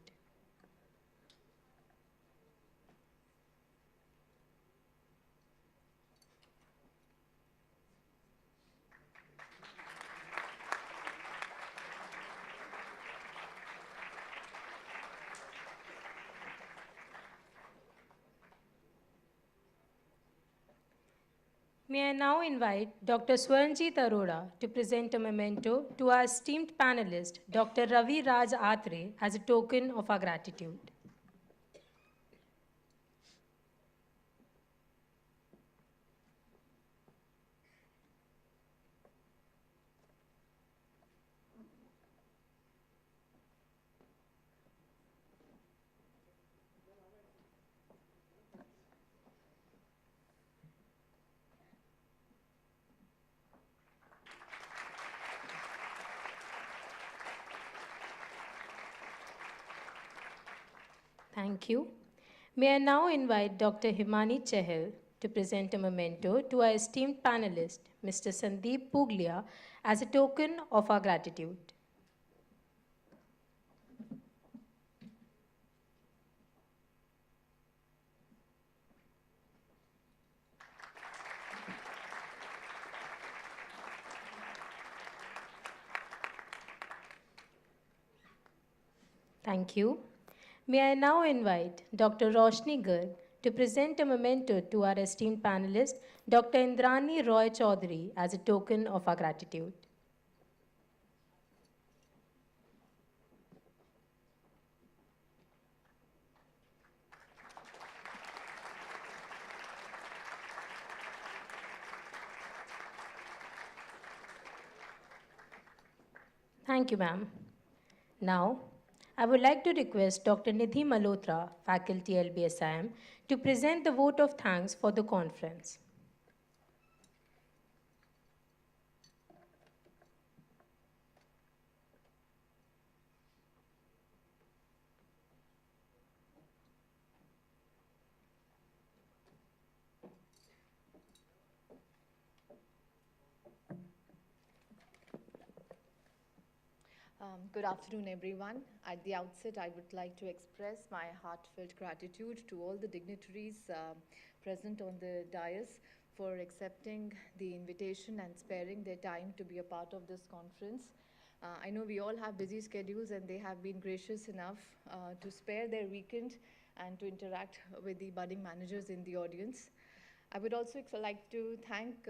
Speaker 20: May I now invite Dr. Swarnjit Arora to present a memento to our esteemed panelist, Dr. Ravi Raj Atre, as a token of our gratitude. Thank you. May I now invite Dr. Himani Chahal to present a memento to our esteemed panelist, Mr. Sandeep Puglia, as a token of our gratitude. Thank you. May I now invite Dr. Roshni Garg to present a memento to our esteemed panelist, Dr. Indrani Roy Chaudhary, as a token of our gratitude. Thank you, ma'am. Now, I would like to request Dr. Nidhi Malhotra, Faculty LBSIM, to present the vote of thanks for the conference.
Speaker 6: Good afternoon, everyone. At the outset, I would like to express my heartfelt gratitude to all the dignitaries present on the dais for accepting the invitation and sparing their time to be a part of this conference. I know we all have busy schedules, and they have been gracious enough to spare their weekend and to interact with the budding managers in the audience. I would also like to thank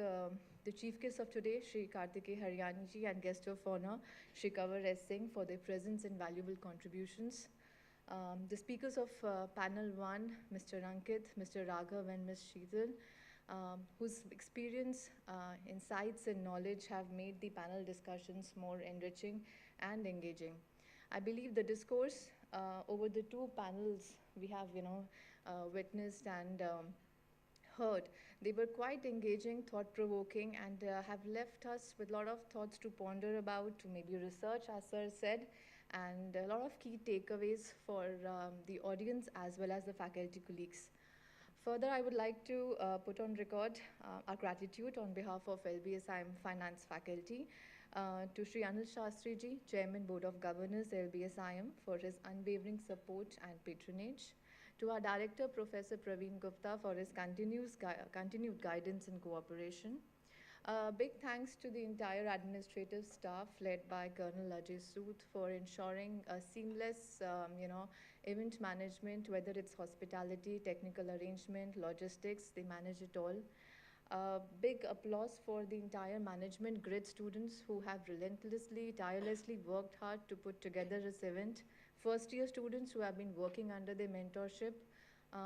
Speaker 6: the chief guest of today, Shri Kartikey Hariyani ji, and guest of honor, Shri Kanwar Singh, for their presence and valuable contributions. The speakers of panel 1, Mr. Ankit, Mr. Raghav, and Ms. Sheetal, whose experience, insights, and knowledge have made the panel discussions more enriching and engaging. I believe the discourse over the two panels we have, witnessed and heard, they were quite engaging, thought-provoking, and have left us with a lot of thoughts to ponder about, to maybe research, as sir said, and a lot of key takeaways for the audience as well as the faculty colleagues. Further, I would like to put on record our gratitude on behalf of LBSIM Finance faculty to Shri Anil Shastri ji, Chairman Board of Governors, LBSIM, for his unwavering support and patronage. To our director, Professor Praveen Gupta, for his continued guidance and cooperation. Big thanks to the entire administrative staff led by Colonel Ajay Sood for ensuring a seamless, event management, whether it's hospitality, technical arrangement, logistics, they manage it all. Big applause for the entire management grid students who have relentlessly, tirelessly worked hard to put together this event. First year students who have been working under their mentorship.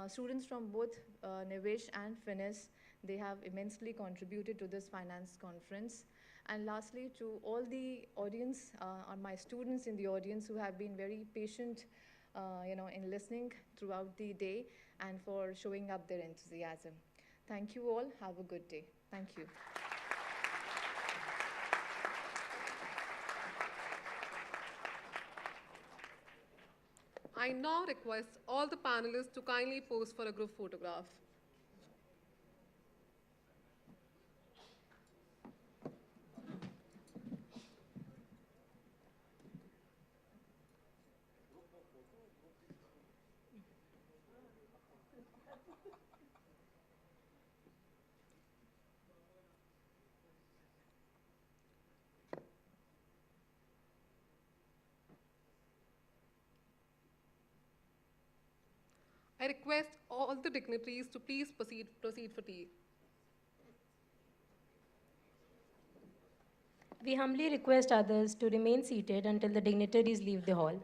Speaker 6: Students from both Nivesh and Finis, they have immensely contributed to this finance conference. And lastly, to all the audience, or my students in the audience who have been very patient in listening throughout the day and for showing up their enthusiasm. Thank you all. Have a good day. Thank you.
Speaker 21: I now request all the panelists to kindly pose for a group photograph. I request all the dignitaries to please proceed for tea.
Speaker 20: We humbly request others to remain seated until the dignitaries leave the hall.